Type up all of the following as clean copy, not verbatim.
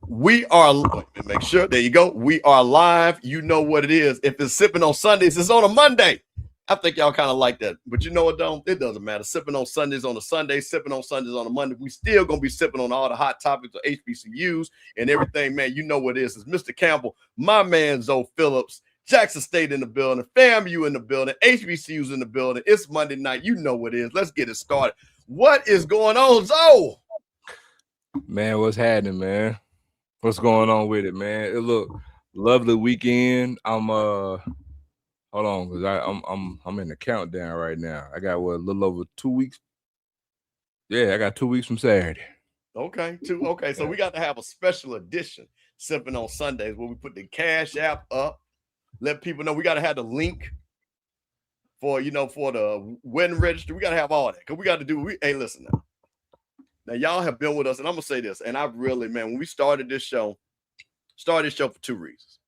We are, make sure, there you go. We are live. You know what it is. If it's Sipping on Sundays, it's on a Monday. I think y'all kind of like that. But you know what, though? It doesn't matter. Sipping on Sundays on a Sunday, sipping on Sundays on a Monday. We still going to be sipping on all the hot topics of HBCUs and everything, man. You know what it is. It's Mr. Campbell, my man, Zoe Phillips, Jackson State in the building, FAMU in the building, HBCUs in the building. It's Monday night. You know what it is. Let's get it started. What is going on, Zoe? Man, what's happening, man? What's going on with it, man? It look lovely weekend. I'm hold on, because I'm in the countdown right now. I got a little over 2 weeks. Yeah, I got 2 weeks from Saturday. Okay, so we got to have a special edition, Sipping on Sundays, where we put the Cash App up, let people know. We got to have the link for for the wedding registry. We got to have all that because we got to do. Hey, listen now. Now, y'all have been with us, and I'm going to say this, and I really, man, when we started this show for two reasons.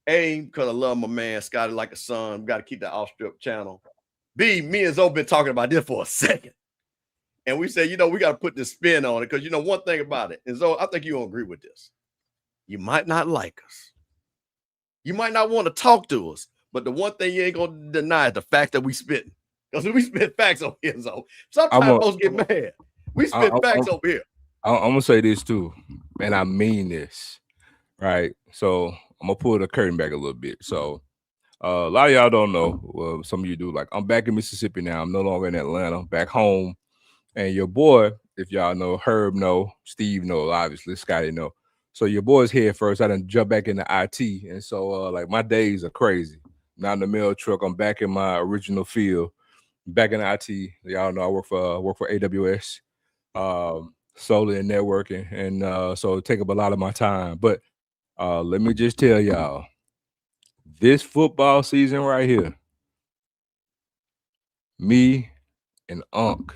A, because I love my man, Scotty like a son. We got to keep that off-strip channel. B, me and Zoe been talking about this for a second. And we said, we got to put this spin on it because, one thing about it, and Zoe, I think you'll agree with this. You might not like us. You might not want to talk to us, but the one thing you ain't going to deny is the fact that we spitting. Because we spit facts over here, Zoe. Sometimes folks get mad. We spit facts over here. I'm going to say this too, and I mean this, right? So I'm going to pull the curtain back a little bit. So a lot of y'all don't know. Well, some of you do. Like, I'm back in Mississippi now. I'm no longer in Atlanta, back home. And your boy, if y'all know, Herb know, Steve know, obviously, Scotty know. So your boy's here first. I done jump back into IT. And so, like, my days are crazy. Not in the mail truck. I'm back in my original field. Back in IT. Y'all know I work for AWS. Solely in networking, and so it take up a lot of my time. But let me just tell y'all, this football season right here, me and Unc,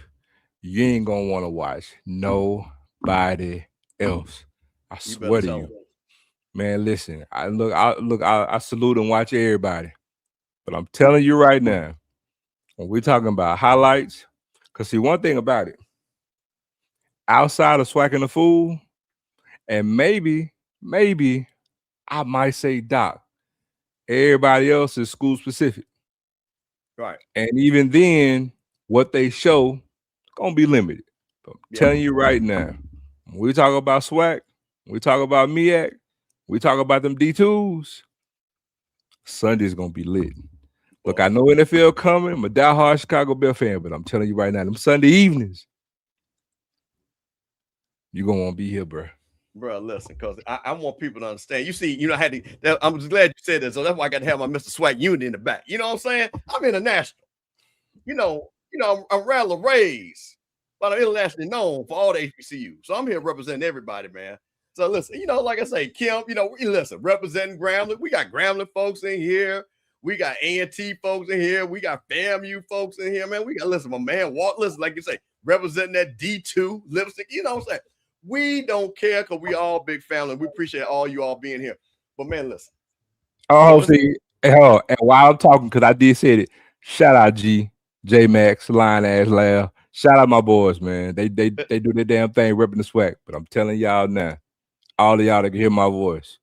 you ain't gonna want to watch nobody else. I swear to you, man. Listen, I salute and watch everybody, but I'm telling you right now, when we're talking about highlights, because see, one thing about it. Outside of swacking the fool, and maybe I might say Doc. Everybody else is school specific. Right. And even then, what they show gonna be limited. But I'm telling you right now, when we talk about SWAC, we talk about MEAC, we talk about them D2s, Sunday's gonna be lit. Look, I know NFL coming. I'm a diehard Chicago Bear fan, but I'm telling you right now, them Sunday evenings, you're gonna want to be here, bro. Bro, listen, because I want people to understand. You see, I had to. I'm just glad you said that. So that's why I got to have my Mr. SWAC unit in the back. You know what I'm saying? I'm international. I'm rather raised, but I'm internationally known for all the HBCU. So I'm here representing everybody, man. So listen, like I say, Kim, listen, representing Grambling. We got Grambling folks in here. We got A&T folks in here. We got FAMU folks in here, man. We got, listen, my man, listen, like you say, representing that D2 lipstick. You know what I'm saying? We don't care because we all big family. We appreciate all you all being here. But man, listen. Oh, see, and while I'm talking, because I did say it, shout out J Max, Lion Ass Laugh. Shout out my boys, man. They do their damn thing, repping the SWAC. But I'm telling y'all now, all of y'all that can hear my voice,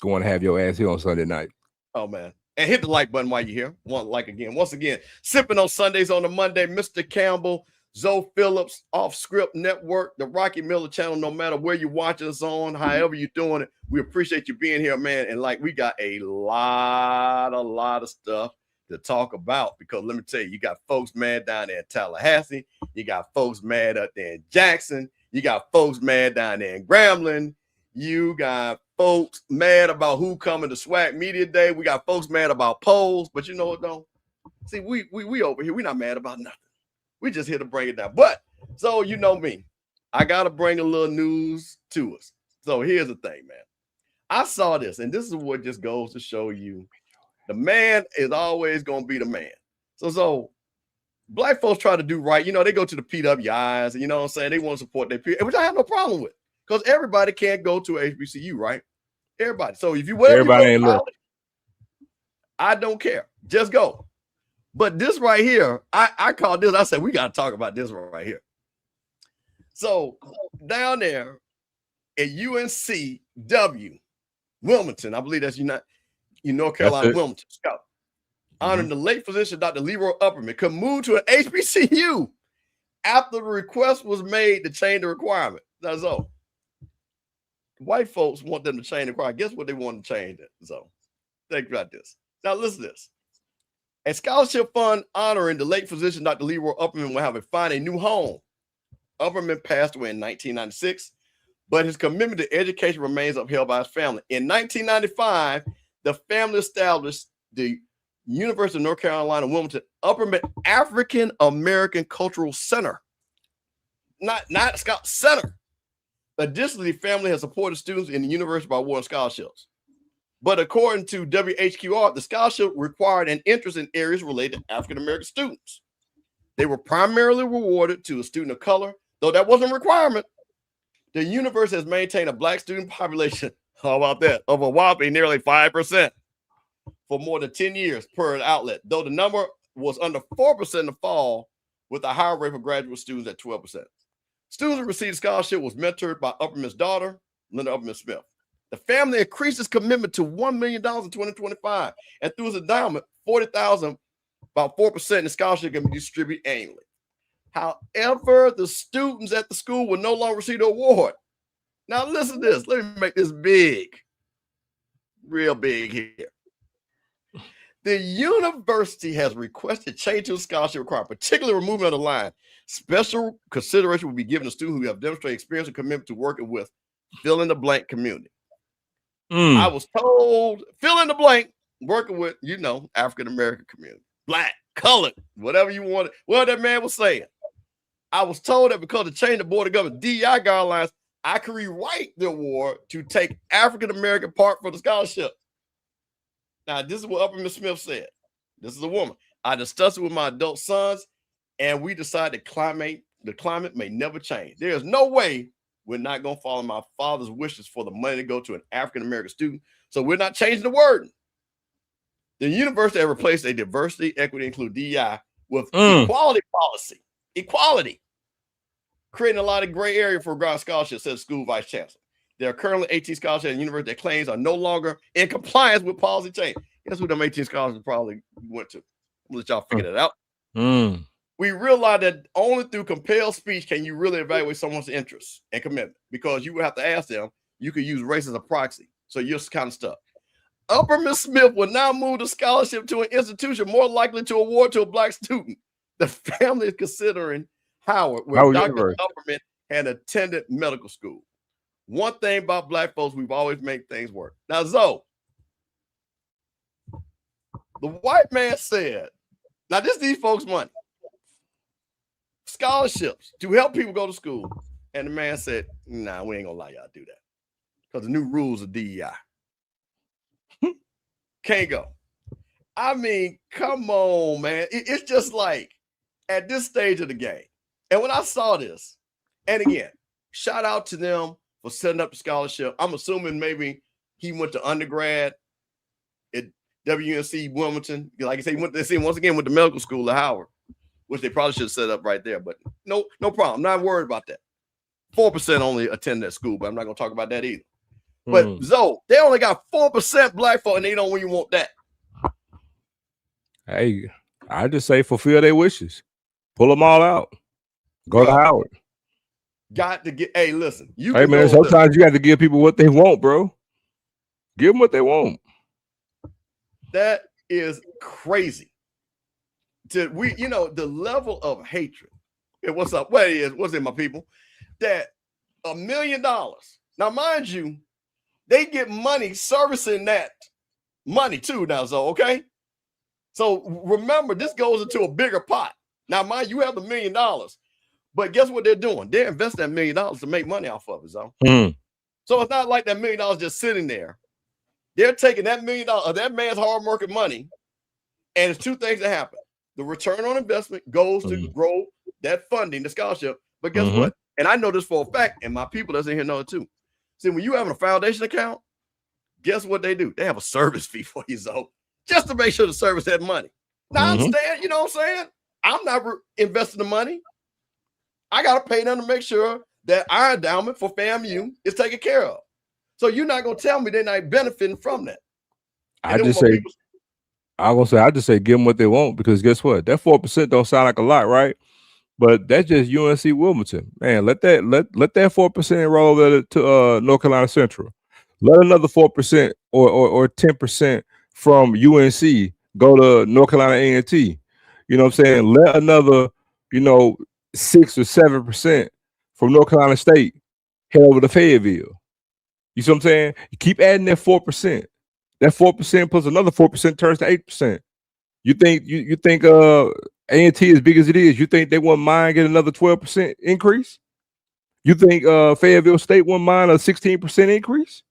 going to have your ass here on Sunday night. Oh man. And hit the like button while you're here. Once again, Sipping on Sundays on a Monday, Mr. Campbell, Zoe Phillips, Off Script Network, the Rocky Miller channel, no matter where you're watching us on, however you're doing it, we appreciate you being here, man. And like, we got a lot of stuff to talk about because let me tell you got folks mad down there in Tallahassee. You got folks mad up there in Jackson. You got folks mad down there in Grambling. You got folks mad about who coming to SWAC Media Day. We got folks mad about polls, but you know what, though? See, we over here, we not mad about nothing. We just here to bring it down. But, so you know me, I got to bring a little news to us. So here's the thing, man. I saw this, and this is what just goes to show you the man is always going to be the man. So black folks try to do right. They go to the PWIs, and you know what I'm saying? They want to support their peers, which I have no problem with because everybody can't go to HBCU, right? Everybody. So if you everybody ain't look. I don't care. Just go. But this right here, I called this. I said, we got to talk about this right here. So down there at UNC W. Wilmington, I believe that's North That's Carolina, it. Wilmington Scout. Honoring the late physician, Dr. Leroy Upperman, could move to an HBCU after the request was made to change the requirement. That's all. White folks want them to change the requirement. Guess what they want to change it? So think about this. Now listen to this. A scholarship fund honoring the late physician, Dr. Leroy Upperman, will have to find a new home. Upperman passed away in 1996, but his commitment to education remains upheld by his family. In 1995, the family established the University of North Carolina, Wilmington Upperman African American Cultural Center. Not Scout Center. Additionally, the family has supported students in the university by awarding scholarships. But according to WHQR, the scholarship required an interest in areas related to African American students. They were primarily rewarded to a student of color, though that wasn't a requirement. The university has maintained a black student population, how about that, of a whopping nearly 5% for more than 10 years per outlet, though the number was under 4% in the fall, with a higher rate for graduate students at 12%. Students who received a scholarship was mentored by Upperman's daughter, Linda Upperman Smith. The family increased its commitment to $1 million in 2025, and through its endowment, $40,000, about 4% in the scholarship can be distributed annually. However, the students at the school will no longer receive the award. Now, listen to this. Let me make this big, real big here. The university has requested change to the scholarship requirement, particularly removing of the line. Special consideration will be given to students who have demonstrated experience and commitment to working with fill in the blank community. I was told, fill in the blank, working with, African American community, black, colored, whatever you wanted, what that man was saying. I was told that because of change the Board of Governors DEI guidelines, I could rewrite the award to take African American part for the scholarship. Now, this is what Upperman Smith said. This is a woman. I discussed it with my adult sons, and we decided the climate may never change. There is no way we're not going to follow my father's wishes for the money to go to an African American student. So we're not changing the word. The university has replaced a diversity, equity, include DEI with equality policy. Equality. Creating a lot of gray area for grant scholarships, says school vice chancellor. There are currently 18 scholarships at the university that claims are no longer in compliance with policy change. Guess who them 18 scholarships probably went to? I'll let y'all figure that out. We realize that only through compelled speech can you really evaluate someone's interest and commitment, because you would have to ask them. You could use race as a proxy. So you're kind of stuck. Upperman Smith will now move the scholarship to an institution more likely to award to a black student. The family is considering Howard, where Dr. Upperman had attended medical school. One thing about black folks, we've always made things work. Now, Zoe, the white man said, now this is these folks' money. Scholarships to help people go to school. And the man said, nah, we ain't gonna allow y'all to do that. Because the new rules of DEI. Can't go. I mean, come on, man. It's just like at this stage of the game. And when I saw this, and again, shout out to them for setting up the scholarship. I'm assuming maybe he went to undergrad at WNC Wilmington. Like I say, he went to medical school at Howard, which they probably should have set up right there. But no problem. I'm not worried about that. 4% only attend that school, but I'm not going to talk about that either. But Zoe, they only got 4% black folk, and they don't really want that. Hey, I just say fulfill their wishes. Pull them all out. Go to Howard. Got to get, hey, listen. Hey, man, sometimes you have to give people what they want, bro. Give them what they want. That is crazy. The level of hatred. Hey, what's up? What's in my people? That $1 million. Now, mind you, they get money servicing that money too now, so okay? So remember, this goes into a bigger pot. Now, mind you, have the $1 million, but guess what they're doing? They're investing that $1 million to make money off of it, so. So it's not like that $1 million just sitting there. They're taking that $1 million of that man's hard market money, and it's two things that happen. The return on investment goes to grow that funding, the scholarship, but guess what? And I know this for a fact, and my people that's in here know it too. See, when you have a foundation account, guess what they do? They have a service fee for you, so just to make sure to service that money. Now, I understand, you know what I'm saying? I'm not investing the money. I got to pay them to make sure that our endowment for FAMU is taken care of. So you're not gonna tell me they're not benefiting from that. I just say give them what they want, because guess what? That 4% don't sound like a lot, right? But that's just UNC Wilmington. Man, let that 4% roll over to North Carolina Central. Let another 4% or 10% from UNC go to North Carolina A&T. You know what I'm saying? Let another, 6 or 7% from North Carolina State head over to Fayetteville. You see what I'm saying? You keep adding that 4%. That 4% plus another 4% turns to 8%. You think A&T, as big as it is, you think they wouldn't mind getting another 12% increase? You think Fayetteville State wouldn't mind a 16% increase?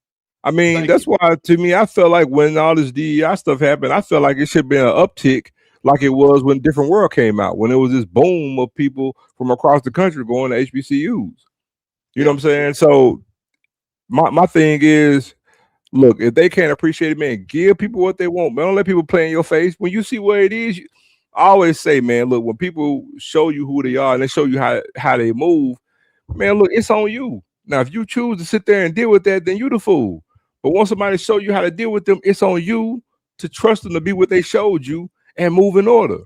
I mean, that's why, to me, I felt like when all this DEI stuff happened, I felt like it should be an uptick like it was when Different World came out, when it was this boom of people from across the country going to HBCUs. You know what I'm saying? So my thing is, look, if they can't appreciate it, man, give people what they want, man. Don't let people play in your face. When you see where it is, I always say, man, look, when people show you who they are and they show you how they move, man, look, it's on you. Now, if you choose to sit there and deal with that, then you the fool. But once somebody show you how to deal with them, it's on you to trust them to be what they showed you and move in order.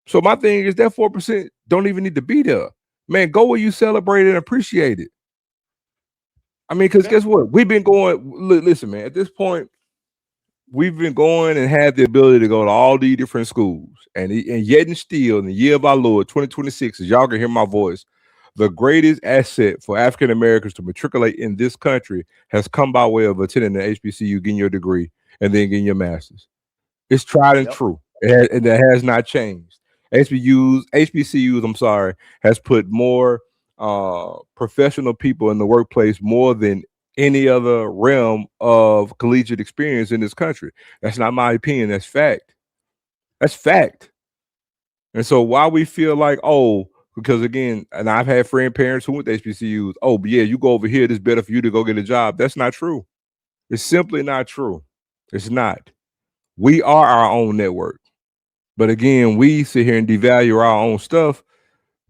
So my thing is that 4% don't even need to be there. Man, go where you celebrate and appreciate it. I mean, because guess what? We've been going, listen, man, at this point, we've been going and had the ability to go to all these different schools. And yet and still, in the year of our Lord, 2026, as y'all can hear my voice, the greatest asset for African Americans to matriculate in this country has come by way of attending the HBCU, getting your degree, and then getting your master's. It's tried and true. And that has not changed. HBCUs, I'm sorry, has put more professional people in the workplace more than any other realm of collegiate experience in this country. That's not my opinion. That's fact. That's fact. And so why we feel like, oh, because again, and I've had parents who went to HBCUs, oh, but yeah, you go over here, it's better for you to go get a job. That's not true. It's simply not true. It's not. We are our own network. But again, we sit here and devalue our own stuff.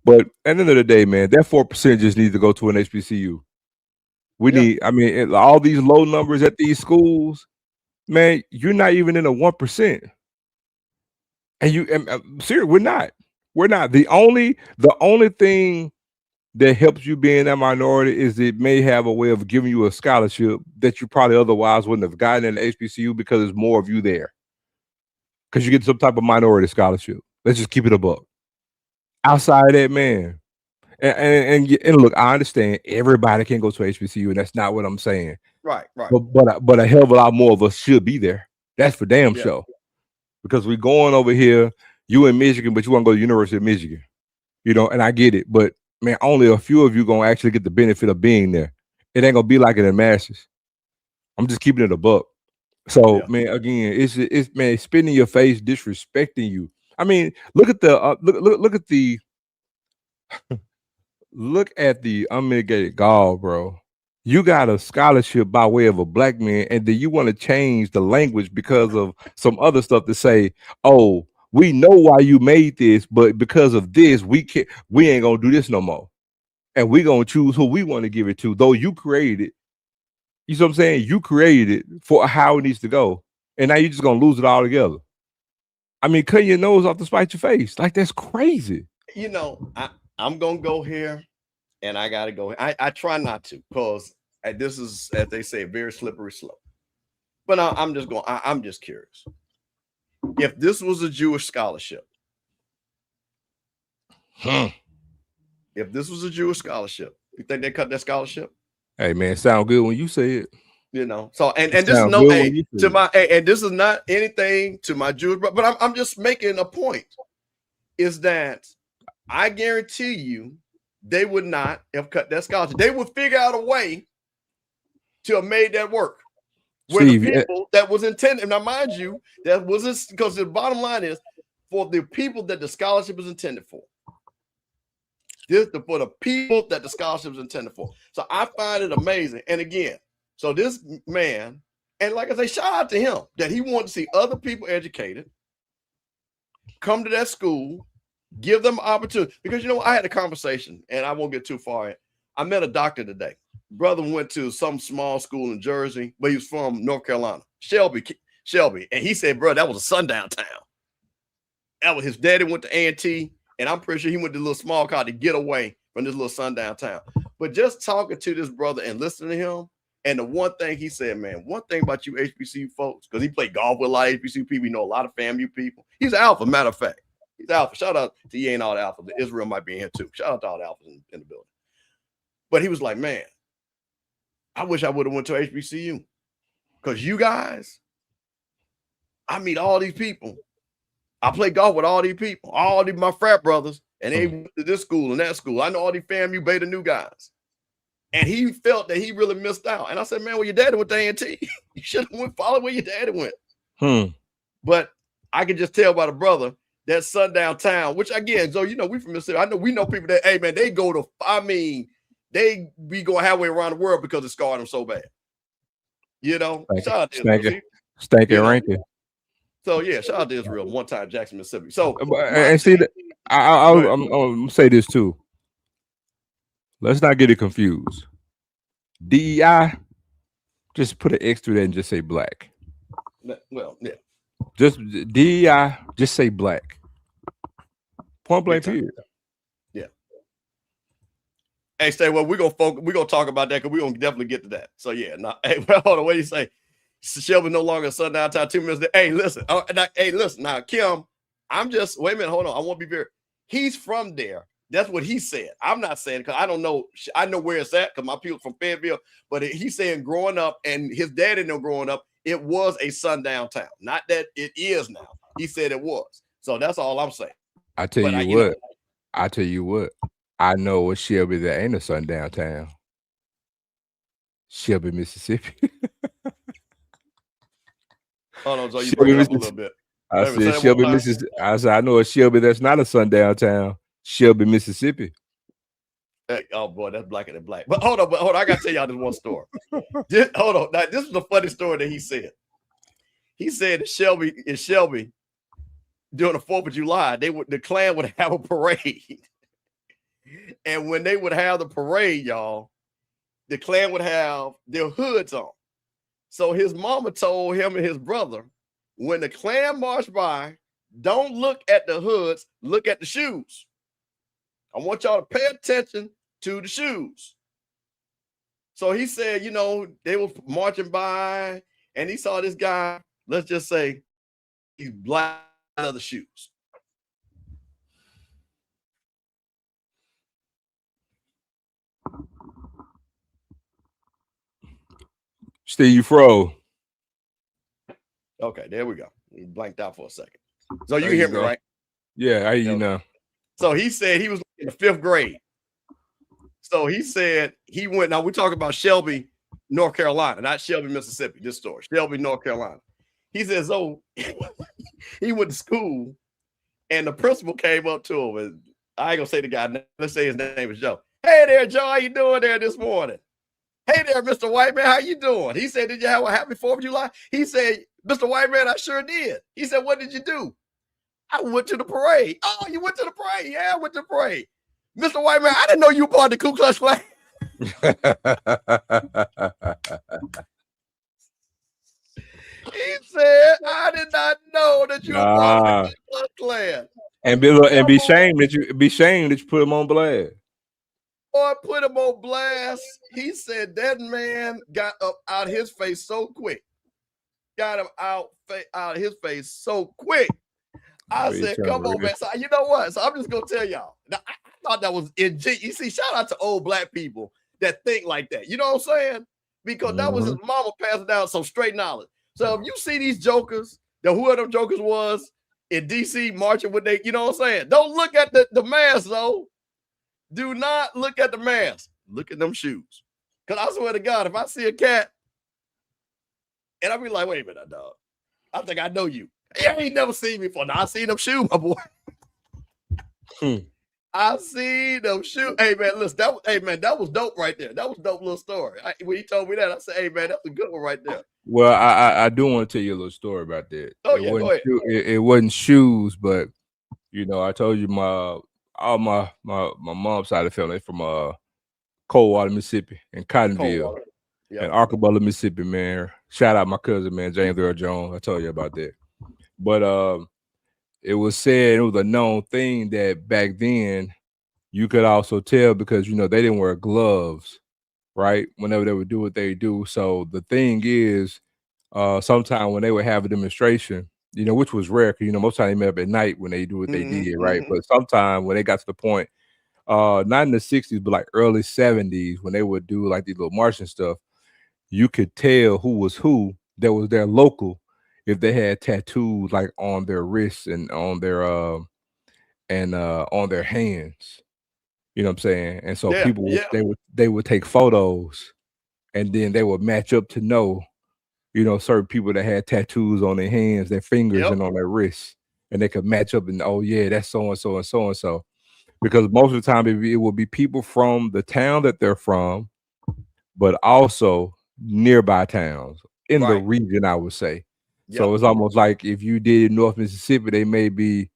But at the end of the day, man, that 4% just needs to go to an HBCU. We need, I mean, all these low numbers at these schools, man, you're not even in a 1%. And seriously, we're not. We're not. The only thing that helps you be in that minority is it may have a way of giving you a scholarship that you probably otherwise wouldn't have gotten in the HBCU because there's more of you there. Because you get some type of minority scholarship. Let's just keep it a buck. Outside of that, man. And look, I understand everybody can go to HBCU, and that's not what I'm saying. Right. But a hell of a lot more of us should be there. That's for damn sure. Because we're going over here, you in Michigan, but you want to go to the University of Michigan. You know, and I get it. But man, only a few of you gonna actually get the benefit of being there. It ain't gonna be like it in masses. I'm just keeping it a buck. So man, again, it's man, spitting in your face, disrespecting you. I mean, look at the look at the unmitigated gall, bro. You got a scholarship by way of a black man, and then you want to change the language because of some other stuff to say, oh, we know why you made this, but because of this, we ain't gonna do this no more. And we gonna choose who we want to give it to, though you created it. You see what I'm saying? You created it for how it needs to go. And now you're just gonna lose it all together. I mean, cut your nose off to spite your face. Like, that's crazy. You know, I'm gonna go here, and I gotta go. I try not to, because this is, as they say, a very slippery slope. But I'm just curious. If this was a Jewish scholarship, if this was a Jewish scholarship, you think they cut that scholarship? Hey man, sound good when you say it. You know, so and this is no to my and this is not anything to my Jewish, but I'm just making a point. Is that I guarantee you they would not have cut that scholarship. They would figure out a way to have made that work. Where Steve, the people that was intended, now mind you, that wasn't, because the bottom line is for the people that the scholarship is intended for. For the people that the scholarship is intended for. So I find it amazing. And again, so this man, and like I say, shout out to him that he wanted to see other people educated, come to that school, give them opportunity. Because, you know, I had a conversation, and I won't get too far in. I met a doctor today. Brother went to some small school in Jersey, but he was from North Carolina, Shelby. And he said, bro, that was a sundown town. That was his daddy went to A&T, and I'm pretty sure he went to a little small car to get away from this little sundown town. But just talking to this brother and listening to him, and the one thing he said, man, one thing about you HBCU folks, because he played golf with a lot of HBCU people, you know, a lot of FAMU people. He's an alpha, matter of fact. He's alpha. Shout out to you ain't all the alpha. Israel might be in here too. Shout out to all the alphas in the building. But he was like, man, I wish I would have went to HBCU. Because you guys, I meet all these people. I play golf with all these people, all these my frat brothers, and they went to this school and that school. I know all these FAMU Beta new guys. And he felt that he really missed out. And I said, man, well, your daddy went to A&T. You should have went follow where your daddy went. But I can just tell by the brother that sundown town, which again, so you know, we from Mississippi. I know we know people that, hey man, they go to, I mean, they be going halfway around the world because it scarred them so bad. You know, shout out to Israel. Stanky ranking. So yeah, shout out to Israel. One time Jackson, Mississippi. So and see, I'm gonna say this too. Let's not get it confused. DEI, just put an X through that and just say black. Well, yeah. Just DEI, just say black. Point blank period. Yeah. Hey, stay well. We're gonna talk about that because we're gonna definitely get to that. So yeah, now hey, well, hold on, what do you say? Shelby no longer a sundown town 2 minutes. Hey, listen. Listen. Now, Kim, I'm just wait a minute, hold on. I want to be very. He's from there. That's what he said. I'm not saying because I don't know. I know where it's at because my people from Fayetteville. But he's saying growing up and his daddy know growing up, it was a sundown town. Not that it is now. He said it was. So that's all I'm saying. I tell you what. I know a Shelby that ain't a sundown town. Shelby, Mississippi. Hold on, so you bring it up a little bit. I said Shelby, Mississippi. I said I know a Shelby that's not a sundown town. Shelby, Mississippi. Hey, oh boy, that's blacker than black. But hold on. I gotta tell y'all this one story. Hold on. Now, this is a funny story that he said. He said in Shelby during the 4th of July, the Klan would have a parade. And when they would have the parade, y'all, the Klan would have their hoods on. So his mama told him and his brother, when the Klan marched by, don't look at the hoods, look at the shoes. I want y'all to pay attention to the shoes. So he said, you know, they were marching by and he saw this guy, let's just say he's black leather shoes. Steve, you froze. Okay, there we go. We blanked out for a second. So you can hear me, right? Yeah, I hear you now. So he said he was in the 5th grade. So he said he went. Now we're talking about Shelby, North Carolina, not Shelby, Mississippi. This story, Shelby, North Carolina. He says, oh, he went to school, and the principal came up to him, and I ain't gonna say the guy. Let's say his name is Joe. Hey there, Joe. How you doing there this morning? Hey there, Mr. White Man. How you doing? He said, did you have a happy 4th of July? He said, Mr. White Man, I sure did. He said, what did you do? I went to the parade. Oh, you went to the parade? Yeah, I went to the parade. Mr. White Man, I didn't know you were part of the Ku Klux Klan. He said, I did not know that you were part of the Ku Klux Klan. And be shamed that you put him on blast. Boy, put him on blast. He said that man got up out of his face so quick. Got him out of his face so quick. I said, come on, man. So you know what? So I'm just gonna tell y'all. Now, I thought that was ingenious. You see, shout out to old black people that think like that. You know what I'm saying? Because that was his mama passing down some straight knowledge. So if you see these jokers, whoever them jokers was in DC marching with they, you know what I'm saying? Don't look at the mask though. Do not look at the mask. Look at them shoes. Because I swear to God, if I see a cat, and I'll be like, wait a minute, dog. I think I know you. You ain't never seen me before. Now I seen them shoes, my boy. I seen them shoes. Hey man, listen, that was dope right there. That was a dope little story. When he told me that, I said, hey man, that's a good one right there. Well, I do want to tell you a little story about that. Oh yeah, go ahead. It wasn't shoes, but you know, I told you my mom's side of the family from Coldwater, Mississippi, and Cottonville, Coldwater. Yep. and Arkansas, Mississippi, man. Shout out my cousin, man, James Earl Jones. I told you about that. But it was said, it was a known thing that back then you could also tell because, you know, they didn't wear gloves, right? Whenever they would do what they do. So the thing is, sometime when they would have a demonstration, you know, which was rare because, you know, most time they met up at night when they do what they did, right? But sometime when they got to the point, not in the 60s, but like early 70s, when they would do like these little marching stuff, you could tell who was who that was their local if they had tattoos like on their wrists and on their on their hands. You know what I'm saying? And so people they would take photos and then they would match up to know, you know, certain people that had tattoos on their hands, their fingers, and on their wrists, and they could match up and, oh yeah, that's so and so and so and so. Because most of the time it will be people from the town that they're from, but also nearby towns in the region, I would say. So it's almost like if you did North Mississippi, they may be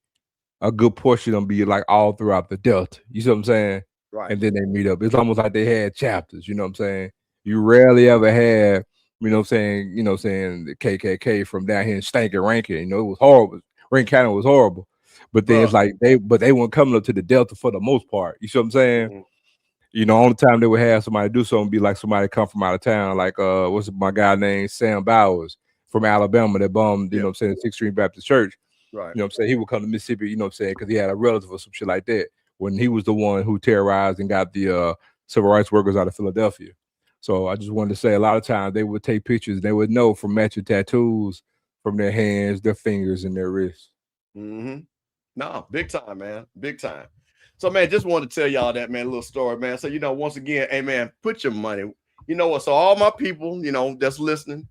a good portion of them be like all throughout the Delta. You see what I'm saying? Right. And then they meet up. It's almost like they had chapters, you know what I'm saying? You rarely ever have, you know what I'm saying, the KKK from down here in Stankin Rankin. You know, it was horrible. Rankin County was horrible. But then it's like they weren't coming up to the Delta for the most part. You see what I'm saying? You know, only time they would have somebody do something be like somebody come from out of town, like what's my guy named Sam Bowers from Alabama that bombed, you know what I'm saying, 6th Street Baptist Church. Right. You know what I'm saying? He would come to Mississippi, you know what I'm saying, because he had a relative or some shit like that when he was the one who terrorized and got the civil rights workers out of Philadelphia. So I just wanted to say a lot of times they would take pictures. They would know from matching tattoos from their hands, their fingers, and their wrists. No, big time, man. Big time. So, man, just wanted to tell y'all that, man, a little story, man. So, you know, once again, hey, man, put your money. You know what? So all my people, you know, that's listening,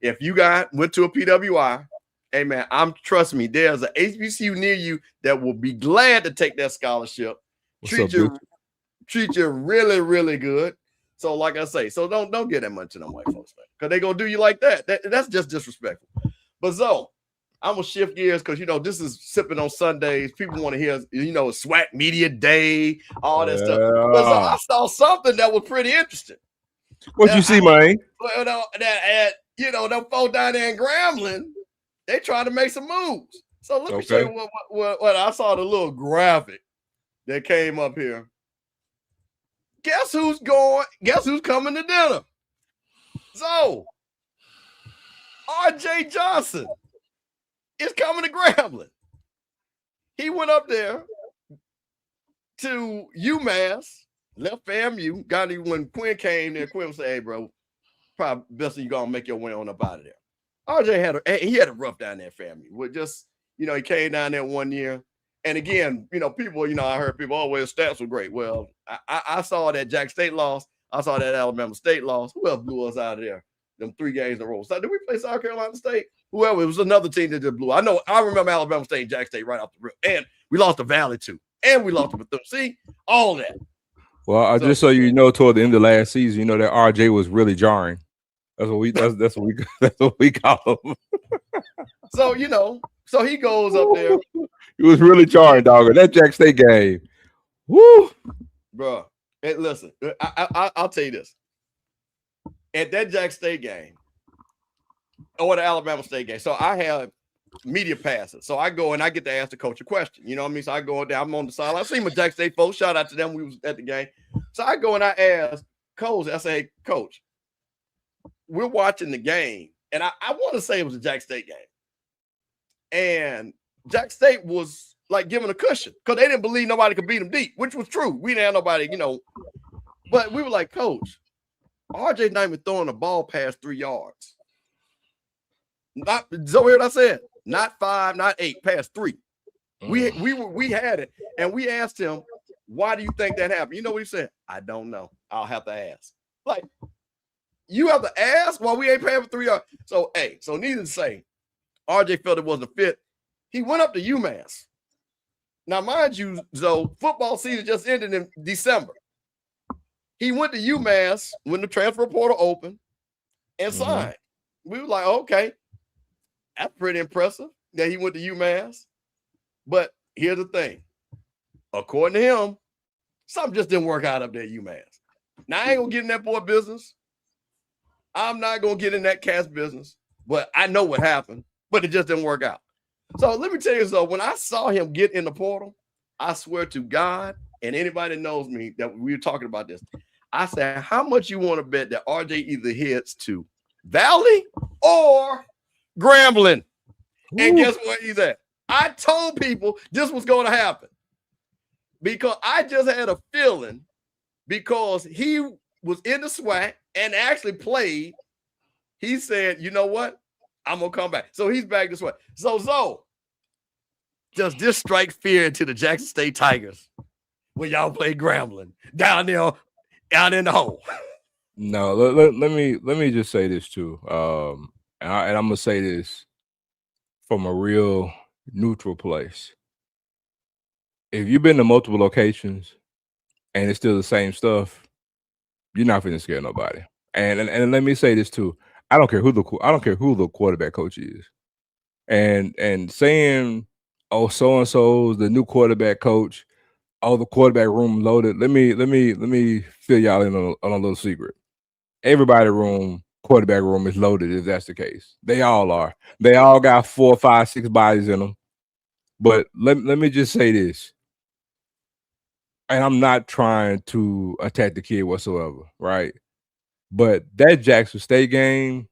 if you went to a PWI, hey, man, trust me, there's an HBCU near you that will be glad to take that scholarship. Treat you really, really good. So, like I say, so don't get that much to them white folks, man, because they're gonna do you like that. That's just disrespectful. But Zoe, I'm gonna shift gears because, you know, this is Sipping on Sundays. People want to hear, you know, SWAC Media Day, all that stuff. But so I saw something that was pretty interesting. What you see, man? You know, them folks down there in Grambling, they trying to make some moves. So let me show you what I saw, the little graphic that came up here. Guess who's coming to dinner? So RJ Johnson is coming to Grambling. He went up there to UMass, left FAMU, got him when Quinn came there. Quinn said, hey, bro, probably best you gonna make your way on up out of there. RJ had a rough down there at FAMU. With just, you know, he came down there one year. And again, you know, people, you know, I heard people, oh, well, stats were great. Well, I saw that Jack State loss. I saw that Alabama State loss. Who else blew us out of there? Them 3 games in a row. So did we play South Carolina State? Whoever, it was another team that just blew. I remember Alabama State and Jack State right off the rip. And we lost to Valley too. And we lost to Bethune. See, all that. Well, just so you know, toward the end of last season, you know that RJ was really jarring. That's what we call him. So, you know, so he goes up there. He was really jarring, dog. That Jack State game. Woo. Bro, hey, listen, I'll tell you this. At that Jack State game, or the Alabama State game, so I have media passes. So I go and I get to ask the coach a question. You know what I mean? So I go down, I'm on the sideline. I see my Jack State folks. Shout out to them. We was at the game. So I go and I ask Coach, I say, Coach, we're watching the game. And I want to say it was a Jack State game. And Jack State was like giving a cushion because they didn't believe nobody could beat them deep, which was true. We didn't have nobody, you know. But we were like, Coach, RJ not even throwing a ball past 3 yards. Not so hear what I said. Not 5, not 8, past 3. We had it, and we asked him, why do you think that happened? You know what he said? I don't know. I'll have to ask. Like, you have to ask why we ain't paying for 3 yards. So, hey, so needless to say, RJ felt it wasn't a fit. He went up to UMass. Now, mind you, Zoe, football season just ended in December. He went to UMass when the transfer portal opened and signed. We were like, okay, that's pretty impressive that he went to UMass. But here's the thing. According to him, something just didn't work out up there at UMass. Now, I ain't gonna get in that boy business. I'm not gonna get in that cat's business, but I know what happened, but it just didn't work out. So let me tell you so when I saw him get in the portal, I swear to God, and anybody that knows me that we were talking about this, I said, how much you want to bet that RJ either heads to Valley or Grambling? And guess what he's at? I told people this was going to happen because I just had a feeling because he was in the SWAC and actually played. He said, you know what? I'm going to come back. So he's back this way. So, does this strike fear into the Jackson State Tigers when y'all play Grambling down there out in the hole? No, let me just say this too. And I'm gonna say this from a real neutral place. If you've been to multiple locations and it's still the same stuff, you're not finna scare nobody. And let me say this too. I don't care who the quarterback coach is. And saying, oh, so and so's the new quarterback coach, oh, the quarterback room loaded. Let me fill y'all in on a little secret. Everybody quarterback room is loaded if that's the case. They all are. They all got 4, 5, 6 bodies in them. But let me just say this. And I'm not trying to attack the kid whatsoever, right? But that Jackson State game,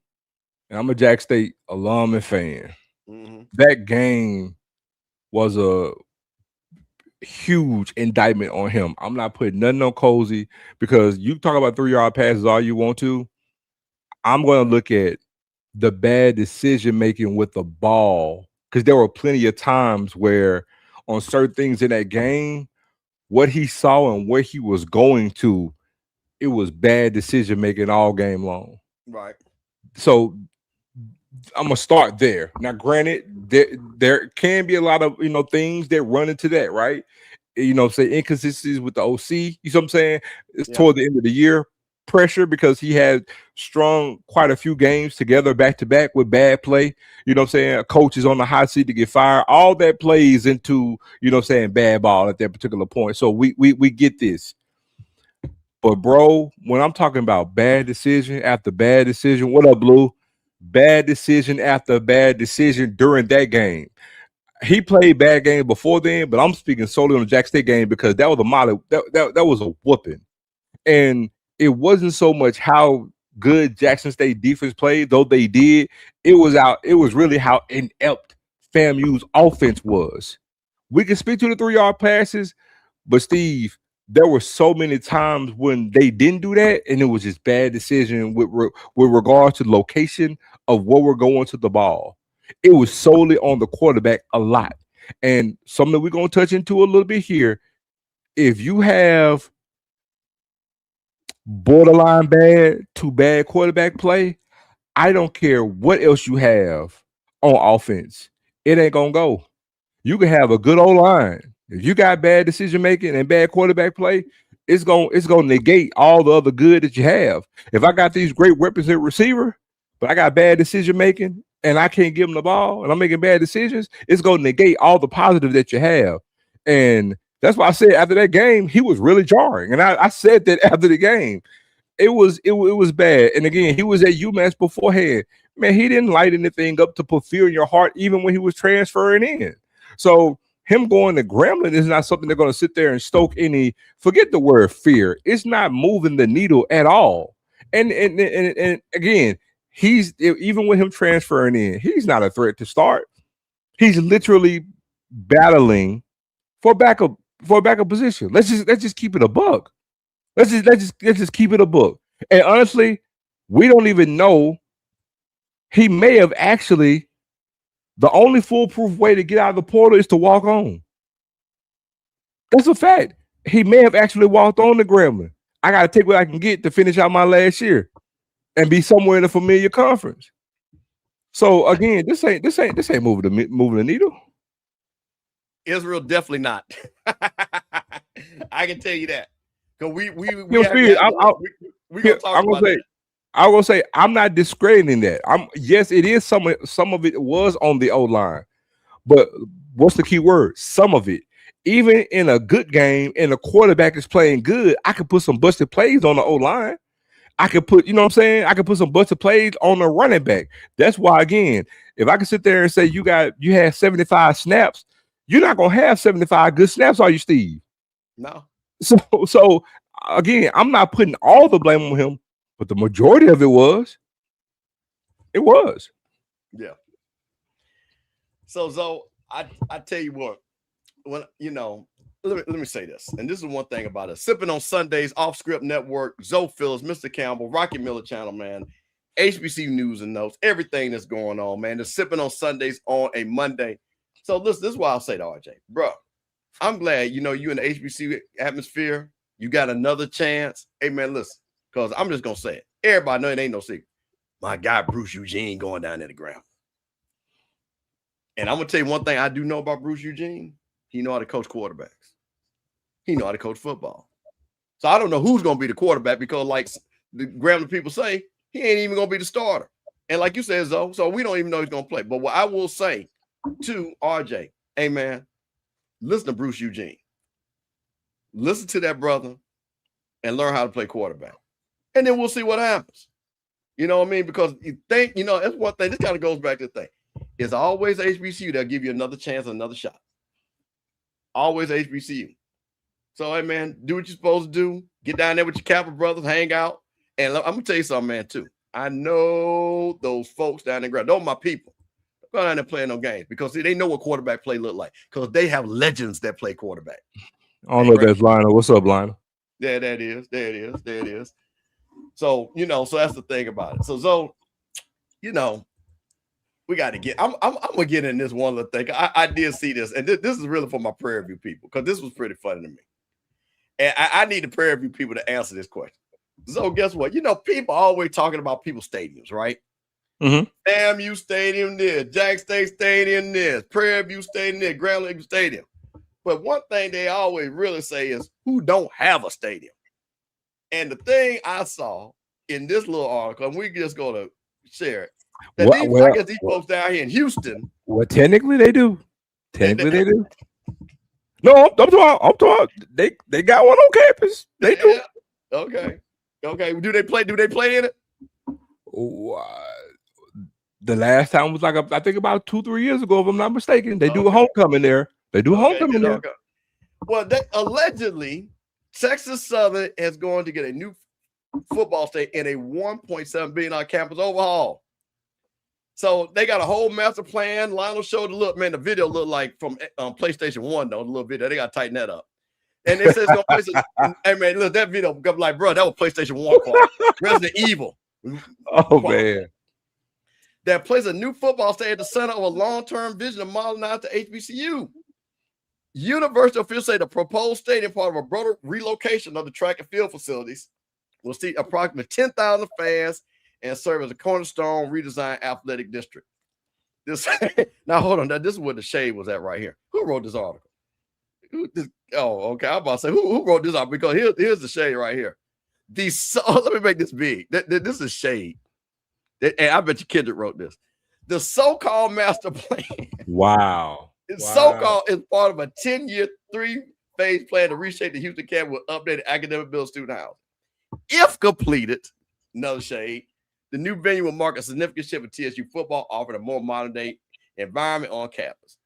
and I'm a Jack State alum and fan. Mm-hmm. That game was a huge indictment on him. I'm not putting nothing on Cozy because you talk about 3-yard passes all you want to. I'm going to look at the bad decision making with the ball because there were plenty of times where on certain things in that game, what he saw and where he was going to, it was bad decision making all game long. Right. So I'm gonna start there. Now, granted, there can be a lot of things that run into that, right? Say inconsistencies with the OC. You know what I'm saying? It's toward the end of the year pressure because he had strung quite a few games together back to back with bad play. You know what I'm saying? A coach is on the hot seat to get fired. All that plays into bad ball at that particular point. So we get this. But bro, when I'm talking about bad decision after bad decision, what up, Blue? Bad decision after bad decision during that game. He played bad games before then, but I'm speaking solely on the Jack State game because that was a model. That was a whooping. And it wasn't so much how good Jackson State defense played, though they did. It was really how inept FAMU's offense was. We can speak to the 3-yard passes, but Steve, there were so many times when they didn't do that, and it was just bad decision with regards to the location of where we're going to the ball. It was solely on the quarterback a lot. And something we're going to touch into a little bit here. If you have borderline bad to bad quarterback play, I don't care what else you have on offense. It ain't going to go. You can have a good old line. If you got bad decision making and bad quarterback play, it's gonna negate all the other good that you have. If I got these great weapons at receiver, but I got bad decision making and I can't give them the ball and I'm making bad decisions, it's gonna negate all the positive that you have. And that's why I said after that game, he was really jarring. And I said that after the game, it was bad. And again, he was at UMass beforehand. Man, he didn't light anything up to put fear in your heart, even when he was transferring in. So him going to Grambling is not something they're going to sit there and stoke any, forget the word fear. It's not moving the needle at all. And again, he's, even with him transferring in, he's not a threat to start. He's literally battling for a backup position. Let's just keep it a buck. Let's just keep it a buck. And honestly, we don't even know. He may have actually, the only foolproof way to get out of the portal is to walk on. That's a fact. He may have actually walked on the Grambling. I got to take what I can get to finish out my last year and be somewhere in a familiar conference. So again, this ain't moving the needle. Israel definitely not. I can tell you that. Because we gonna talk about that. I will say I'm not discrediting that. Yes, it is some of it was on the O line, but what's the key word? Some of it. even in a good game and the quarterback is playing good, I could put some busted plays on the O-line. I could put, you know what I'm saying? I could put some busted plays on the running back. That's why, again, if I could sit there and say you had 75 snaps, you're not gonna have 75 good snaps, are you, Steve? No. So again, I'm not putting all the blame on him, but the majority of it was. Yeah. So I tell you what, when let me say this, and this is one thing about it. Sipping on Sundays, Off Script Network, Zoe Phillips, Mr. Campbell, Rocky Miller Channel, man, HBCU News and Notes, everything that's going on, man. The Sipping on Sundays on a Monday. So listen, this is why I'll say to RJ, bro, I'm glad you in the HBCU atmosphere, you got another chance. Hey man, listen, because I'm just gonna say it. Everybody know it ain't no secret. My guy Bruce Eugene going down to the ground. And I'm gonna tell you one thing I do know about Bruce Eugene. He know how to coach quarterbacks. He know how to coach football. So I don't know who's gonna be the quarterback because, like the Grambling people say, he ain't even gonna be the starter. And like you said, Zoe, so we don't even know he's gonna play. But what I will say to RJ, hey man, listen to Bruce Eugene. Listen to that brother and learn how to play quarterback. And then we'll see what happens. You know what I mean? Because you think, that's one thing. This kind of goes back to the thing. It's always HBCU that'll give you another chance, another shot. Always HBCU. So, hey, man, do what you're supposed to do. Get down there with your Kappa brothers, hang out. And I'm going to tell you something, man, too. I know those folks down there, those are my people. Go down there playing no games because see, they know what quarterback play look like because they have legends that play quarterback. I don't know if that's Lionel. What's up, Lionel? Yeah, that is. There it is. There it is. So, so that's the thing about it. So, Zoe, we got to get, I'm going to get in this one little thing. I did see this, and this is really for my Prairie View people because this was pretty funny to me. And I need the Prairie View people to answer this question. So, guess what? People always talking about people's stadiums, right? Mm-hmm. FAMU Stadium this, Jack State Stadium this, Prairie View Stadium this, Grand Lake Stadium. But one thing they always really say is who don't have a stadium. And the thing I saw in this little article, and we just going to share it, that I guess these folks down here in Houston. Well, technically they do. Technically they do. No, I'm talking. They got one on campus. They do. Okay. Do they play in it? The last time was I think about 2-3 years ago, if I'm not mistaken. They do a homecoming there. They do homecoming there. Well, allegedly, Texas Southern is going to get a new football stadium in a $1.7 billion campus overhaul. So they got a whole master plan. Lionel showed the video looked like from PlayStation 1, though, the little video. They got to tighten that up. And they said, hey, man, look, that video, like, bro, that was PlayStation 1 part. Resident Evil. Oh, man. That plays a new football stadium at the center of a long-term vision of modernize the HBCU. University officials say the proposed stadium, part of a broader relocation of the track and field facilities, will see approximately 10,000 fans and serve as a cornerstone redesigned athletic district. Now, hold on. Now, this is where the shade was at right here. Who wrote this article? Okay. I'm about to say, who wrote this article? Because here's the shade right here. Let me make this big. This is shade. And I bet you Kendrick wrote this. The so-called master plan. Wow. So-called is part of a 10-year, 3-phase plan to reshape the Houston campus with updated academic build student housing. If completed, another shade, the new venue will mark a significant shift in TSU football, offering a more modern-day environment on campus.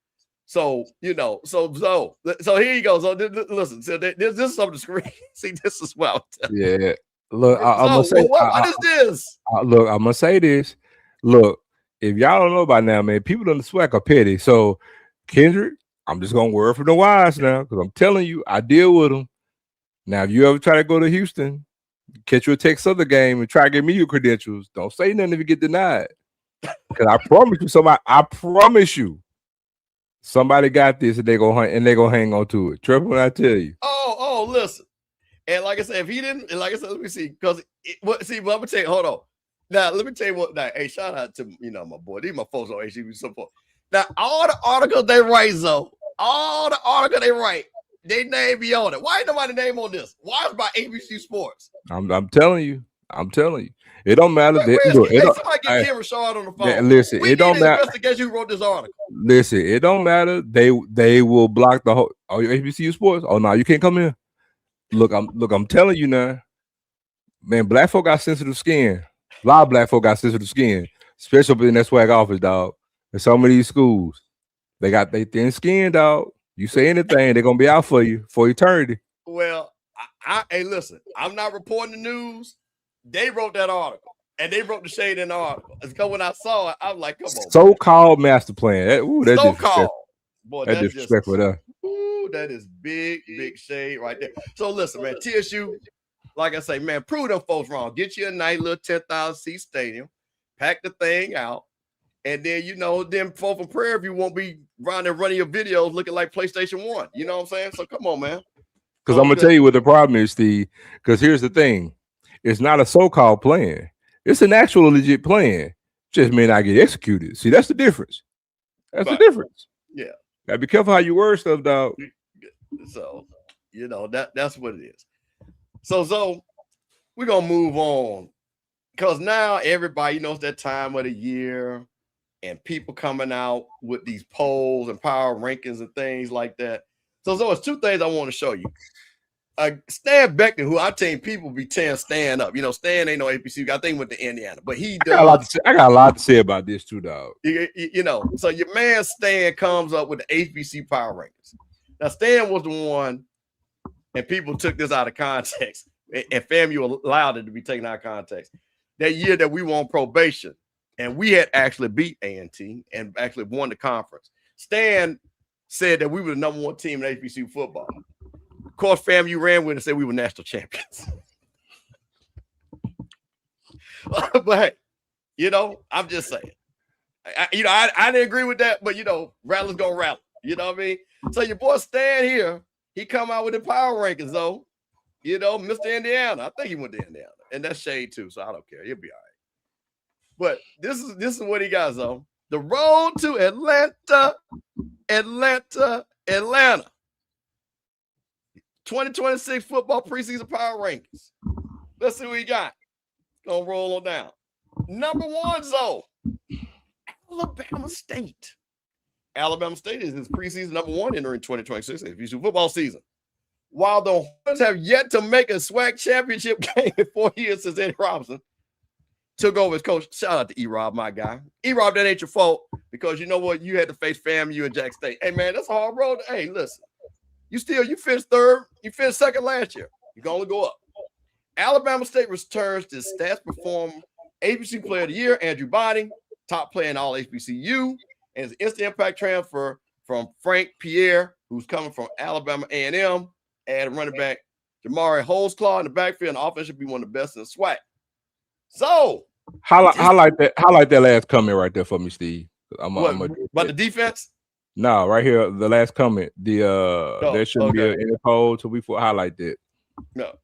So, so here you go. So listen, so this is on the screen. See, this is what I'll tell you. Yeah. Look, I'm gonna say what is this? Look, I'm gonna say this. Look, if y'all don't know by now, man, people on the SWAC are petty. So, Kendrick, I'm just gonna word from the wise now because I'm telling you, I deal with them. Now, if you ever try to go to Houston, catch you a Texas Southern game and try to get me your credentials, don't say nothing if you get denied. Because I promise you, somebody got this and they're gonna hang on to it. Trevor, when I tell you. Oh, listen. And like I said, if he didn't, and like I said, let me see, because but I'm gonna tell you, hold on. Now, let me tell you what. Now, hey, shout out to my boy. These my folks on HBCU support. Now, all the articles they write, they name be on it. Why ain't nobody name on this? Why is it about HBCU sports? I'm telling you, I'm telling you, it don't matter. Where's Look, hey, somebody get Kim Rashard on the phone. Listen, We it don't matter. Investigate who wrote this article. Listen, it don't matter. They will block the whole. Oh, your HBCU sports. Oh no, you can't come here. Look, I'm telling you now, man. Black folk got sensitive skin. A lot of black folk got sensitive skin, especially in that SWAC office, dog. In some of these schools, they got they thin skin, dog. You say anything, they're gonna be out for you for eternity. Well, hey, listen, I'm not reporting the news. They wrote that article, and they wrote the shade in the article. Because when I saw it, I'm like, come on. So-called master plan. That's so-called. Boy, that's disrespectful. That is big shade right there. So listen, man, TSU, like I say, man, prove them folks wrong. Get you a nice little 10,000 seat stadium, pack the thing out, and then then folk from Prairie View won't be around there running your videos looking like PlayStation 1. You know what I'm saying? So come on, man. Because I'm gonna tell you what the problem is, Steve. Because here's the thing: it's not a so-called plan; it's an actual legit plan. Just may not get executed. See, that's the difference. That's the difference. Yeah. Gotta be careful how you word stuff, dog. So, that's what it is. So we're gonna move on because now everybody knows that time of the year, and people coming out with these polls and power rankings and things like that. So it's two things I want to show you. Stan Beckton, who I think people be tearing Stan up. Stan ain't no HBCU. I think went to Indiana, but he does. I got a lot to say about this too, dog. So your man Stan comes up with the HBCU power rankings. Now Stan was the one, and people took this out of context, and FAMU allowed it to be taken out of context. That year that we were on probation, and we had actually beat A&T and actually won the conference. Stan said that we were the number one team in HBCU football. Of course, FAMU ran with it and said we were national champions. But I'm just saying. I didn't agree with that, but rattlers gonna rattle. You know what I mean? So your boy Stan here, he come out with the power rankings though. Mr. Indiana. I think he went to Indiana, and that's shade too. So I don't care. He'll be all right. But this is what he got though. The road to Atlanta. 2026 football preseason power rankings. Let's see what we got. Gonna roll on down. Number one, Alabama State. Alabama State is his preseason number one entering 2026 HBCU football season. While the Hornets have yet to make a SWAC championship game in 4 years since Eddie Robinson took over as coach. Shout out to E-Rob, my guy. E-Rob, that ain't your fault because you know what? You had to face FAMU and Jack State. Hey, man, that's a hard road. Hey, listen. You finished third. You finished second last year. You can only go up. Alabama State returns to stats perform HBCU Player of the Year, Andrew Bonney, top player in all HBCU, and his instant impact transfer from Frank Pierre, who's coming from Alabama A&M, and running back Jamari Holesclaw in the backfield. And the offense should be one of the best in the SWAC. So highlight that last comment right there for me, Steve. About the defense? No, right here, the last comment. There shouldn't be an poll till week 4. Highlight that. No.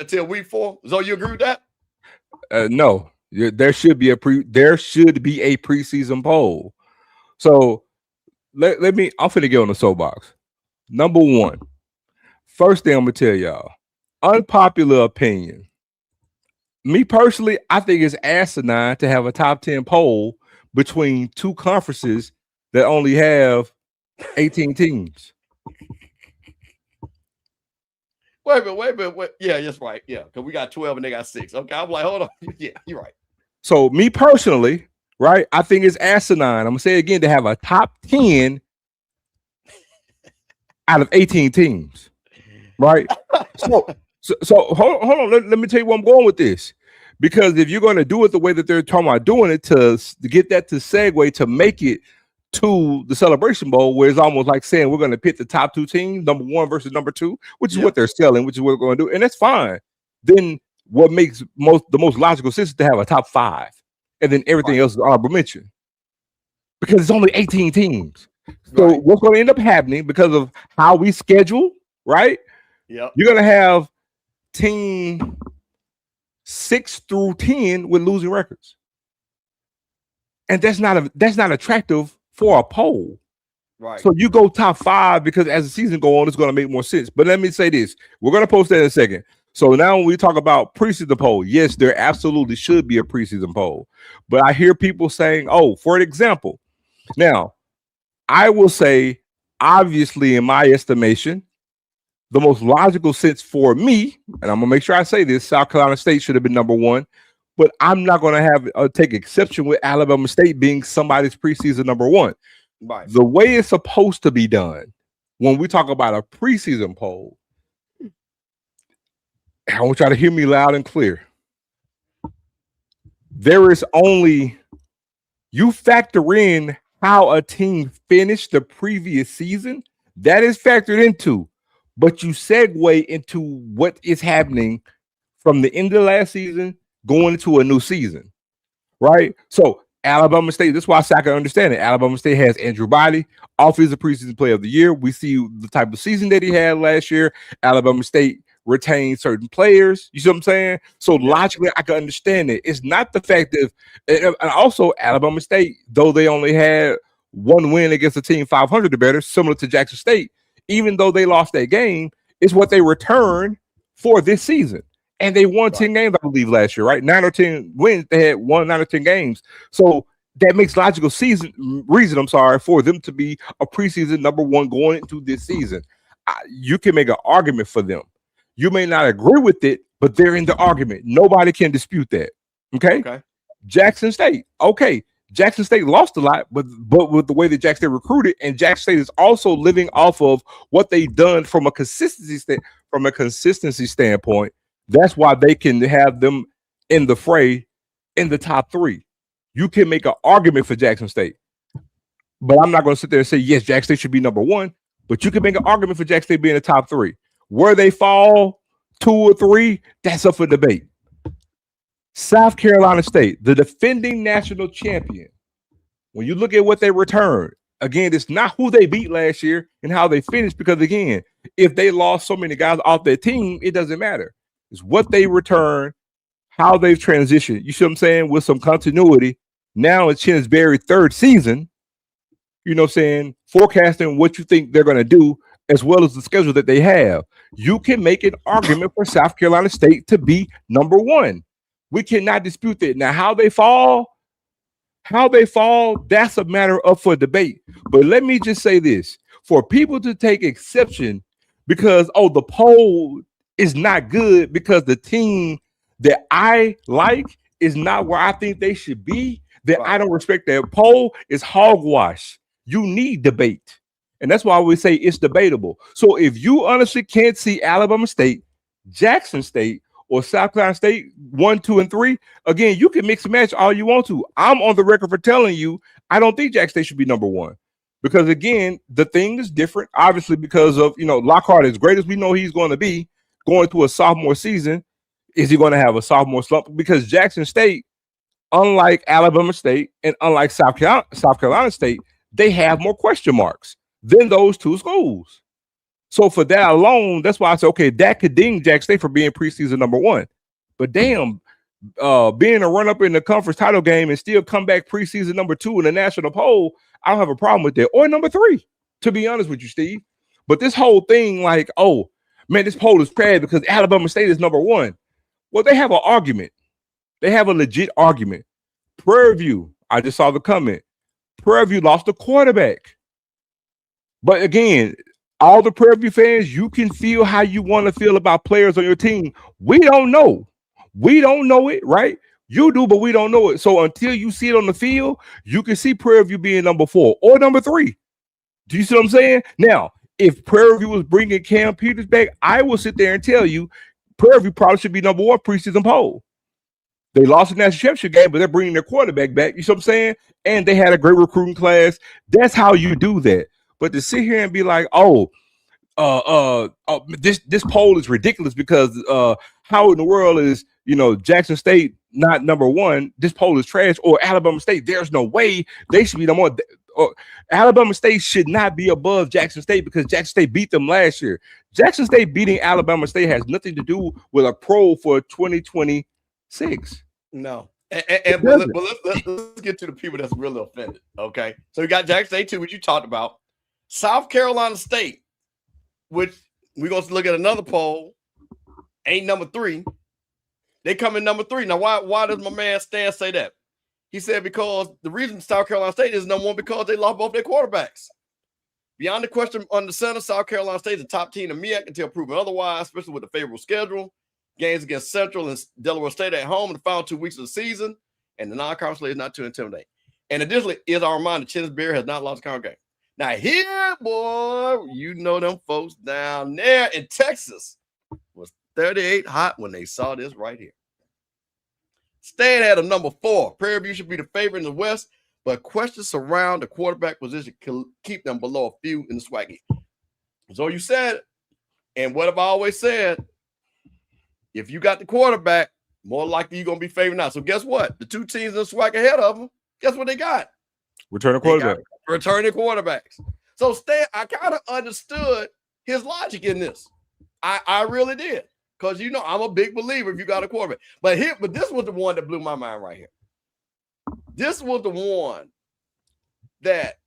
Till week 4. So you agree with that? No. There should be a preseason poll. So I'm finna get on the soapbox. Number one, first thing I'm gonna tell y'all, unpopular opinion. Me personally, I think it's asinine to have a top 10 poll between two conferences that only have 18 teams. Wait a minute. Yeah, that's right. Yeah, because we got 12 and they got 6. Okay, I'm like, hold on. Yeah, you're right. So me personally, right, I think it's asinine. I'm gonna say it again, to have a top 10 out of 18 teams, right? So hold on. Let me tell you where I'm going with this. Because if you're going to do it the way that they're talking about doing it, to get that to segue to make it to the Celebration Bowl, where it's almost like saying we're going to pit the top 2 teams, number 1 versus number 2, which is what they're selling, which is what we're going to do, and that's fine. Then what makes the most logical sense is to have a top 5, and then everything else is honorable mention, because it's only 18 teams. So what's going to end up happening because of how we schedule, right? Yeah, you're going to have team 6 through 10 with losing records, and that's not attractive for a poll. Right. So you go top 5 because as the season go on, it's going to make more sense. But let me say this: we're going to post that in a second. So now when we talk about preseason poll, yes, there absolutely should be a preseason poll. But I hear people saying, oh, for example, now I will say, obviously, in my estimation, the most logical sense for me, and I'm gonna make sure I say this, South Carolina State should have been number one, but I'm not gonna have take exception with Alabama State being somebody's preseason number one. Right. The way it's supposed to be done when we talk about a preseason poll, I want y'all to hear me loud and clear. There is only, you factor in how a team finished the previous season, that is factored into, but you segue into what is happening from the end of last season going into a new season, right? So Alabama State, that's why I can understand it. Alabama State has Andrew Body, offensive preseason player of the year. We see the type of season that he had last year. Alabama State retained certain players. You see what I'm saying? So logically, I can understand it. It's not the fact that, and also Alabama State, though they only had one win against a team 500 or better, similar to Jackson State, even though they lost that game, it's what they returned for this season. And they won 10 games, I believe, last year, right? 9 or 10 wins. They had won 9 or 10 games. So that makes logical reason for them to be a preseason number one going into this season. You can make an argument for them. You may not agree with it, but they're in the argument. Nobody can dispute that. Okay. Jackson State. Okay. Jackson State lost a lot, but with the way that Jackson State recruited, and Jackson State is also living off of what they've done from a consistency standpoint. That's why they can have them in the fray in the top three. You can make an argument for Jackson State, but I'm not going to sit there and say, yes, Jackson State should be number one, but you can make an argument for Jackson State being the top three. Where they fall, 2 or 3, that's up for debate. South Carolina State, the defending national champion, when you look at what they returned, again, it's not who they beat last year and how they finished, because, again, if they lost so many guys off their team, it doesn't matter. It's what they return, how they've transitioned. You see what I'm saying? With some continuity. Now it's Chinsbury's third season, you know what I'm saying? Forecasting what you think they're going to do, as well as the schedule that they have. You can make an argument for South Carolina State to be number one. We cannot dispute that. Now, how they fall, that's a matter up for debate. But let me just say this. For people to take exception because, the poll is not good because the team that I like is not where I think they should be, that I don't respect that poll, is hogwash. You need debate. And that's why we say it's debatable. So if you honestly can't see Alabama State, Jackson State, or South Carolina State 1, 2, and 3, again, you can mix and match all you want to. I'm on the record for telling you I don't think Jackson State should be number one. Because, again, the thing is different, obviously, because of, Lockhart, as great as we know he's going to be, going through a sophomore season, is he going to have a sophomore slump? Because Jackson State, unlike Alabama State and unlike South Carolina State, they have more question marks than those two schools. So for that alone, that's why I say, okay, that could ding Jackson State for being preseason number one. But damn, being a run-up in the conference title game and still come back preseason number 2 in the national poll, I don't have a problem with that. Or number 3, to be honest with you, Steve. But this whole thing like, oh, man, this poll is bad because Alabama State is number 1. Well, they have an argument. They have a legit argument. Prairie View, I just saw the comment. Prairie View lost a quarterback. But again, all the Prairie View fans, you can feel how you want to feel about players on your team. We don't know. We don't know it, right? You do, but we don't know it. So until you see it on the field, you can see Prairie View being number 4 or number 3. Do you see what I'm saying? Now, if Prairie View was bringing Cam Peters back, I will sit there and tell you Prairie View probably should be number 1 preseason poll. They lost the national championship game, but they're bringing their quarterback back. You see what I'm saying? And they had a great recruiting class. That's how you do that. But to sit here and be like, this poll is ridiculous because how in the world is, Jackson State not number 1? This poll is trash. Or Alabama State, there's no way they should be number 1. Alabama State should not be above Jackson State because Jackson State beat them last year. Jackson State beating Alabama State has nothing to do with a pro for 2026. No. But let's get to the people that's really offended. Okay. So we got Jackson State too, which you talked about. South Carolina State, which we're going to look at another poll. ain't number 3. They come in number 3. Now, why does my man Stan say that? He said because the reason South Carolina State is number 1 because they lost both their quarterbacks. Beyond the question on the center, South Carolina State is the top team in MEAC until proven otherwise, especially with the favorable schedule. Games against Central and Delaware State at home in the final 2 weeks of the season, and the non-conference slate is not too intimidating. And additionally, is our reminder, Chen's Bear has not lost a conference game. Now here, boy, you know them folks down there in Texas was 38 hot when they saw this right here. Stan had a number 4. Prairie View should be the favorite in the West, but questions surround the quarterback position can keep them below a few in the SWAC. So you said it. And what have I always said? If you got the quarterback, more likely you're going to be favored now. So guess what? The 2 teams in the SWAC ahead of them, guess what they got? Returning quarterback. Returning quarterbacks. So Stan, I kind of understood his logic in this. I really did. Because, you know, I'm a big believer if you got a quarterback. But this was the one that blew my mind right here. This was the one that,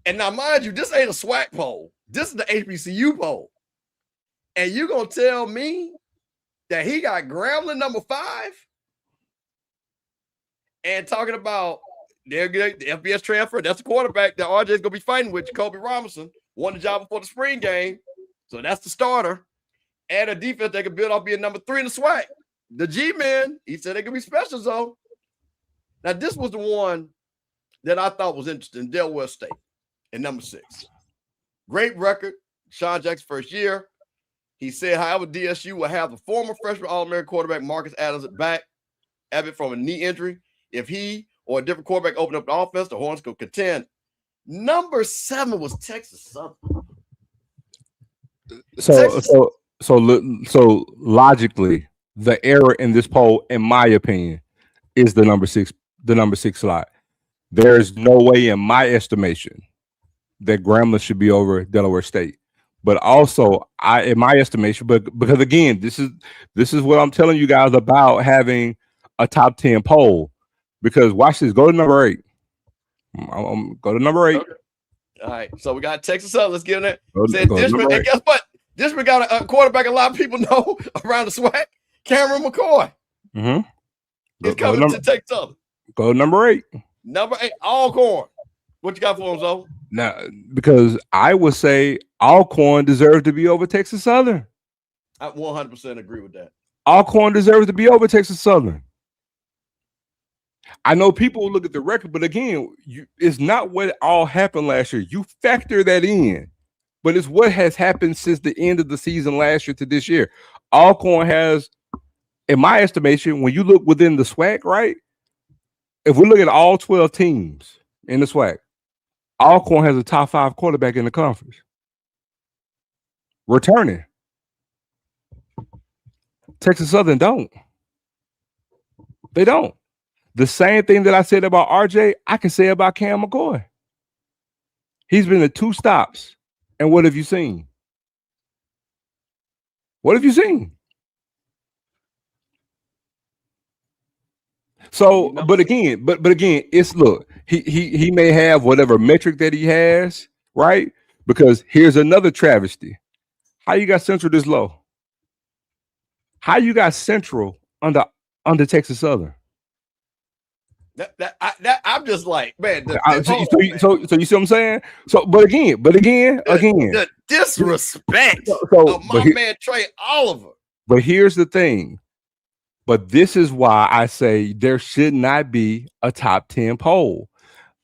and now mind you, this ain't a SWAC poll. This is the HBCU poll. And you're going to tell me that he got Grambling number 5 and talking about they're good, the FBS transfer. That's the quarterback that RJ's going to be fighting with. Jacoby Robinson won the job before the spring game. So that's the starter. And a defense they could build off being number 3 in the SWAC. The G-man, he said they could be special, though. Now, this was the one that I thought was interesting, Delaware State in number 6. Great record, Sean Jackson's first year. He said, however, DSU will have the former freshman All-American quarterback Marcus Adams back, Abbott from a knee injury. If he or a different quarterback opened up the offense, the Hornets could contend. Number 7 was Texas Southern. So logically, the error in this poll, in my opinion, is the number 6 slot. There's no way, in my estimation, that Grambling should be over Delaware State. But also, in my estimation, because again, this is what I'm telling you guys about having a top 10 poll. Because watch this, go to number 8. Go to number 8. Okay. All right, so we got Texas Southern. Let's get in there. And guess what? District got a quarterback a lot of people know around the SWAC. Cameron McCoy. Mm-hmm. He's coming to Texas Southern. Go to number 8. Number 8, Alcorn. What you got for him, Zoe? Now, because I would say Alcorn deserves to be over Texas Southern. I 100% agree with that. Alcorn deserves to be over Texas Southern. I know people look at the record, but again, it's not what all happened last year. You factor that in, but it's what has happened since the end of the season last year to this year. Alcorn has, in my estimation, when you look within the SWAC, right? If we look at all 12 teams in the SWAC, Alcorn has a top 5 quarterback in the conference. Returning. Texas Southern don't. They don't. The same thing that I said about RJ, I can say about Cam McCoy. He's been to 2 stops. And what have you seen? What have you seen? So, but again, it's look, he may have whatever metric that he has, right? Because here's another travesty. How you got Central this low? How you got Central under Texas Southern? I'm just like, man. So you see what I'm saying? So, but again, the disrespect of my man Trey Oliver. But here's the thing. But this is why I say there should not be a top 10 poll.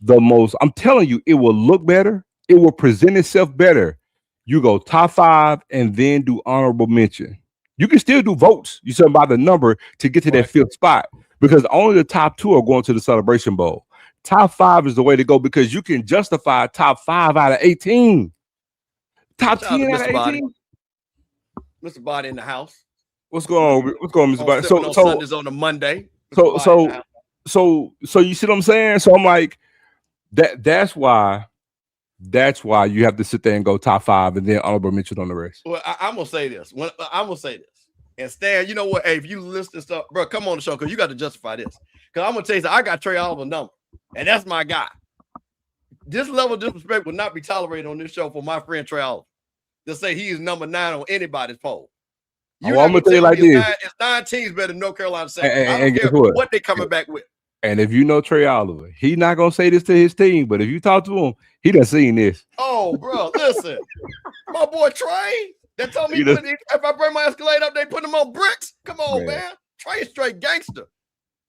I'm telling you, it will look better. It will present itself better. You go top 5 and then do honorable mention. You can still do votes. You said by the number to get to that 5th spot. Because only the top 2 are going to the Celebration Bowl. Top 5 is the way to go because you can justify top 5 out of 18. Top 10 out of 18. Mr. Body in the house. What's going on? What's going on, Mr. Body? So Sundays on a Monday. So you see what I'm saying? So I'm like, that's why you have to sit there and go top 5 and then honorable mention on the rest. Well, I'm gonna say this. And Stan, you know what? Hey, if you listen to stuff, bro, come on the show because you got to justify this. Because I'm gonna tell you, I got Trey Oliver's number, and that's my guy. This level of disrespect will not be tolerated on this show for my friend Trey Oliver to say he is number 9 on anybody's poll. You're I'm gonna tell you like this. It's 9 teams better than North Carolina Central. I And don't care what they coming back with. And if you know Trey Oliver, he not gonna say this to his team, but if you talk to him, he done seen this. Oh, bro, listen, my boy Trey. They told me if I bring my Escalade up, they put him on bricks. Come on, man. Trey is straight gangster.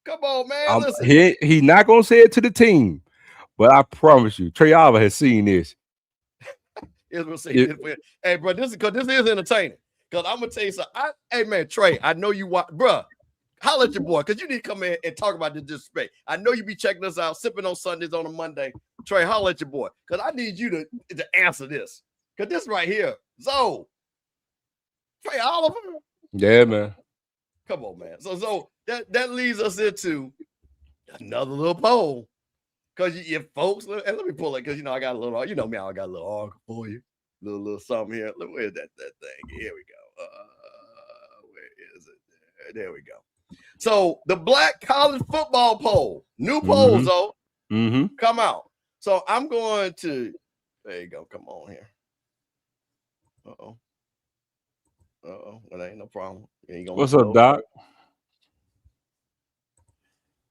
Come on, man. Listen, he not gonna say it to the team, but I promise you, Trey Oliver has seen this. Hey, bro, this is entertaining. Because I'm gonna tell you something. Hey, man, Trey, I know you watch, bro. Holla at your boy, because you need to come in and talk about the disrespect. I know you be checking us out, sipping on Sundays on a Monday. Trey, holla at your boy, because I need you to answer this. Because this right here, Zoe, Trey Oliver. Yeah, man. Come on, man. So that leads us into another little poll. Because you folks, and let me pull it, because I got a little, you know me, I got a little article for you. Little something here. Where's that thing? Here we go. Where is it? There we go. So the Black College Football poll, new polls though, come out. So I'm going to, there you go. Come on here. Well, ain't no problem. What's up, Doc?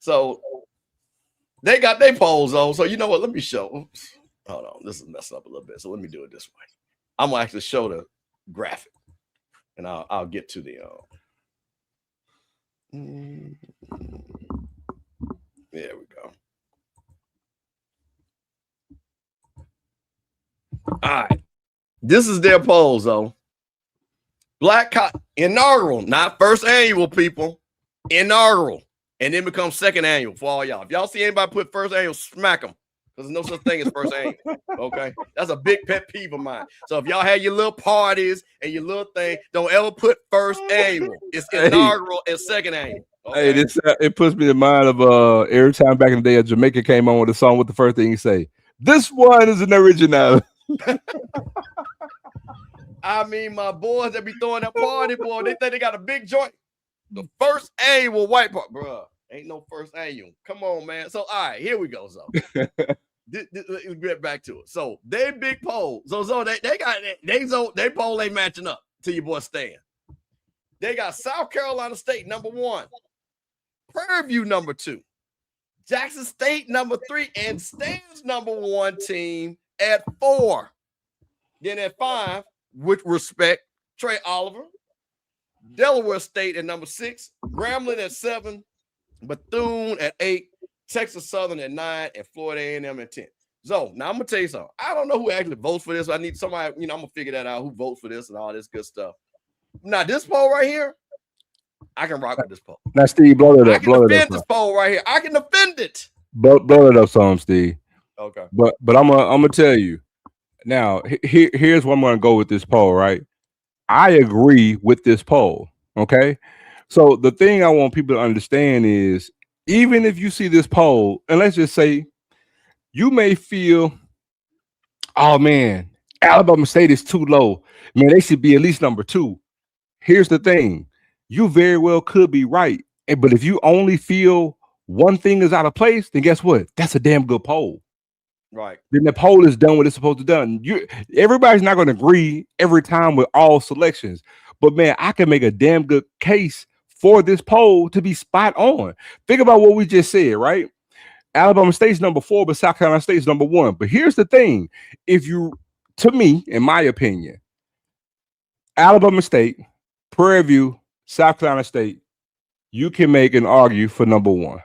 So they got their polls though. So you know what? Let me show. Oops. Hold on. This is messing up a little bit. So let me do it this way. I'm gonna actually show the graphic, and I'll get to the. There we go. All right, this is their polls though. Inaugural, not first annual, people. Inaugural, and then becomes second annual for all y'all. If y'all see anybody put first annual, smack them. There's no such thing as first annual. Okay, that's a big pet peeve of mine. So if y'all had your little parties and your little thing, don't ever put first annual. It's inaugural and second annual. Okay? Hey, it puts me in mind of every time back in the day a Jamaica came on with a song. With the first thing you say, this one is an original. I mean, my boys that be throwing that party, boy, they think they got a big joint. The first annual white part, bro. Ain't no first annual. Come on, man. So all right, here we go. So. Let's get back to it. So they big poll. So they poll ain't matching up to your boy Stan. They got South Carolina State number 1, Prairie View number 2, Jackson State number 3, and Stan's number 1 team at 4. Then at 5, with respect, Trey Oliver, Delaware State at number 6, Grambling at 7, Bethune at 8. Texas Southern at 9, and Florida A&M at 10. So now I'm gonna tell you something. I don't know who actually votes for this. I need somebody, I'm gonna figure that out. Who votes for this and all this good stuff. Now this poll right here, I can rock with this poll. Now Steve, blow it up. I can defend this poll right here. I can defend it. Blow it up, some Steve. Okay. But I'm gonna tell you now. Here's where I'm gonna go with this poll. Right. I agree with this poll. Okay. So the thing I want people to understand is, even if you see this poll, and let's just say you may feel, oh man, Alabama State is too low. Man, they should be at least number 2. Here's the thing. You very well could be right. But if you only feel one thing is out of place, then guess what? That's a damn good poll. Right. Then the poll is done what it's supposed to done. Everybody's not going to agree every time with all selections. But man, I can make a damn good case for this poll to be spot on. Think about what we just said, right? Alabama State's number 4, but South Carolina State's number 1. But here's the thing. To me, in my opinion, Alabama State, Prairie View, South Carolina State, you can make an argue for number 1.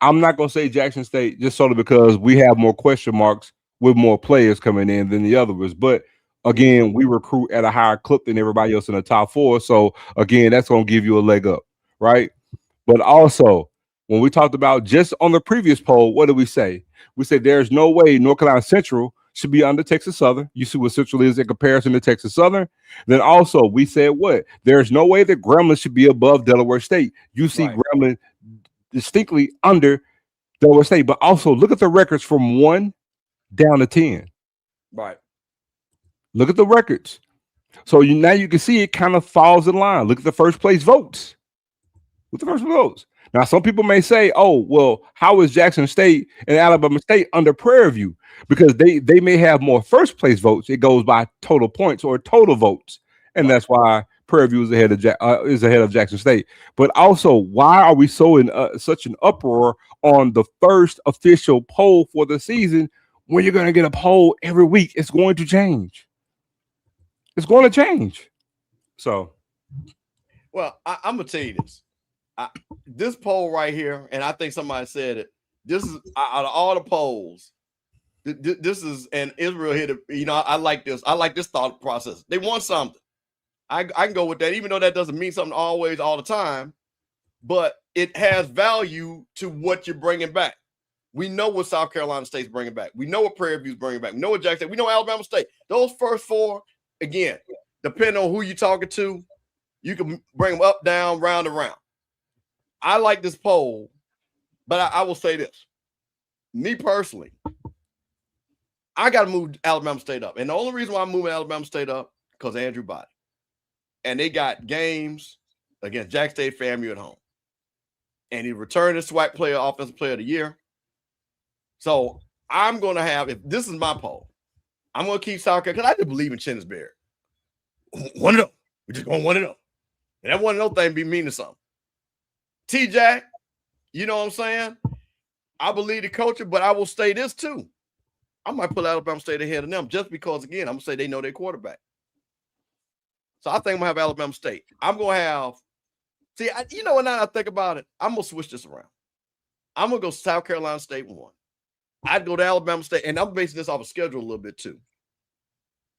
I'm not going to say Jackson State just solely because we have more question marks with more players coming in than the others. But again, we recruit at a higher clip than everybody else in the top 4. So again, that's going to give you a leg up, right? But also, when we talked about just on the previous poll, what did we say? We said there's no way North Carolina Central should be under Texas Southern. You see what Central is in comparison to Texas Southern. Then also we said what? There's no way that Grambling should be above Delaware State. You see Grambling distinctly under Delaware State. But also look at the records from 1 down to 10. Right. Look at the records. So now you can see it kind of falls in line. Look at the first place votes. Look at the first place votes. Now, some people may say, oh, well, how is Jackson State and Alabama State under Prairie View? Because they may have more first place votes. It goes by total points or total votes. And that's why Prairie View is ahead of Jackson State. But also, why are we so in such an uproar on the first official poll for the season when you're going to get a poll every week? It's going to change. It's going to change. So, well, I'm gonna tell you this. This poll right here, and I think somebody said it. This is out of all the polls. This is, and Israel hit it. You know, I like this. I like this thought process. They want something. I can go with that, even though that doesn't mean something always all the time. But it has value to what you're bringing back. We know what South Carolina State's bringing back. We know what Prairie View's bringing back. We know what Jackson State. We know Alabama State. Those first four, again, depending on who you're talking to, you can bring them up, down, round, and round. I like this poll, but I will say this. Me personally, I got to move Alabama State up. And the only reason why I'm moving Alabama State up because Andrew Body. And they got games against Jackson State, FAMU at home. And he returned his SWAC player, offensive player of the year. So I'm going to have, if this is my poll, I'm going to keep South Carolina because I just believe in Chennis Berry. 1-0. We're just going 1-0. And that 1-0 thing be meaning something. T-Jack, you know what I'm saying? I believe the coach, but I will say this too. I might put Alabama State ahead of them just because, again, I'm going to say they know their quarterback. So I think I'm going to have Alabama State. I'm going to have, you know what, now I think about it, I'm going to switch this around. I'm going to go South Carolina State 1. I'd go to Alabama State, and I'm basing this off a schedule a little bit too.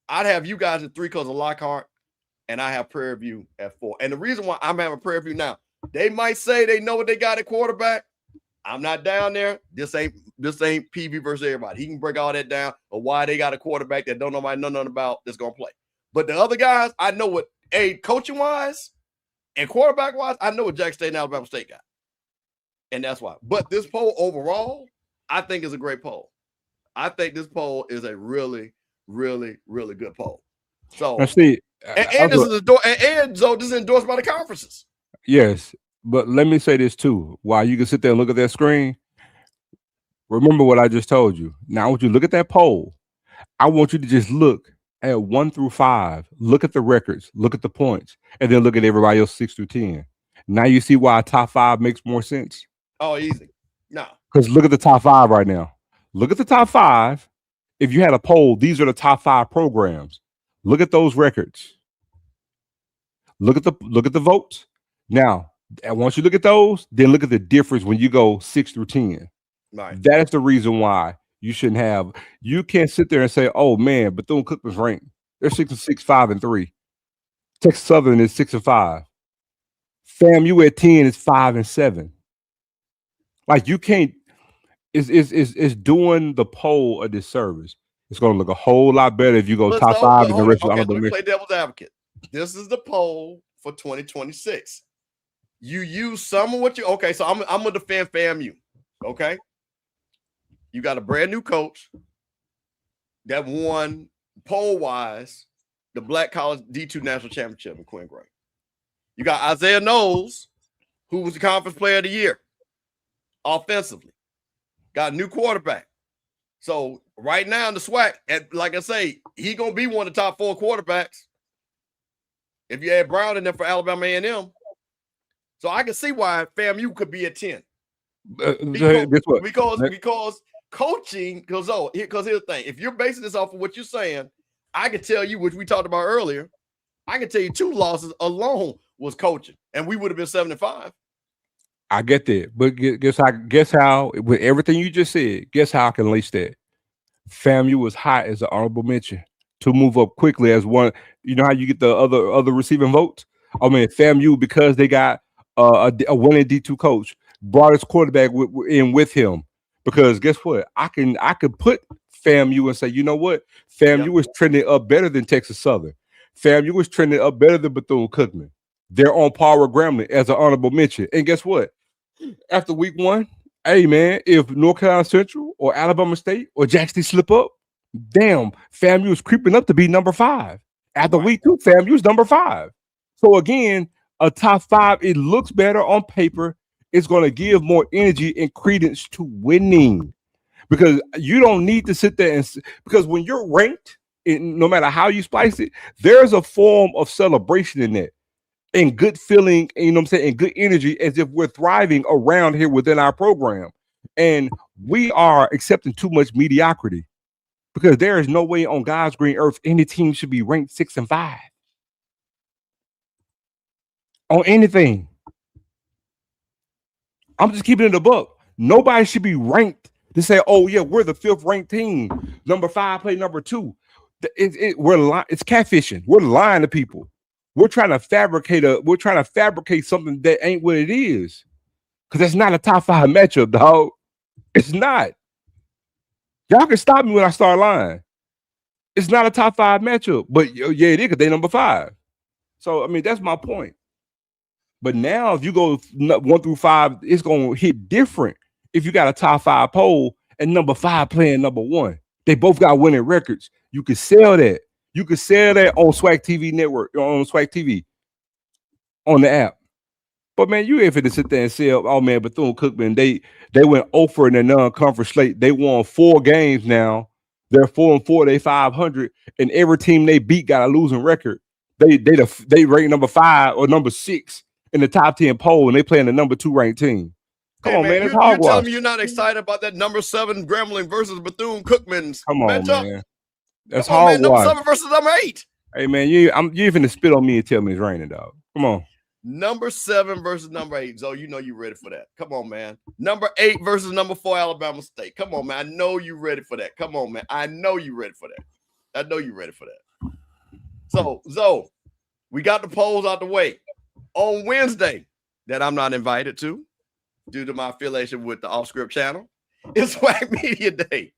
I'd have you guys at 3 because of Lockhart, and I have Prairie View at 4. And the reason why I'm having Prairie View now, they might say they know what they got at quarterback. I'm not down there. This ain't PV versus everybody. He can break all that down of why they got a quarterback that don't nobody know nothing about that's gonna play. But the other guys, I know what coaching wise and quarterback wise, I know what Jackson State and Alabama State got, and that's why. But this poll overall, I think is a great poll. I think this poll is a really, really, really good poll. So, this is endorsed by the conferences. Yes, but let me say this too. While you can sit there and look at that screen, remember what I just told you. Now, I want you to look at that poll. I want you to just look at 1 through 5. Look at the records. Look at the points, and then look at everybody else 6 through 10. Now you see why top 5 makes more sense. Oh, easy. No, because look at the top 5 right now. Look at the top 5. If you had a poll, these are the top 5 programs. Look at those records. Look at the votes. Now, once you look at those, then look at the difference when you go 6 through 10. Right. That is the reason why you shouldn't have. You can't sit there and say, "Oh man, Bethune-Cookman's ranked. They're 6-6, 5-3. Texas Southern is 6-5. FAMU at 10 is 5-7. Like you can't. It's doing the poll a disservice. It's going to look a whole lot better if you go top 5 and the rest of the let me play devil's advocate. This is the poll for 2026. You use some of what you so I'm gonna defend FAMU. Okay. You got a brand new coach that won poll-wise the Black College D2 National Championship in Quinn Gray. You got Isaiah Knowles, who was the Conference Player of the Year offensively. Got a new quarterback. So right now in the SWAC, and like I say, he gonna be one of the top 4 quarterbacks. If you add Brown in there for Alabama A&M, so I can see why FAMU could be at 10. Because coaching, because here's the thing. If you're basing this off of what you're saying, I can tell you, which we talked about earlier, I can tell you 2 losses alone was coaching, and we would have been 7-5. I get that, but guess how with everything you just said, guess how I can lace that. FAMU was hot as an honorable mention to move up quickly as one. You know how you get the other receiving votes? I mean, FAMU, because they got a winning D2 coach, brought his quarterback in with him. Because guess what? I could put FAMU and say, you know what? FAMU is trending up better than Texas Southern. FAMU is trending up better than Bethune-Cookman. They're on par with Grambling as an honorable mention. And guess what? After week 1, hey man, if North Carolina Central or Alabama State or Jackson slip up, damn, FAMU is creeping up to be number 5. After week 2, FAMU is number 5. So again, a top 5, it looks better on paper. It's going to give more energy and credence to winning, because you don't need to sit there because when you're ranked, no matter how you splice it, there's a form of celebration in that. and good feeling, you know what I'm saying, and good energy, as if we're thriving around here within our program. And we are accepting too much mediocrity, because there is no way on God's green earth any team should be ranked 6 and 5 on anything. I'm just keeping it a buck. Nobody should be ranked to say, oh yeah, we're the 5th ranked team. Number 5 play number 2. It's catfishing. We're lying to people. We're trying to fabricate something that ain't what it is. Because that's not a top 5 matchup, dog. It's not. Y'all can stop me when I start lying. It's not a top 5 matchup. But yeah, it is, because they number 5. So I mean, that's my point. But now if you go 1 through 5, it's gonna hit different if you got a top 5 poll and number 5 playing number 1. They both got winning records. You can sell that. You can sell that on SWAC TV network, on SWAC TV, on the app. But man, you ain't finna sit there and sell, oh man, Bethune-Cookman, they went over in the non-conference slate. They won 4 games now. They're 4-4, they 500, and every team they beat got a losing record. They rank number 5 or number 6 in the top 10 poll, and they play in the number 2 ranked team. Come on, man. It's you telling me you're not excited about that number 7 Grambling versus Bethune-Cookman's matchup? Man. That's hard. Number 7 versus number 8. Hey man, you finna spit on me and tell me it's raining, dog. Come on. Number 7 versus number 8. So you know you're ready for that. Come on, man. Number 8 versus number 4 Alabama State. Come on, man. I know you're ready for that. Come on, man. I know you're ready for that. I know you're ready for that. So, Zoe, we got the polls out the way. On Wednesday, that I'm not invited to, due to my affiliation with the Off Script channel, it's SWAC Media Day.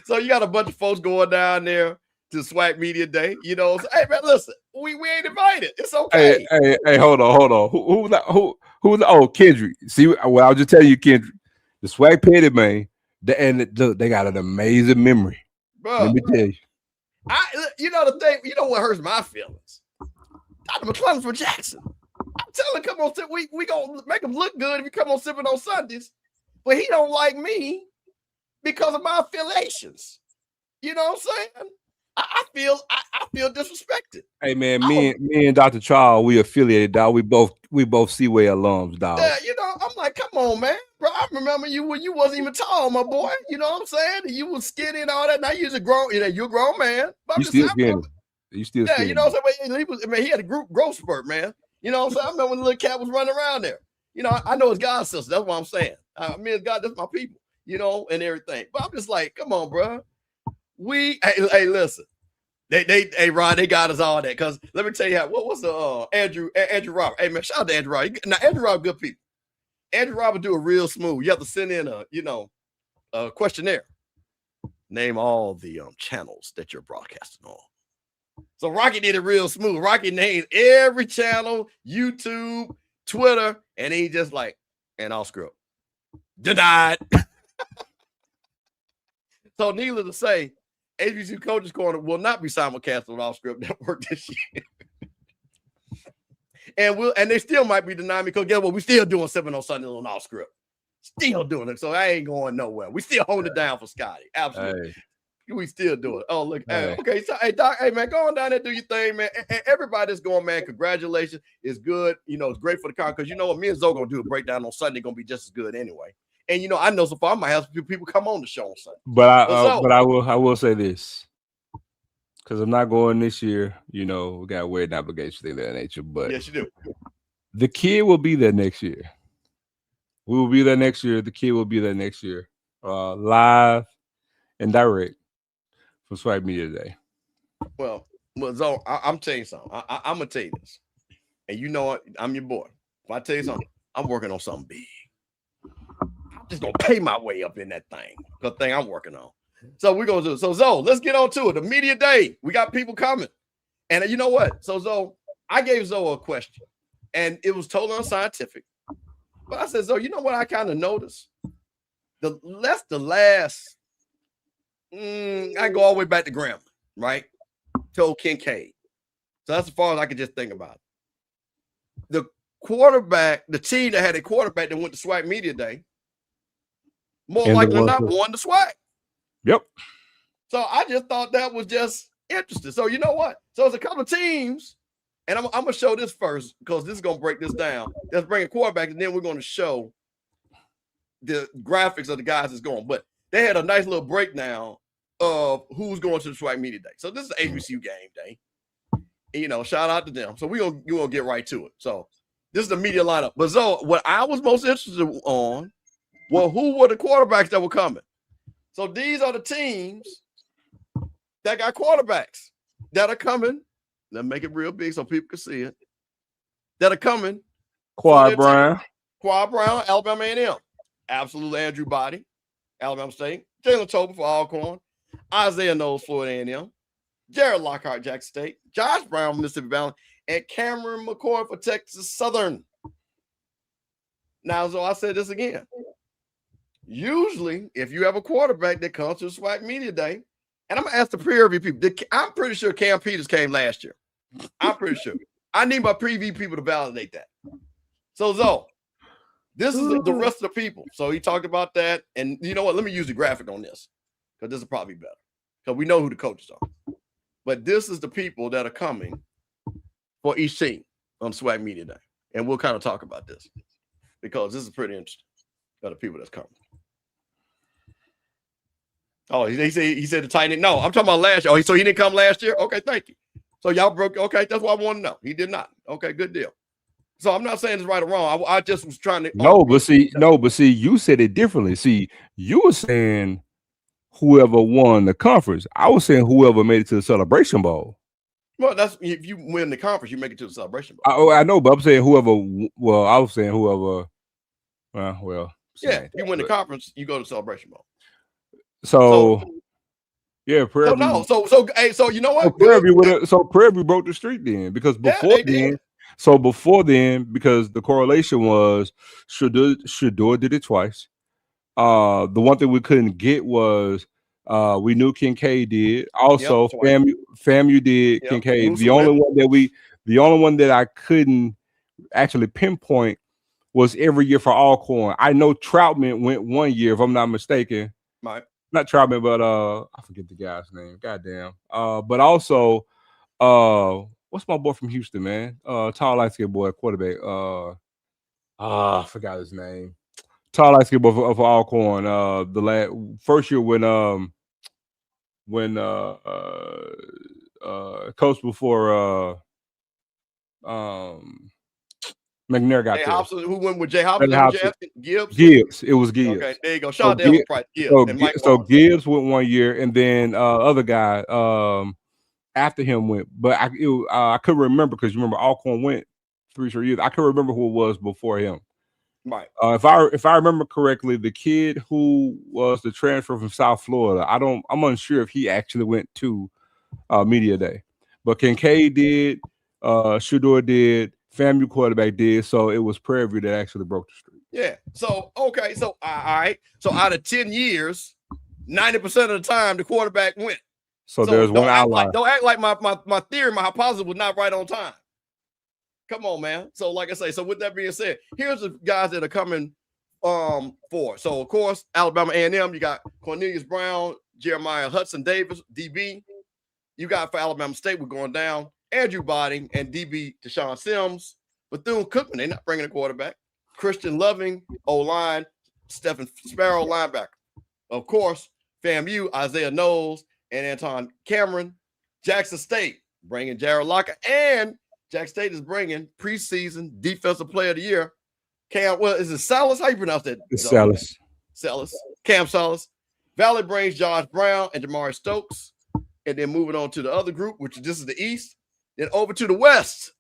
So you got a bunch of folks going down there to SWAC Media Day. You know, so, hey man, listen, we ain't invited. It's okay. Hey, hold on. Who's oh, Kendrick? See, well, I'll just tell you, Kendrick, the SWAC Petty man, they got an amazing memory. Bro, let me tell you. You know the thing. You know what hurts my feelings? Dr. McClellan from Jackson. I'm telling him, come on, we gonna make him look good if you come on Sippin On Sundays, but he don't like me because of my affiliations. You know what I'm saying? I feel disrespected. Hey man, me and Dr. Charles, we affiliated, dog. We both Seaway alums, dog. Yeah, you know, I'm like, come on, man, bro. I remember you when you wasn't even tall, my boy. You know what I'm saying? You was skinny and all that. Now you're a grown, you're a grown man. But you still skinny. You still skinny. You know what I'm saying? He had a growth spurt, man. You know what I'm saying? I remember when the little cat was running around there. You know, I know it's God's sister. That's what I'm saying. Me and God, that's my people, you know, and everything. But I'm just like, come on, bro. Hey, listen. Hey, Ron, they got us all that. Because let me tell you what was the Andrew Robert. Hey, man, shout out to Andrew Robert. Now, Andrew Robert, good people. Andrew Robert do it real smooth. You have to send in a questionnaire. Name all the channels that you're broadcasting on. So Rocky did it real smooth. Rocky named every channel, YouTube, Twitter, and he just like, and Off Script. Denied. So needless to say, HBCU Coaches Corner will not be simulcast on Off Script Network this year. and they still might be denying me because guess what? We still doing Sippin On Sundays on Off Script. Still doing it. So I ain't going nowhere. We still holding it down for Scotty. Absolutely. Hey. We still do it. Oh, look. Hey. Okay. So, hey, Doc, hey, man, go on down there, do your thing, man. And everybody that's going, man, congratulations. It's good. You know, it's great for the con because you know what? Me and Zoe going to do a breakdown on Sunday. Going to be just as good anyway. And, you know, I know so far I might have some people come on the show on Sunday. But I will say this because I'm not going this year. You know, we got weird obligations, things of that nature. But yes, you do. The kid will be there next year. We will be there next year. The kid will be there next year. Live and direct. For SWAC Media Day. Well, Zoe, I'm telling you something. I'm gonna tell you this, and you know what? I'm your boy. If I tell you something, I'm working on something big. I'm just gonna pay my way up in that thing. The thing I'm working on. So we're gonna do it. So Zoe, let's get on to it. The media day. We got people coming, and you know what? So Zoe, I gave Zoe a question, and it was totally unscientific. But I said, Zoe, you know what? I kind of noticed the last. I go all the way back to Grambling, right? Told Kincaid. So that's as far as I could just think about it. The quarterback, the team that had a quarterback that went to SWAC Media Day, more likely than not won the SWAC. Yep. So I just thought that was just interesting. So you know what? So there's a couple of teams And I'm gonna show this first because this is gonna break this down. Let's bring a quarterback, and then we're gonna show the graphics of the guys that's going. But they had a nice little breakdown of who's going to the SWAC Media Day. So this is HBCU game day. And, shout out to them. So we're gonna get right to it. So this is the media lineup. But so what I was most interested on, well, who were the quarterbacks that were coming? So these are the teams that got quarterbacks that are coming. Let's make it real big so people can see it. That are coming. Quad Brown, Alabama A&M. Absolutely, Andrew Body, Alabama State. Jalen Tolbert for Alcorn. Isaiah Knowles, Florida A&M. Jared Lockhart, Jackson State. Josh Brown, Mississippi Valley. And Cameron McCoy for Texas Southern. Now, so I said this again. Usually, if you have a quarterback that comes to the SWAC Media Day, and I'm going to ask the preview people. I'm pretty sure Cam Peters came last year. I'm pretty sure. I need my preview people to validate that. So this is the rest of the people. So he talked about that. And you know what? Let me use the graphic on this because this is probably better because we know who the coaches are. But this is the people that are coming for each team on SWAC Media Day. And we'll kind of talk about this because this is pretty interesting for the people that's coming. Oh, he said the tight end. No, I'm talking about last year. Oh, so he didn't come last year? Okay, thank you. So y'all broke. Okay, that's what I want to know. He did not. Okay, good deal. So I'm not saying it's right or wrong. I just was trying to. No, but see, you said it differently. See, you were saying whoever won the conference. I was saying whoever made it to the Celebration Bowl. Well, that's if you win the conference, you make it to the Celebration Bowl. I know, but I'm saying whoever. Well, I was saying whoever. Yeah, if you win the conference, you go to the Celebration Bowl. So yeah, Prairie View. So you know what? So Prairie View broke the streak then because before then, because the correlation was Shador did it twice. The one thing we couldn't get was we knew Kincaid did. Also, FAMU did Kincaid. The only one that I couldn't actually pinpoint was every year for Alcorn. I know Troutman went one year, if I'm not mistaken. Right. Not Troutman, but I forget the guy's name. Goddamn. But also, what's my boy from Houston, man? Tall light skinned boy, quarterback. I forgot his name. Tall light skinned boy for Alcorn. The first year when coach before McNair got there. Who went with Jay Hobson? Gibbs. It was Gibbs. Okay, there you go. Shout out to Elvis Price. So Gibbs went one year, and then other guy after him went. But I couldn't remember because you remember Alcorn went 3 straight years. I couldn't remember who it was before him. Right. If I remember correctly, the kid who was the transfer from South Florida, I'm unsure if he actually went to Media Day. But Kincaid did, Shador did, FAMU quarterback did, so it was Prairie View that actually broke the streak. Yeah. So okay. So all right. So out of 10 years, 90% of the time the quarterback went. So there's one outlier. Don't act like my theory, my hypothesis was not right on time. Come on, man. So like I say, so with that being said, here's the guys that are coming for. So of course, Alabama A&M, you got Cornelius Brown, Jeremiah Hudson Davis, DB. You got for Alabama State, we're going down. Andrew Body and DB Deshaun Sims. Bethune-Cookman, they're not bringing a quarterback. Christian Loving, O-line. Stephen Sparrow, linebacker. Of course, FAMU, Isaiah Knowles and Anton Cameron. Jackson State, bringing Jared Locker. And Jackson State is bringing preseason defensive player of the year. Is it Salas? How you pronounce that? It's Salas. Cam Salas. Valley brings Josh Brown and Jamari Stokes. And then moving on to the other group, which this is the East. Then over to the West,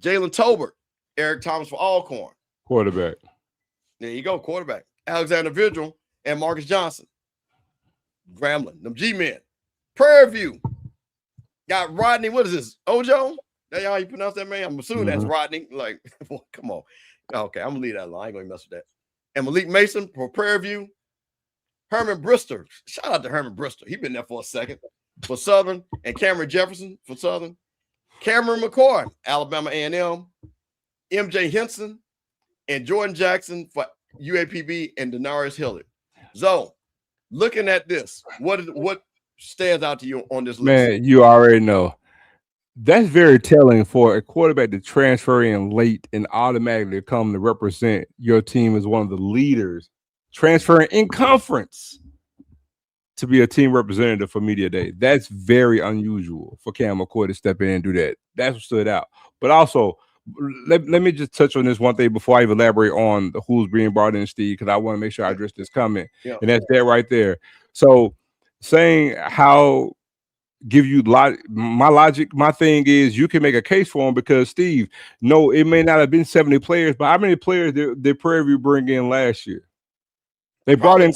Jalen Tolbert, Eric Thomas for Alcorn. Quarterback. There you go, quarterback. Alexander Vigil and Marcus Johnson. Grambling, them G-men. Prairie View. Got Rodney, what is this, Ojo? That how you pronounce that, man? I'm assuming that's Rodney. Like, well, come on. Okay, I'm going to leave that alone. I ain't going to mess with that. And Malik Mason for Prairie View. Herman Brister. Shout out to Herman Brister. He been there for a second. For Southern, and Cameron Jefferson for Southern. Cameron McCoy, Alabama A&M. MJ Henson and Jordan Jackson for UAPB and Denarius Hillard. So, looking at this, what stands out to you on this list? Man, you already know. That's very telling for a quarterback to transfer in late and automatically come to represent your team as one of the leaders, transferring in conference to be a team representative for media day. That's very unusual for Cam McCoy to step in and do that. That's what stood out. But also, let me just touch on this one thing before I even elaborate on who's being brought in, Steve, because I want to make sure I address this comment. Yeah. And that's that right there. So saying how give you my logic, my thing is you can make a case for him because Steve, no, it may not have been 70 players, but how many players did Prairie View bring in last year? They brought in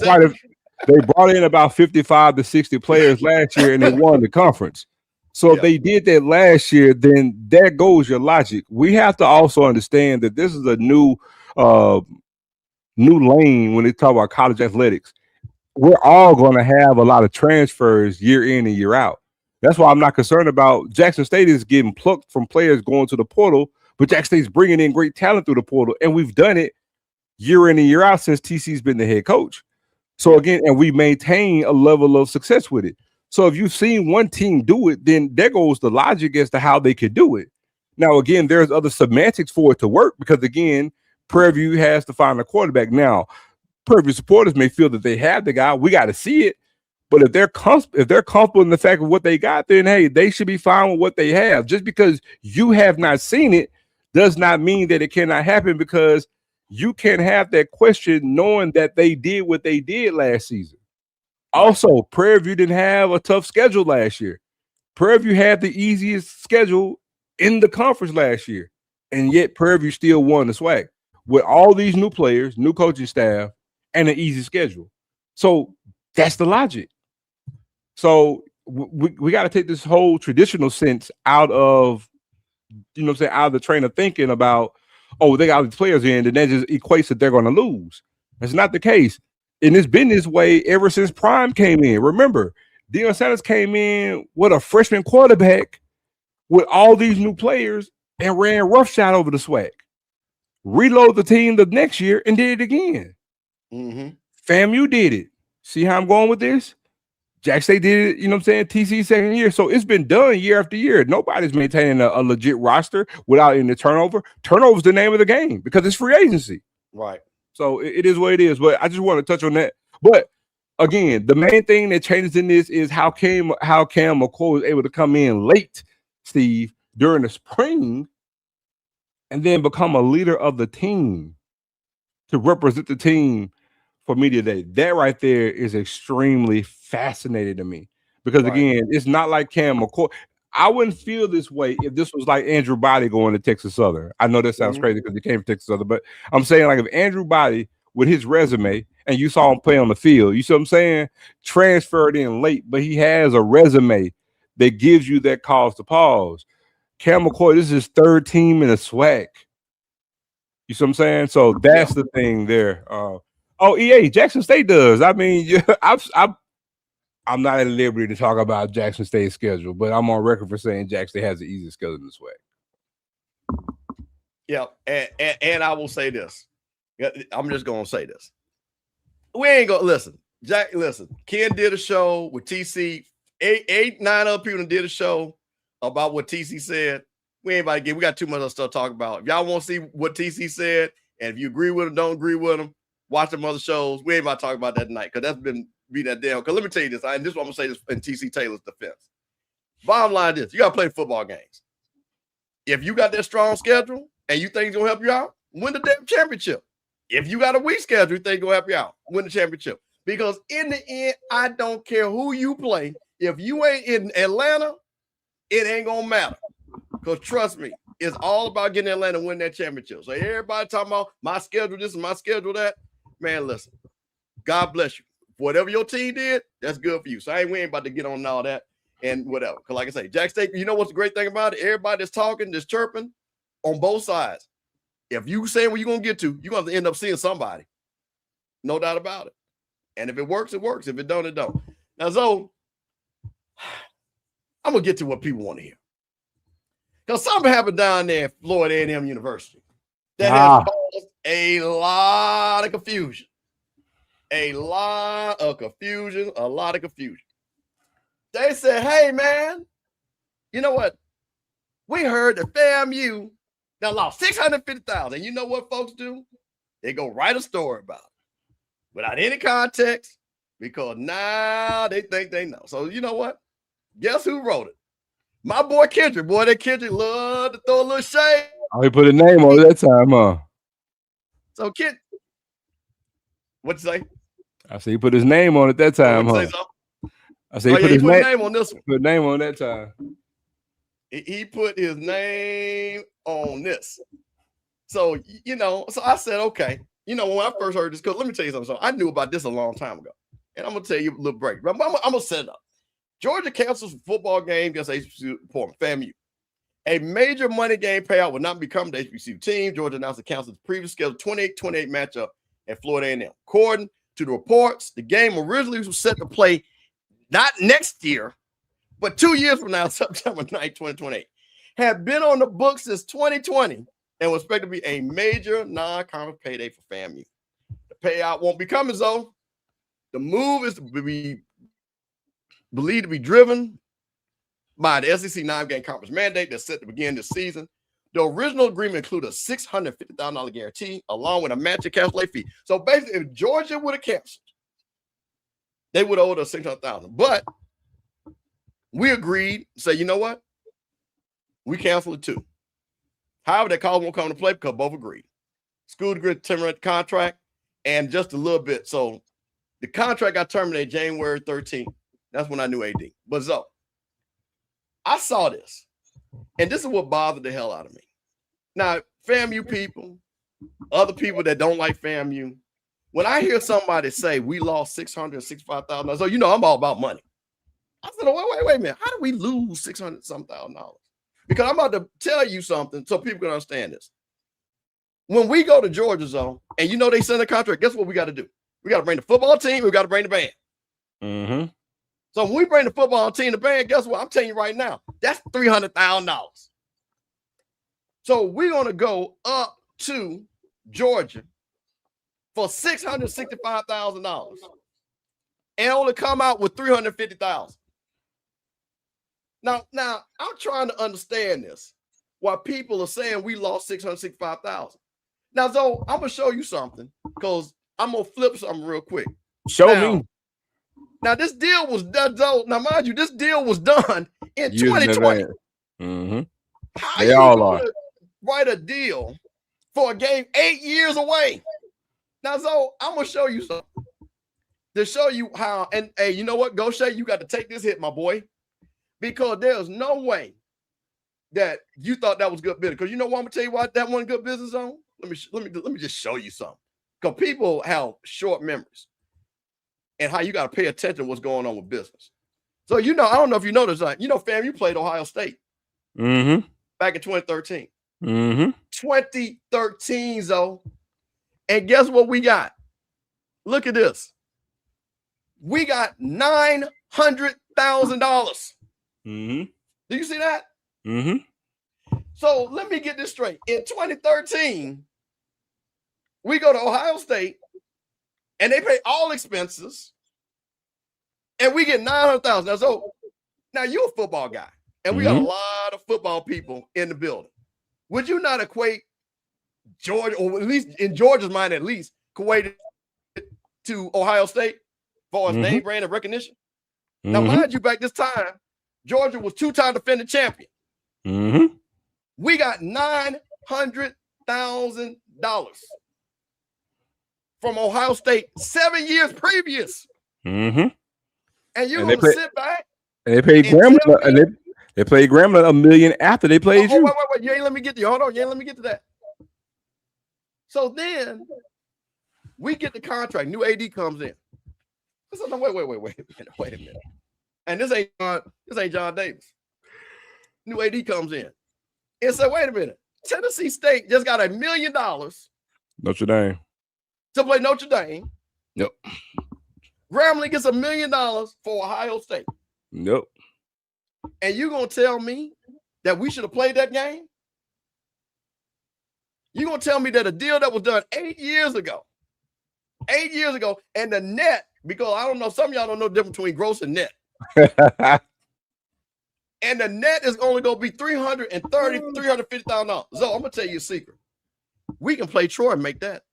they brought in about 55 to 60 players last year and they won the conference. So if they did that last year, then there goes your logic. We have to also understand that this is a new lane when they talk about college athletics. We're all going to have a lot of transfers year in and year out. That's why I'm not concerned about Jackson State is getting plucked from players going to the portal, but Jackson State's bringing in great talent through the portal, and we've done it year in and year out since TC's been the head coach. So again, and we maintain a level of success with it. So if you've seen one team do it, then there goes the logic as to how they could do it. Now, again, there's other semantics for it to work because, again, Prairie View has to find a quarterback. Now, Prairie View supporters may feel that they have the guy. We got to see it. But if they're comfortable in the fact of what they got, then, hey, they should be fine with what they have. Just because you have not seen it does not mean that it cannot happen, because you can have that question knowing that they did what they did last season. Also, Prairie View didn't have a tough schedule last year. Prairie View had the easiest schedule in the conference last year, and yet Prairie View still won the SWAC with all these new players, new coaching staff, and an easy schedule. So that's the logic. So we got to take this whole traditional sense out of, out of the train of thinking about, oh, they got all these players in, and that just equates that they're going to lose. That's not the case. And it's been this way ever since Prime came in. Remember, Deion Sanders came in with a freshman quarterback with all these new players and ran roughshod over the SWAC. Reload the team the next year and did it again. FAMU did it. See how I'm going with this? Jack State did it, TC second year. So it's been done year after year. Nobody's maintaining a legit roster without any turnover. Turnover is the name of the game because it's free agency. Right. So it is what it is. But I just want to touch on that. But again, the main thing that changes in this is how Cam McCoy was able to come in late, Steve, during the spring, and then become a leader of the team to represent the team for media day. That right there is extremely fascinating to me because again, it's not like Cam McCoy. I wouldn't feel this way if this was like Andrew Body going to Texas Southern. I know that sounds crazy because he came from Texas Southern, but I'm saying like if Andrew Body with his resume and you saw him play on the field, you see what I'm saying? Transferred in late, but he has a resume that gives you that cause to pause. Cam McCoy, this is his third team in a SWAC. You see what I'm saying? So that's the thing there. EA, Jackson State does. I mean, I'm not at liberty to talk about Jackson State's schedule, but I'm on record for saying Jackson State has the easiest schedule in the SWAC. Yeah, and I will say this. I'm just gonna say this. We ain't gonna listen. Listen. Ken did a show with TC. 9 other people did a show about what TC said. We ain't about to get. We got too much other stuff to talk about. If y'all want to see what TC said, and if you agree with him, don't agree with him, watch them other shows. We ain't about to talk about that tonight because that's been beat that down. Because let me tell you this, and this is what I'm gonna say this in TC Taylor's defense. Bottom line is, you gotta play football games. If you got that strong schedule and you think it's gonna help you out, win the damn championship. If you got a weak schedule, you think it's gonna help you out, win the championship. Because in the end, I don't care who you play. If you ain't in Atlanta, it ain't gonna matter. Because trust me, it's all about getting Atlanta and win that championship. So everybody talking about my schedule, this and my schedule, that. Man, listen, God bless you. Whatever your team did, that's good for you. So we ain't about to get on all that and whatever. Because like I say, Jack State, you know what's the great thing about it? Everybody that's talking, that's chirping on both sides. If you saying where you're going to get to, you're going to end up seeing somebody. No doubt about it. And if it works, it works. If it don't, it don't. Now, Zoe, I'm going to get to what people want to hear. Because something happened down there at Florida A&M University that has caused a lot of confusion. A lot of confusion. They said, hey, man, you know what? We heard that FAMU now lost $650,000. And you know what folks do? They go write a story about it without any context because now they think they know. So you know what? Guess who wrote it? My boy Kendrick. Boy, that Kendrick loved to throw a little shade. Oh, he put a name on it that time, huh? So Kid, what'd you say? I said he put his name on it that time, huh? I said he put his name on this one. Put a name on that time. He put his name on this. So, you know, so I said, okay. You know, when I first heard this, because let me tell you something. So I knew about this a long time ago. And I'm going to tell you a little break. I'm going to set it up. Georgia cancels a football game against HBCU Portland, FAMU. A major money game payout will not become the HBCU team. Georgia announced the canceled previous scheduled 28-28 matchup at Florida A&M. According to the reports, the game originally was set to play not next year, but 2 years from now, September 9th, 2028. Had been on the books since 2020 and was expected to be a major non-conference payday for FAMU. The payout won't be coming, though. The move is to be believed to be driven by the SEC 9-game conference mandate that's set to begin this season. The original agreement included a $650,000 guarantee along with a matching cancellation fee. So basically, if Georgia would have canceled, they would have owed us $600,000. But we agreed, say, you know what? We canceled it too. However, that call won't come to play because both agreed. School degree terminated contract and just a little bit. So the contract got terminated January 13th. That's when I knew AD. But so I saw this, and this is what bothered the hell out of me. Now, FAMU people, other people that don't like FAMU, when I hear somebody say we lost $665,000, so you know I'm all about money. I said, oh, wait a minute. How do we lose $600,000? Because I'm about to tell you something so people can understand this. When we go to Georgia Zone, and you know they send a contract, guess what we got to do? We got to bring the football team, we got to bring the band. Mm-hmm. So when we bring the football team, the band, guess what? I'm telling you right now, that's $300,000. So we're going to go up to Georgia for $665,000 and only come out with $350,000. Now, I'm trying to understand this. Why people are saying we lost $665,000. Now, Zoe, I'm gonna show you something because I'm gonna flip something real quick. Show me. Now, this deal was done, Zoe. Now, mind you, this deal was done in 2020. Mm-hmm. How they you all are. Write a deal for a game 8 years away? Now, Zoe, I'm gonna show you something to show you how. And hey, you know what? Go Shay, you got to take this hit, my boy. Because there's no way that you thought that was good business. Because you know what I'm gonna tell you why that wasn't good business on? Let me just show you something. Because people have short memories and how you got to pay attention to what's going on with business. So you know, I don't know if you noticed that. You know, fam, you played Ohio State back in 2013. 2013, Zoe. And guess what we got? Look at this. We got $900,000. Do you see that? So let me get this straight. In 2013, we go to Ohio State and they pay all expenses and we get $900,000. Now, so now you're a football guy and we got a lot of football people in the building. Would you not equate Georgia, or at least in Georgia's mind, at least equate it to Ohio State for its name, brand, and recognition? Now, mind you, back this time, Georgia was two-time defending champion. We got $900,000 from Ohio State 7 years previous. And you're going to sit back. And they paid Grambling, and they played Grambling $1 million after they played you. Wait. You ain't let me get to you. Hold on. You ain't let me get to that. So then we get the contract. New AD comes in. So, no, wait a minute. And this ain't John Davis. New AD comes in and said, wait a minute. Tennessee State just got $1 million. Notre Dame. To play Notre Dame. Yep. Grambling gets $1 million for Ohio State. Nope. And you gonna tell me that we should have played that game? You gonna tell me that a deal that was done 8 years ago, and the net, because I don't know, some of y'all don't know the difference between gross and net. And the net is only going to be $330,000, $350,000. So I'm going to tell you a secret. We can play Troy and make that.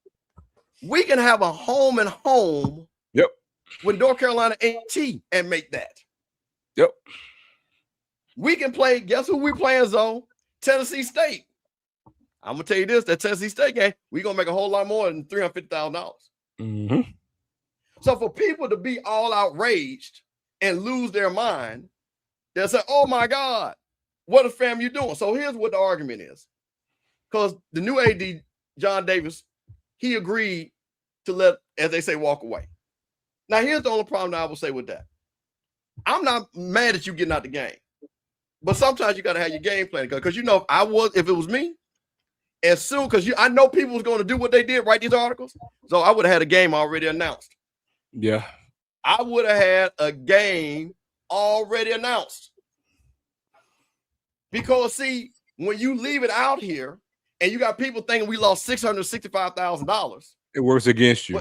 We can have a home and home. Yep. With North Carolina A&T and make that. Yep. We can play, guess who we playing, Zoe? Tennessee State. I'm going to tell you this, that Tennessee State game, we're going to make a whole lot more than $350,000. Mm-hmm. So for people to be all outraged and lose their mind, they'll say, oh my God, what a fam you doing? So here's what the argument is. Because the new AD, John Davis, he agreed to let, as they say, walk away. Now, here's the only problem that I will say with that. I'm not mad at you getting out the game. But sometimes you got to have your game plan. Because, you know, if it was me, as soon, because I know people was going to do what they did, write these articles. So I would have had a game already announced. Yeah. I would have had a game already announced. Because, see, when you leave it out here and you got people thinking we lost $665,000. It works against you.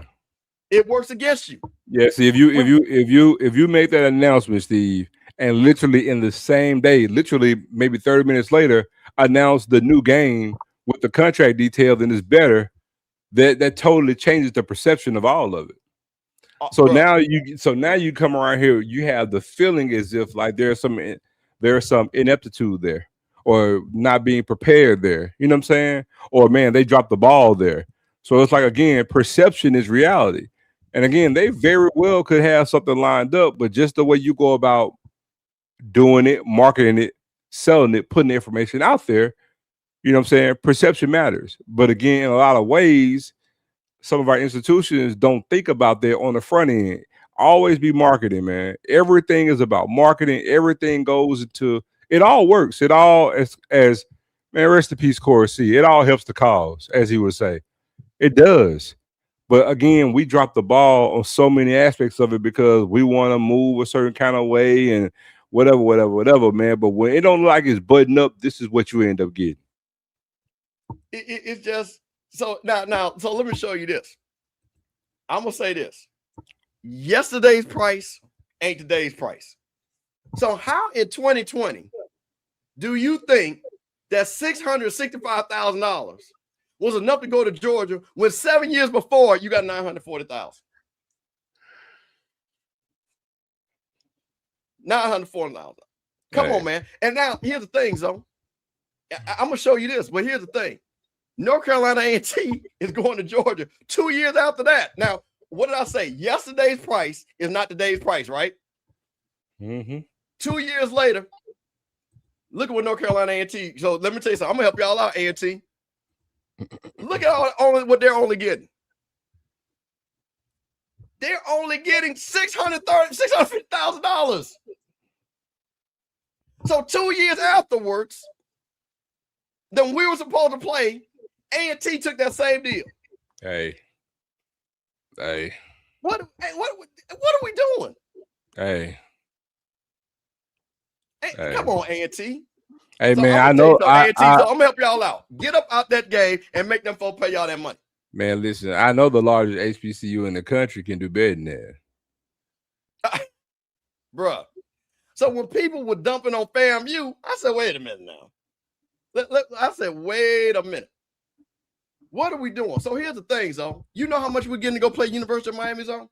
It works against you. Yeah, see, if you make that announcement, Steve, and literally in the same day, literally maybe 30 minutes later, announce the new game with the contract detail, then it's better. That totally changes the perception of all of it. So now you come around here, you have the feeling as if like there's some ineptitude there, or not being prepared there. You know what I'm saying? Or man, they dropped the ball there. So it's like, again, perception is reality. And again, they very well could have something lined up, but just the way you go about doing it, marketing it, selling it, putting the information out there, you know what I'm saying? Perception matters. But again, in a lot of ways, some of our institutions don't think about that on the front end. Always be marketing, man. Everything is about marketing. Everything goes into, it all works. It all, as man, rest in peace, Corey C. It all helps the cause, as he would say. It does. But again, we drop the ball on so many aspects of it because we want to move a certain kind of way and whatever, man. But when it don't look like it's buttoned up, this is what you end up getting. It's just, so now, so let me show you this. I'm going to say this. Yesterday's price ain't today's price. So how in 2020 do you think that $665,000 was enough to go to Georgia when 7 years before you got $940,000? $940,000. Come on, man. And now here's the thing, Zoe. I'm gonna show you this, but here's the thing. North Carolina A&T is going to Georgia 2 years after that. Now, what did I say? Yesterday's price is not today's price, right? Mm-hmm. 2 years later, look at what North Carolina A&T. So let me tell you something. I'm gonna help y'all out, A&T. Look at what they're only getting. They're only getting $650,000. So 2 years afterwards, then we were supposed to play. A&T took that same deal. Hey. What are we doing? Hey. Come on, A&T. Hey, so man, I know. so I'm gonna help y'all out. Get up out that game and make them folks pay y'all that money. Man, listen, I know the largest HBCU in the country can do better than that. Bruh. So when people were dumping on FAMU, I said, wait a minute now. I said, wait a minute. What are we doing? So here's the thing, Zone. You know how much we're getting to go play University of Miami, Zone?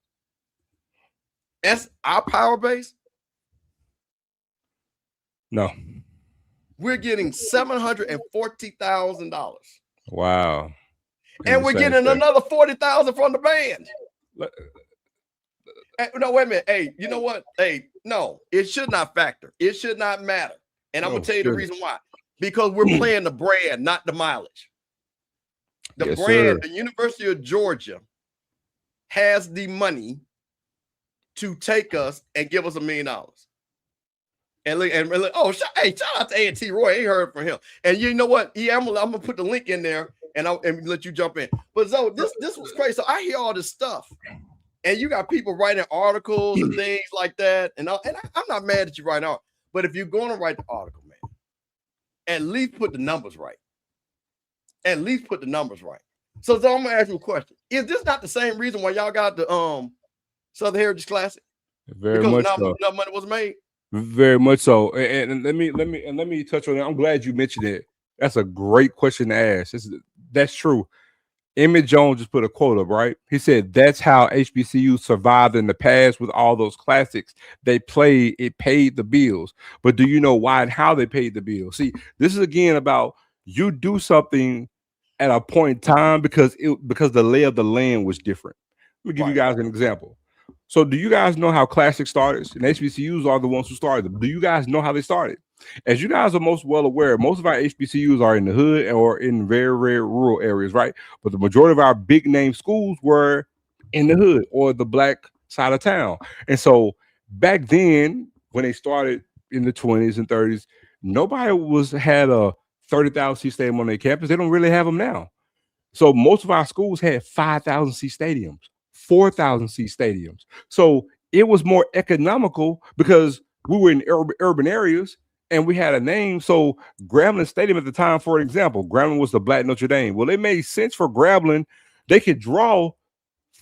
That's our power base? No. We're getting $740,000. Wow. And we're getting another $40,000 from the band. No, wait a minute. Hey, you know what? Hey, no, it should not factor. It should not matter. And I'm going to tell you the reason why. Because we're playing the brand, not the mileage. The brand, sir. The University of Georgia has the money to take us and give us $1 million. And look, oh, hey, shout out to A&T Roy. I ain't heard from him. And you know what? Yeah, I'm gonna put the link in there and let you jump in. But Zoe, this was crazy. So I hear all this stuff, and you got people writing articles and things like that. And I'm not mad at you right now. But if you're going to write the article, man, at least put the numbers right. At least put the numbers right. So I'm gonna ask you a question: is this not the same reason why y'all got the Southern Heritage Classic? Very much so. Enough money was made. Very much so. And let me touch on that. I'm glad you mentioned it. That's a great question to ask. That's true. Emmett Jones just put a quote up, right? He said that's how HBCU survived in the past with all those classics they played. It paid the bills. But do you know why and how they paid the bills? See, this is again about you do something at a point in time because the lay of the land was different. Let me give you guys an example. So, do you guys know how classic started? And HBCUs are the ones who started them. Do you guys know how they started? As you guys are most well aware, most of our HBCUs are in the hood or in very, very rural areas, right? But the majority of our big name schools were in the hood or the black side of town. And so back then, when they started in the 20s and 30s, nobody had a 30,000 seat stadium on their campus. They don't really have them now. So most of our schools had 5,000 seat stadiums, 4,000 seat stadiums. So it was more economical because we were in urban areas and we had a name. So Grambling Stadium at the time, for example, Grambling was the Black Notre Dame. Well, it made sense for Grambling. They could draw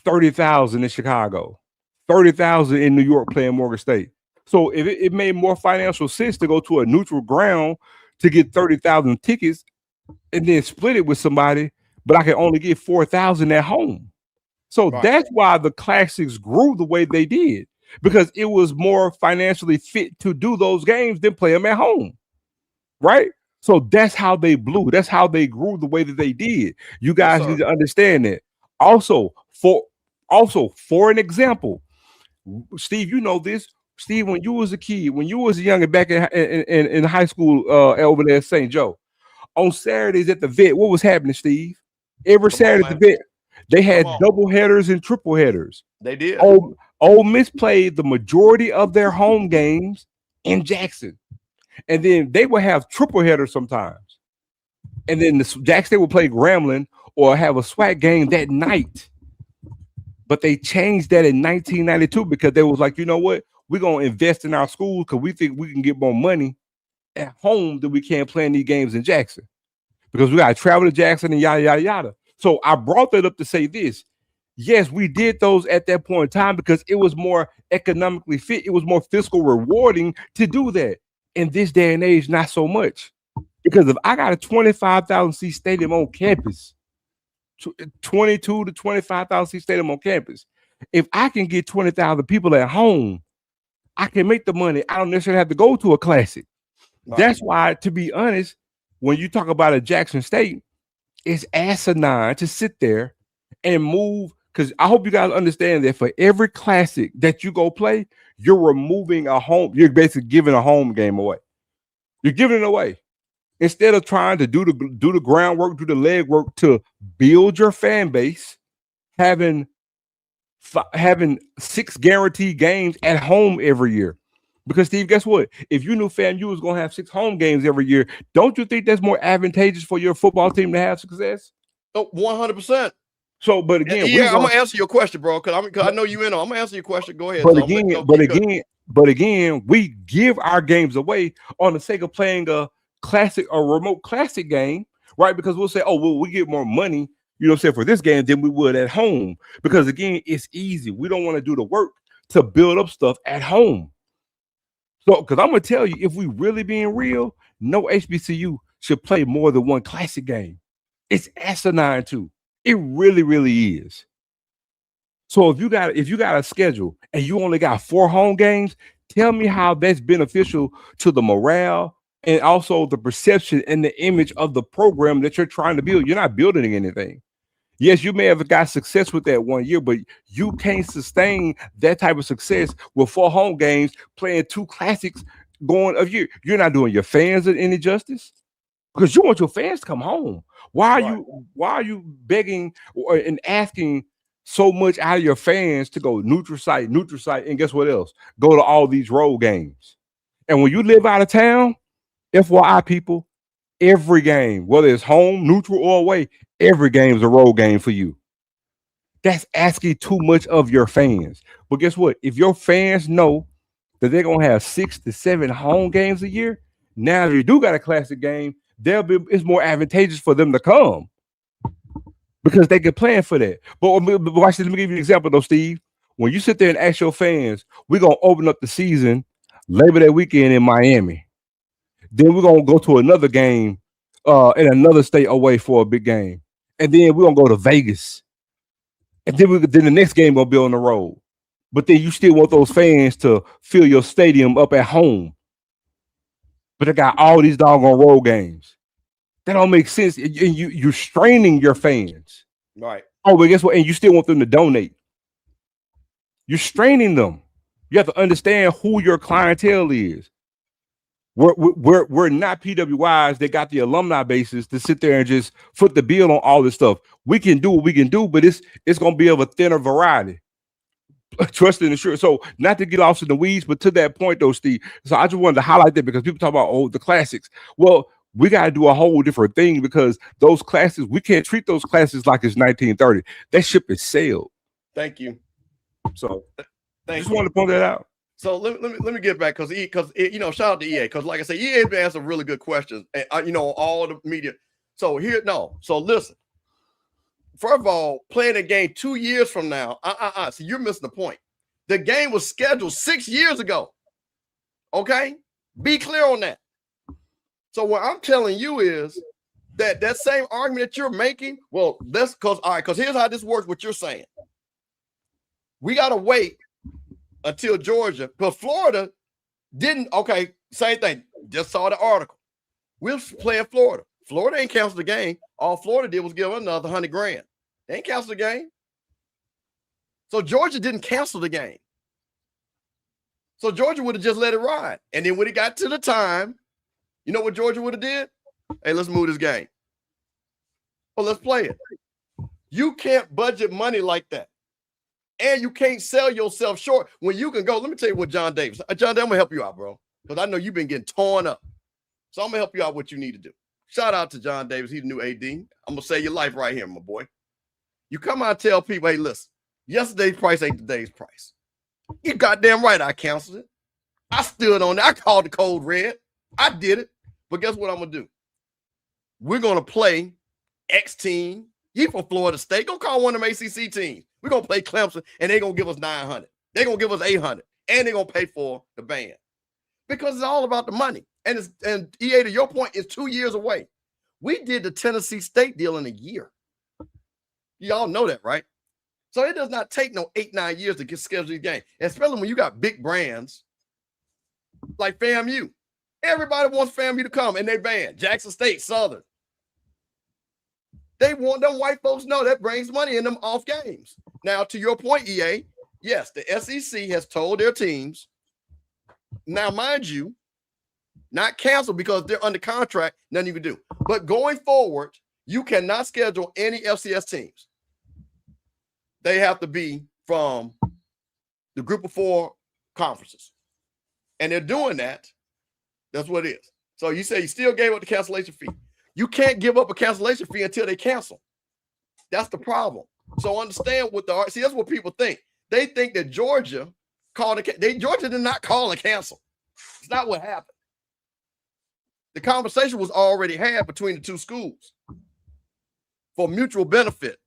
30,000 in Chicago, 30,000 in New York playing Morgan State. So if it made more financial sense to go to a neutral ground to get 30,000 tickets and then split it with somebody, but I can only get 4,000 at home. So that's why the classics grew the way they did, because it was more financially fit to do those games than play them at home. Right? So that's how they blew. That's how they grew the way that they did. You guys need to understand that. Also, for an example, Steve, you know this. Steve, when you was a kid, when you was young and back in high school over there at St. Joe, on Saturdays at the vet, what was happening, Steve? Every Saturday at the vet, they had double headers and triple headers. They did. Ole Miss played the majority of their home games in Jackson. And then they would have triple headers sometimes. And then Jackson State would play Grambling or have a SWAC game that night. But they changed that in 1992 because they was like, you know what? We're going to invest in our schools because we think we can get more money at home than we can play in these games in Jackson. Because we got to travel to Jackson and yada, yada, yada. So I brought that up to say this. Yes, we did those at that point in time because it was more economically fit. It was more fiscal rewarding to do that. In this day and age, not so much. Because if I got a 25,000 seat stadium on campus, 22 to 25,000 seat stadium on campus, if I can get 20,000 people at home, I can make the money. I don't necessarily have to go to a classic. Right. That's why, to be honest, when you talk about a Jackson State, it's asinine to sit there and move. Because I hope you guys understand that for every classic that you go play, you're removing a home. You're basically giving a home game away. You're giving it away. Instead of trying to do the groundwork, do the legwork to build your fan base, having 6 guaranteed games at home every year. Because Steve, guess what? If you knew FAMU was going to have 6 home games every year, don't you think that's more advantageous for your football team to have success? Oh, 100%. So, but again, I'm gonna answer your question, bro. Because I know you in on. I'm gonna answer your question. Go ahead. But again, we give our games away on the sake of playing a classic or remote classic game, right? Because we'll say, oh, well, we get more money, you know what I'm saying, for this game than we would at home. Because again, it's easy. We don't want to do the work to build up stuff at home. So, because I'm gonna tell you, if we really being real, no HBCU should play more than one classic game. It's asinine too. It really, really is. So if you got a schedule and you only got 4 home games, tell me how that's beneficial to the morale and also the perception and the image of the program that you're trying to build. You're not building anything. Yes, you may have got success with that one year, but you can't sustain that type of success with 4 home games playing 2 classics going a year. You're not doing your fans any justice because you want your fans to come home. Why are you begging and asking so much out of your fans to go neutral site, and guess what else? Go to all these road games. And when you live out of town, FYI people, every game, whether it's home, neutral, or away, every game is a road game for you. That's asking too much of your fans. But guess what? If your fans know that they're gonna have 6 to 7 home games a year, now if you do got a classic game, it's more advantageous for them to come because they can plan for that. But watch this. Let me give you an example though, Steve. When you sit there and ask your fans, we're gonna open up the season Labor Day weekend in Miami. Then we're gonna go to another game in another state away for a big game. And then we're gonna go to Vegas. And then the next game gonna be on the road. But then you still want those fans to fill your stadium up at home. But they got all these doggone road games. That don't make sense. And you're straining your fans. Right. Oh, but guess what? And you still want them to donate. You're straining them. You have to understand who your clientele is. We're not PWIs that got the alumni bases to sit there and just foot the bill on all this stuff. We can do what we can do, but it's gonna be of a thinner variety. Trust and assurance. So not to get off in the weeds, but to that point though, Steve. So I just wanted to highlight that because people talk about the classics. Well, we got to do a whole different thing because those classes, we can't treat those classes like it's 1930. That ship is sailed. Thank you. So I just wanted to point that out. So let me get back because shout out to EA because like I said, EA has been asking really good questions and all the media. So so listen. First of all, playing a game 2 years from now, so you're missing the point. The game was scheduled 6 years ago. Okay, be clear on that. So what I'm telling you is that same argument that you're making. Well, that's because here's how this works. What you're saying, we gotta wait until Georgia, because Florida didn't. Okay, same thing. Just saw the article. We're playing Florida. Florida ain't canceled the game. All Florida did was give another $100,000. They ain't canceled the game. So Georgia didn't cancel the game. So Georgia would have just let it ride. And then when it got to the time, you know what Georgia would have did? Hey, let's move this game. Well, let's play it. You can't budget money like that. And you can't sell yourself short when you can go. Let me tell you what John Davis. John Davis, I'm gonna help you out, bro. Because I know you've been getting torn up. So I'm gonna help you out what you need to do. Shout out to John Davis. He's the new AD. I'm gonna save your life right here, my boy. You come out and tell people, hey, listen, yesterday's price ain't today's price. You goddamn right I canceled it. I stood on it. I called the code red. I did it. But guess what I'm gonna do? We're gonna play X team. You from Florida State. Go call one of them ACC teams. We're gonna play Clemson and they're gonna give us 900. They're gonna give us 800. And they're gonna pay for the band. Because it's all about the money. And EA, to your point, is 2 years away. We did the Tennessee State deal in a year. Y'all know that, right? So it does not take no 8-9 years to get scheduled these games, especially when you got big brands like FAMU. Everybody wants FAMU to come, and they band Jackson State, Southern. They want them white folks know that brings money in them off games. Now, to your point, EA, yes, the SEC has told their teams. Now, mind you, not canceled because they're under contract, nothing you can do. But going forward, you cannot schedule any FCS teams. They have to be from the group of 4 conferences. And they're doing that. That's what it is. So you say you still gave up the cancellation fee. You can't give up a cancellation fee until they cancel. That's the problem. So understand what that's what people think. They think that Georgia called Georgia did not call and cancel. It's not what happened. The conversation was already had between the two schools for mutual benefit.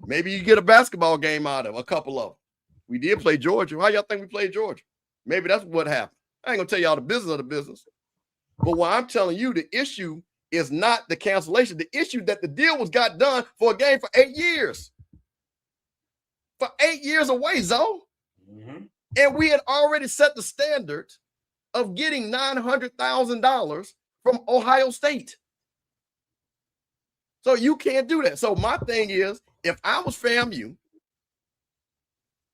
Maybe you get a basketball game out of a couple of them. We did play Georgia. How y'all think we played Georgia? Maybe that's what happened. I ain't gonna tell y'all the business of the business. But what I'm telling you, the issue is not the cancellation. The issue that the deal got done for a game for 8 years. For 8 years away, Zoe. Mm-hmm. And we had already set the standard of getting $900,000 from Ohio State. So you can't do that. So my thing is, if I was FAMU,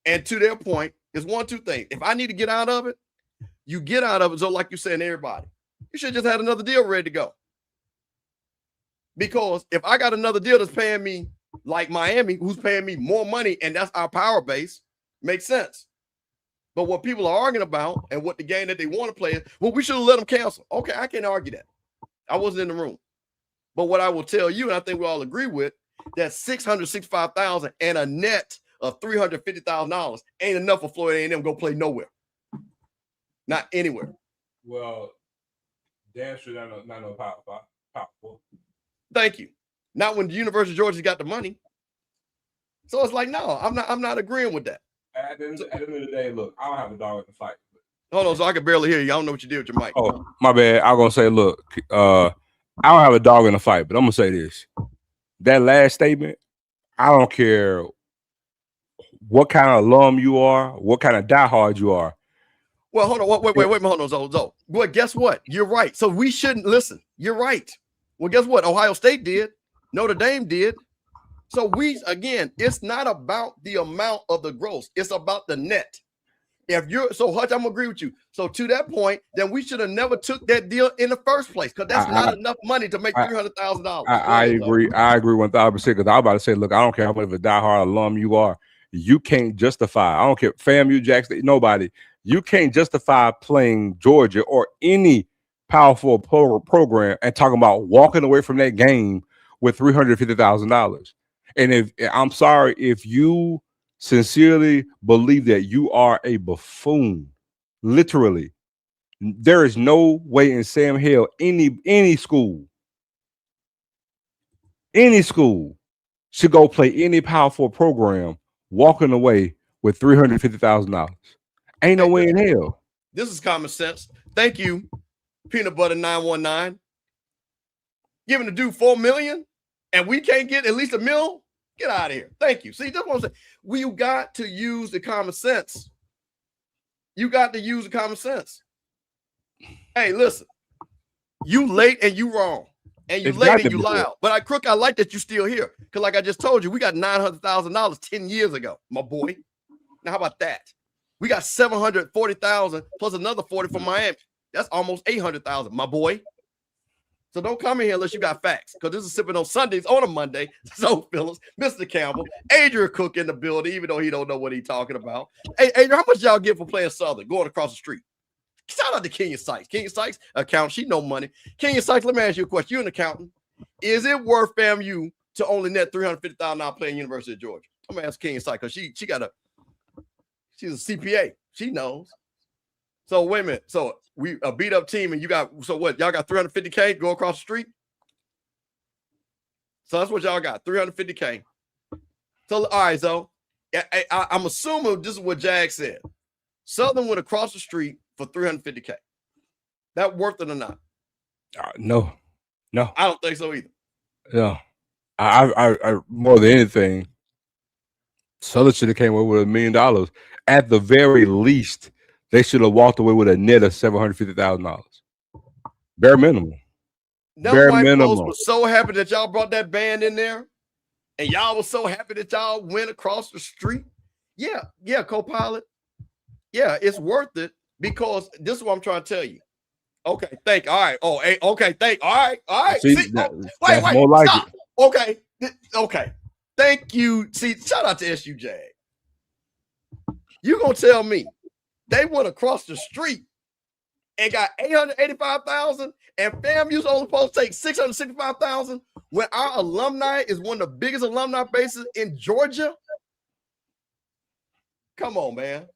and to their point, is 1-2 things. If I need to get out of it, you get out of it. So like you said, everybody, you should just had another deal ready to go. Because if I got another deal that's paying me like Miami, who's paying me more money, and that's our power base, makes sense. But what people are arguing about and what the game that they want to play is, well, we should have let them cancel. Okay, I can't argue that. I wasn't in the room. But what I will tell you, and I think we all agree with, that $665,000 and a net of $350,000 ain't enough for Florida A&M to go play nowhere. Not anywhere. Well, damn sure not no powerful. Thank you. Not when the University of Georgia's got the money. So it's like, no, I'm not agreeing with that. At the end of the day, look, I don't have a dog in the fight. Hold on, so I can barely hear you. I don't know what you did with your mic. Oh, my bad. I'm gonna say, look, I don't have a dog in the fight, but I'm gonna say this. That last statement, I don't care what kind of alum you are, what kind of diehard you are. Well, hold on. Wait, hold on, Zo. Well, guess what? You're right. So we shouldn't listen. You're right. Well, guess what? Ohio State did. Notre Dame did. So again, it's not about the amount of the gross. It's about the net. If you're so Hutch, I'm gonna agree with you. So to that point, then we should have never took that deal in the first place because that's not enough money to make $300,000. I agree. I agree 1,000% because I was about to say, look, I don't care how much of a diehard alum you are. You can't justify. I don't care, FAMU, Jackson, nobody. You can't justify playing Georgia or any powerful program and talking about walking away from that game with $350,000. And if I'm sorry, if you sincerely believe that you are a buffoon, literally, there is no way in Sam Hill any school should go play any powerful program walking away with $350,000. Ain't no way in hell. This is common sense. Thank you, Peanut Butter 919. Giving the dude $4 million and we can't get at least $1 million. Get out of here. Thank you. See, that's what I'm saying. We got to use the common sense. You got to use the common sense. Hey, listen, you late and you wrong. And you late and you loud. But Crook, I like that you still here. Because like I just told you, we got $900,000 10 years ago, my boy. Now, how about that? We got $740,000 plus another 40 from Miami. That's almost $800,000, my boy. So don't come in here unless you got facts, because this is Sipping on Sundays on a Monday. Zoe Phillips, Mr. Campbell, Adrian Cook in the building, even though he don't know what he's talking about. Hey, Adrian, how much y'all get for playing Southern, going across the street? Shout out to Kenya Sykes. Kenya Sykes, accountant, she know money. Kenya Sykes, let me ask you a question. You're an accountant. Is it worth FAMU to only net $350,000 playing University of Georgia? I'm gonna ask Kenya Sykes because she's a CPA. She knows. So wait a minute. So we a beat up team, and you got y'all got $350K go across the street. So that's what y'all got, $350K. So all right, so I'm assuming this is what Jag said. Southern went across the street for $350K. That worth it or not? No. I don't think so either. No, I more than anything, Southern should have came away with $1 million. At the very least, they should have walked away with a net of $750,000. Bare minimum. Bare minimum. Was so happy that y'all brought that band in there, and y'all was so happy that y'all went across the street. Yeah, co-pilot. Yeah, it's worth it because this is what I'm trying to tell you. Okay, thank. All right. Oh, hey, okay, thank. All right. See, wait. More like stop. It. Okay. Thank you. See, shout out to SU Jag. You gonna tell me they went across the street and got $885,000, and FAMU's only supposed to take $665,000 when our alumni is one of the biggest alumni bases in Georgia? Come on, man.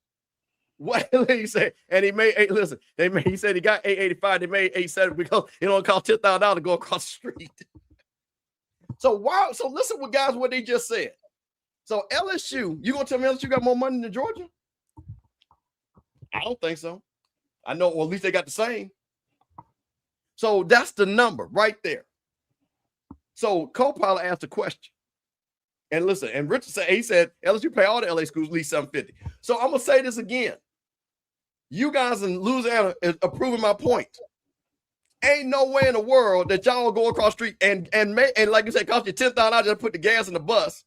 What he said, and he made he said he got $885, they made $870 because it only cost $10,000 to go across the street. So listen what they just said. So LSU, you gonna tell me LSU got more money than Georgia? I don't think so. I know, well, at least they got the same. So that's the number right there. So co-pilot asked a question. And listen, and Richard said, he said LSU pay all the LA schools at least $750. So I'm gonna say this again. You guys in Louisiana is approving my point. Ain't no way in the world that y'all will go across the street and like you said, cost you $10,000 just put the gas in the bus.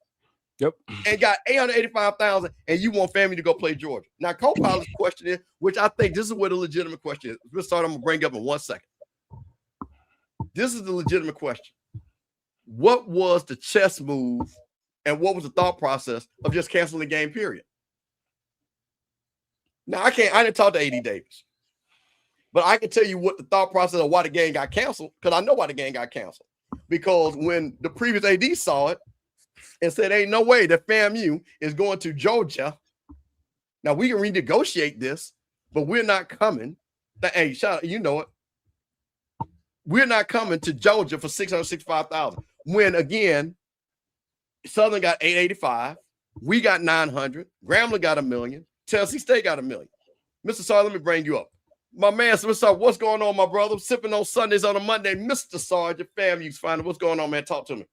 Yep. And got $885,000, and you want FAMU to go play Georgia. Now, co-pilot's question is, which I think this is where the legitimate question is. Let's start. I'm gonna bring up in 1 second. This is the legitimate question. What was the chess move, and what was the thought process of just canceling the game? Period. Now, I didn't talk to AD Davis, but I can tell you what the thought process of why the game got canceled, because I know why the game got canceled. Because when the previous AD saw it and said, ain't no way that FAMU is going to Georgia. Now, we can renegotiate this, but we're not coming. Hey, shout out, you know it. We're not coming to Georgia for $665,000. When, again, Southern got $885. We got $900. Grambling got $1 million. Tennessee State got $1 million. Mr. Sarge, let me bring you up. My man, Mr. Sarge, what's going on, my brother? Sipping on Sundays on a Monday. Mr. Sarge, your family, you find what's going on, man? Talk to me.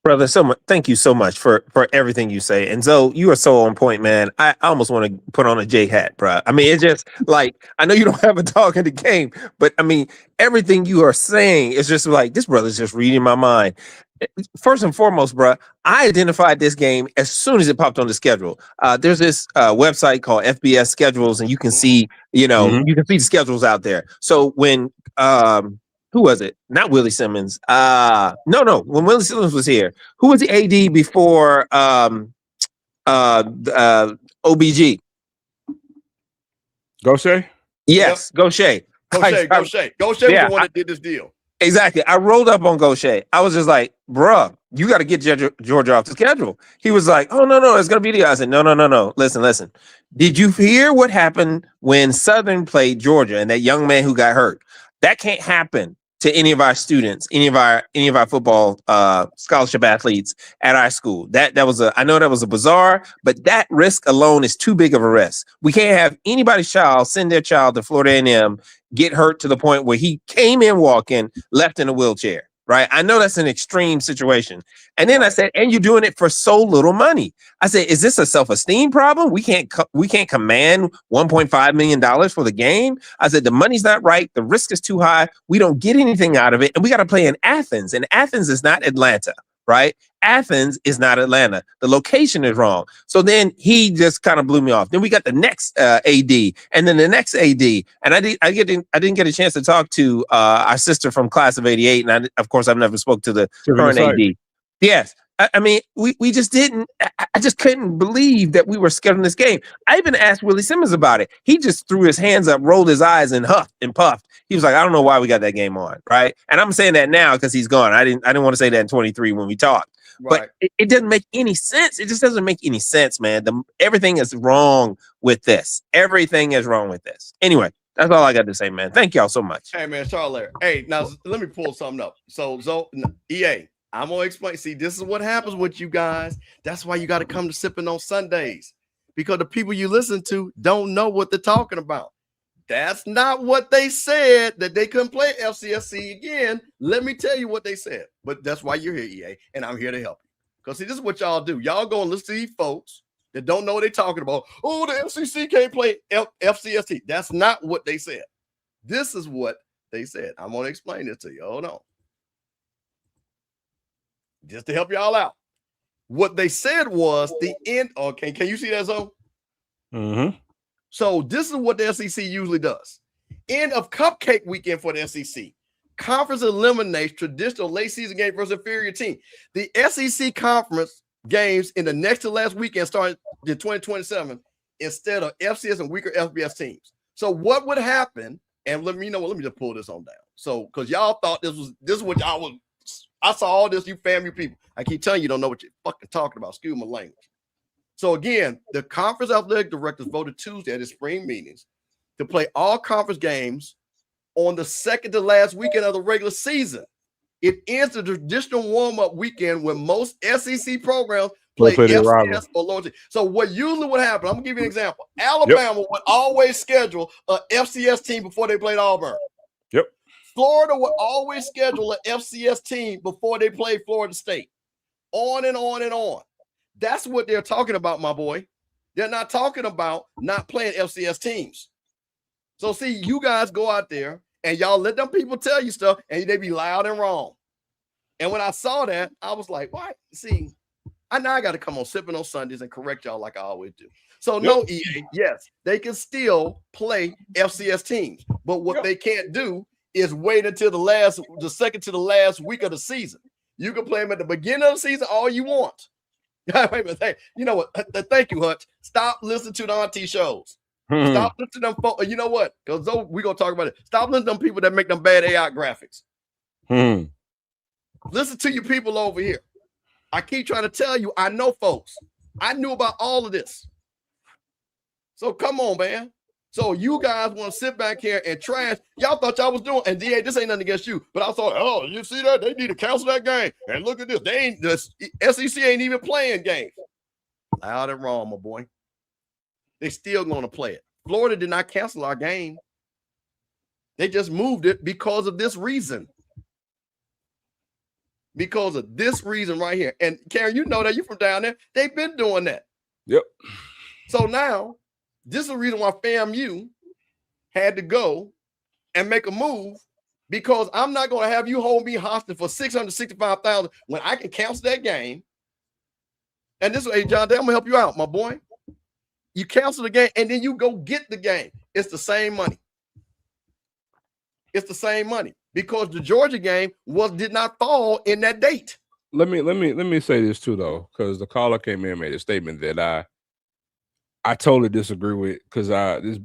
Brother, so much. Thank you so much for everything you say. And Zoe, you are so on point, man. I almost want to put on a J hat, bro. I mean, it's just like, I know you don't have a dog in the game, but I mean, everything you are saying is just like, this brother's just reading my mind. First and foremost, bro, I identified this game as soon as it popped on the schedule. There's this website called FBS Schedules, and you can see, you can see the schedules out there. So when who was it? Not Willie Simmons. No. When Willie Simmons was here, who was the AD before OBG? Gaucher? Yes, Yep. Gaucher. Gaucher was the one that did this deal. Exactly. I rolled up on Gaucher. I was just like, bruh, you got to get Georgia off the schedule. He was like, oh, no, it's going to be the. I said, no. Listen. Did you hear what happened when Southern played Georgia and that young man who got hurt? That can't happen to any of our students, any of our football scholarship athletes at our school. I know that was a bizarre, but that risk alone is too big of a risk. We can't have anybody's child send their child to Florida A&M, get hurt to the point where he came in walking, left in a wheelchair. Right. I know that's an extreme situation. And then I said, and you're doing it for so little money. I said, is this a self-esteem problem? We can't command $1.5 million for the game. I said, the money's not right. The risk is too high. We don't get anything out of it. And we got to play in Athens. And Athens is not Atlanta. Right. Athens is not Atlanta. The location is wrong. So then he just kind of blew me off. Then we got the next AD and then the next AD. And I didn't get a chance to talk to our sister from class of 88. And of course, I've never spoke to the current AD. Yes. I mean, we just didn't. I just couldn't believe that we were scheduling this game. I even asked Willie Simmons about it. He just threw his hands up, rolled his eyes, and huffed and puffed. He was like, I don't know why we got that game on, right? And I'm saying that now because he's gone. I didn't want to say that in 23 when we talked. Right. But it doesn't make any sense. It just doesn't make any sense, man. Everything is wrong with this. Everything is wrong with this. Anyway, that's all I got to say, man. Thank y'all so much. Hey, man, Charlotte. Hey, now let me pull something up. So EA, I'm going to explain. See, this is what happens with you guys. That's why you got to come to Sipping on Sundays, because the people you listen to don't know what they're talking about. That's not what they said, that they couldn't play FCSC again. Let me tell you what they said. But that's why you're here, EA, and I'm here to help you. Because, see, this is what y'all do. Y'all go and listen to these folks that don't know what they're talking about. Oh, the FCC can't play FCSC. That's not what they said. This is what they said. I'm going to explain this to you. Hold on. Just to help y'all out. What they said was the end. Okay, can you see that, Zoe? Mm-hmm. So this is what the SEC usually does. End of cupcake weekend for the SEC. Conference eliminates traditional late season game versus inferior team. The SEC conference games in the next to last weekend starting in 2027 instead of FCS and weaker FBS teams. So what would happen? And let me just pull this on down. So because y'all thought this is what y'all was. I saw all this, you family people. I keep telling you, don't know what you're fucking talking about. Excuse my language. So again, the conference athletic directors voted Tuesday at the spring meetings to play all conference games on the second to last weekend of the regular season. It ends the traditional warm-up weekend when most SEC programs play FCS or lower team. So what usually would happen, I'm gonna give you an example. Alabama would always schedule a FCS team before they played Auburn. Yep. Florida would always schedule an FCS team before they played Florida State. On and on and on. That's what they're talking about, my boy. They're not talking about not playing FCS teams. So see, you guys go out there and y'all let them people tell you stuff and they be loud and wrong. And when I saw that, I was like, what? See, I got to come on Sipping on Sundays and correct y'all like I always do. So no, EA, yes, they can still play FCS teams. But what they can't do is wait until the second to the last week of the season. You can play them at the beginning of the season all you want. Wait a minute. You know what? Thank you, Hutch. Stop listening to the auntie shows. Stop listening to them folks. You know what? Because we're going to talk about it. Stop listening to them people that make them bad AI graphics. Listen to your people over here. I keep trying to tell you, I know folks. I knew about all of this. So come on, man. So you guys want to sit back here and trash. Y'all thought y'all was doing, and DA, this ain't nothing against you, but I thought, oh, you see that? They need to cancel that game. And look at this. The SEC ain't even playing games. Loud and wrong, my boy. They still going to play it. Florida did not cancel our game. They just moved it because of this reason. Because of this reason right here. And Karen, you know that you're from down there. They've been doing that. Yep. So now, this is the reason why FAMU had to go and make a move, because I'm not going to have you hold me hostage for $665,000 when I can cancel that game. And this way, hey, John, I'm going to help you out, my boy. You cancel the game, and then you go get the game. It's the same money. It's the same money because the Georgia game did not fall in that date. Let me say this too, though, because the caller came in and made a statement that I totally disagree with, because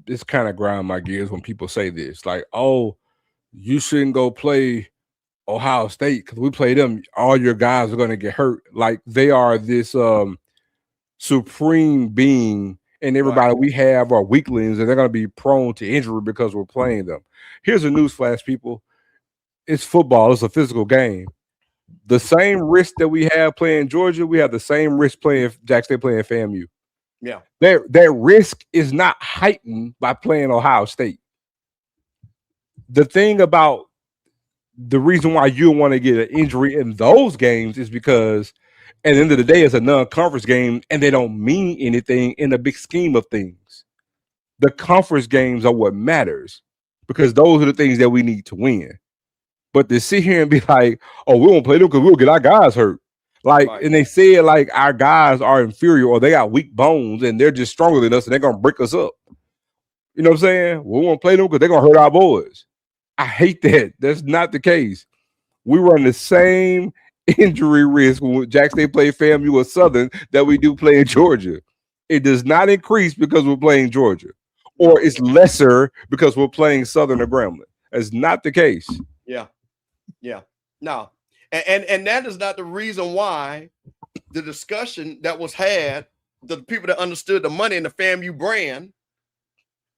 this kind of grind my gears when people say this, like, oh, you shouldn't go play Ohio State because we play them. All your guys are going to get hurt. Like they are this supreme being, and everybody we have are weaklings, and they're going to be prone to injury because we're playing them. Here's a newsflash, people. It's football. It's a physical game. The same risk that we have playing Georgia, we have the same risk playing Jack State, playing FAMU. Yeah. That risk is not heightened by playing Ohio State. The thing about the reason why you want to get an injury in those games is because at the end of the day, it's a non-conference game and they don't mean anything in the big scheme of things. The conference games are what matters because those are the things that we need to win. But to sit here and be like, oh, we won't play them because we'll get our guys hurt. Like, and they said like our guys are inferior or they got weak bones and they're just stronger than us and they're going to break us up. You know what I'm saying? We won't play them because they're going to hurt our boys. I hate that. That's not the case. We run the same injury risk when Jack State play FAMU or Southern that we do play in Georgia. It does not increase because we're playing Georgia, or it's lesser because we're playing Southern or Grambling. That's not the case. Yeah. No. And that is not the reason why the discussion that was had, the people that understood the money in the FAMU brand,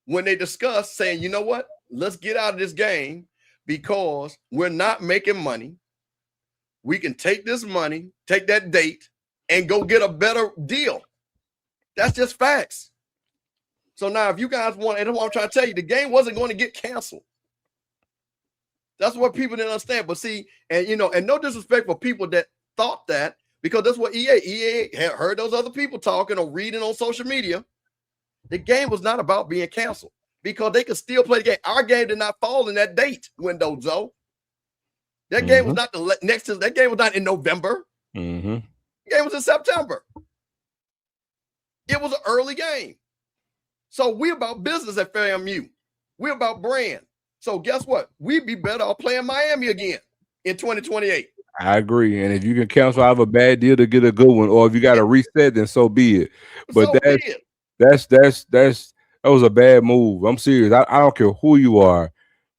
when they discussed saying, you know what, let's get out of this game because we're not making money. We can take this money, take that date, and go get a better deal. That's just facts. So now if you guys want, and that's what I'm trying to tell you, the game wasn't going to get canceled. That's what people didn't understand. But see, and and no disrespect for people that thought that, because that's what EA had heard those other people talking or reading on social media. The game was not about being canceled because they could still play the game. Our game did not fall in that date window, Zoe. That game was not the next to that game was not in November. The game was in September. It was an early game. So we're about business at FAMU. We're about brand. So guess what? We'd be better off playing Miami again in 2028. I agree. And if you can cancel out of a bad deal to get a good one, or if you got to reset, then so be it. But that was a bad move. I'm serious. I don't care who you are,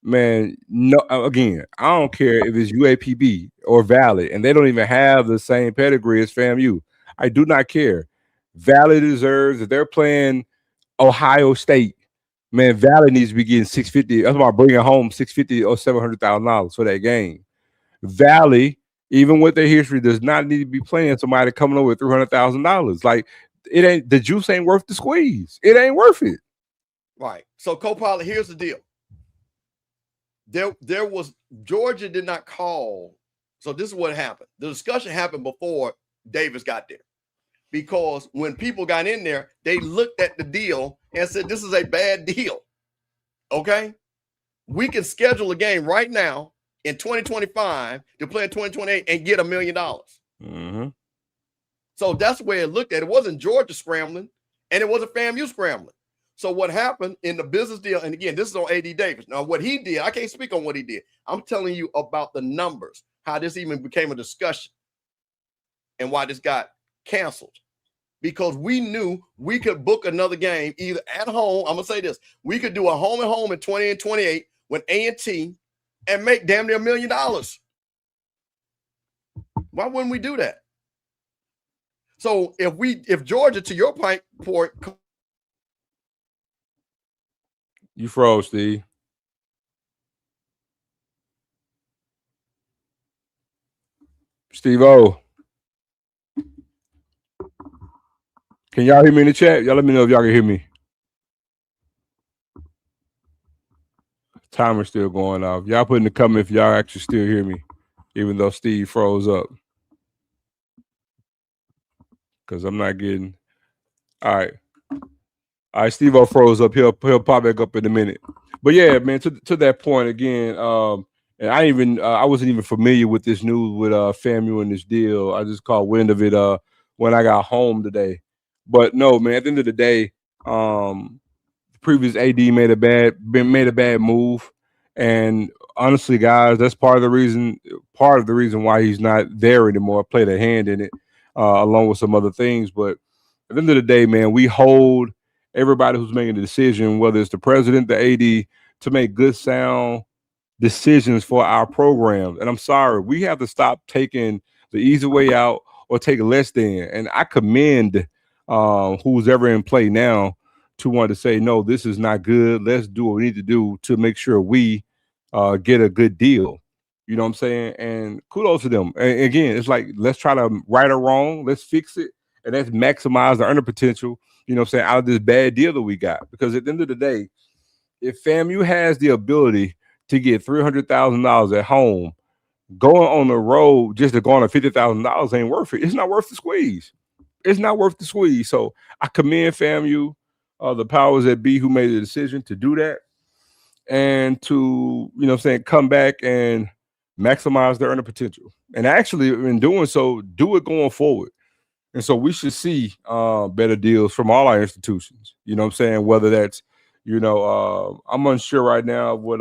man. No, again, I don't care if it's UAPB or Valley, and they don't even have the same pedigree as FAMU. I do not care. Valley deserves, if they're playing Ohio State, man, Valley needs to be getting $650. That's why I'm bringing home $650 or $700,000 for that game. Valley, even with their history, does not need to be playing somebody coming over with $300,000. Like, it ain't, the juice ain't worth the squeeze. It ain't worth it. Right. So, co-pilot, here's the deal. There was, Georgia did not call. So this is what happened. The discussion happened before Davis got there. Because when people got in there, they looked at the deal and said, this is a bad deal. Okay? We can schedule a game right now in 2025 to play in 2028 and get $1 million. So that's where it looked at. It wasn't Georgia scrambling, and it wasn't FAMU scrambling. So what happened in the business deal, and again, this is on A.D. Davis. Now, what he did, I can't speak on what he did. I'm telling you about the numbers, how this even became a discussion and why this got canceled. Because we knew we could book another game either at home. I'm going to say this. We could do a home and home in 20 and 28 with A&T and make damn near $1 million. Why wouldn't we do that? So if Georgia, to your point, you froze, Steve. Steve-O. Can y'all hear me in the chat? Y'all let me know if y'all can hear me. Timer's still going off. Y'all put in the comment if y'all actually still hear me, even though Steve froze up. Because I'm not getting. All right. All right, Steve froze up. He'll pop back up in a minute. But yeah, man, to that point again, and I wasn't even familiar with this news with FAMU and this deal. I just caught wind of it when I got home today. But no, man, at the end of the day, the previous AD made a bad move. And honestly, guys, that's part of the reason why he's not there anymore. Played a hand in it, along with some other things. But at the end of the day, man, we hold everybody who's making the decision, whether it's the president, the AD, to make good, sound decisions for our programs. And I'm sorry, we have to stop taking the easy way out or take less than. And I commend who's ever in play now to want to say, no, this is not good. Let's do what we need to do to make sure we get a good deal. You know what I'm saying? And kudos to them. And again, it's like, let's try to right or wrong. Let's fix it. And let's maximize the earner potential, you know what I'm saying, out of this bad deal that we got. Because at the end of the day, if FAMU has the ability to get $300,000 at home, going on the road just to go on a $50,000 ain't worth it. It's not worth the squeeze. It's not worth the squeeze. So I commend FAMU, the powers that be who made the decision to do that and to, you know what I'm saying, come back and maximize their earner potential. And actually, in doing so, do it going forward. And so we should see better deals from all our institutions. You know what I'm saying? Whether that's, you know, I'm unsure right now what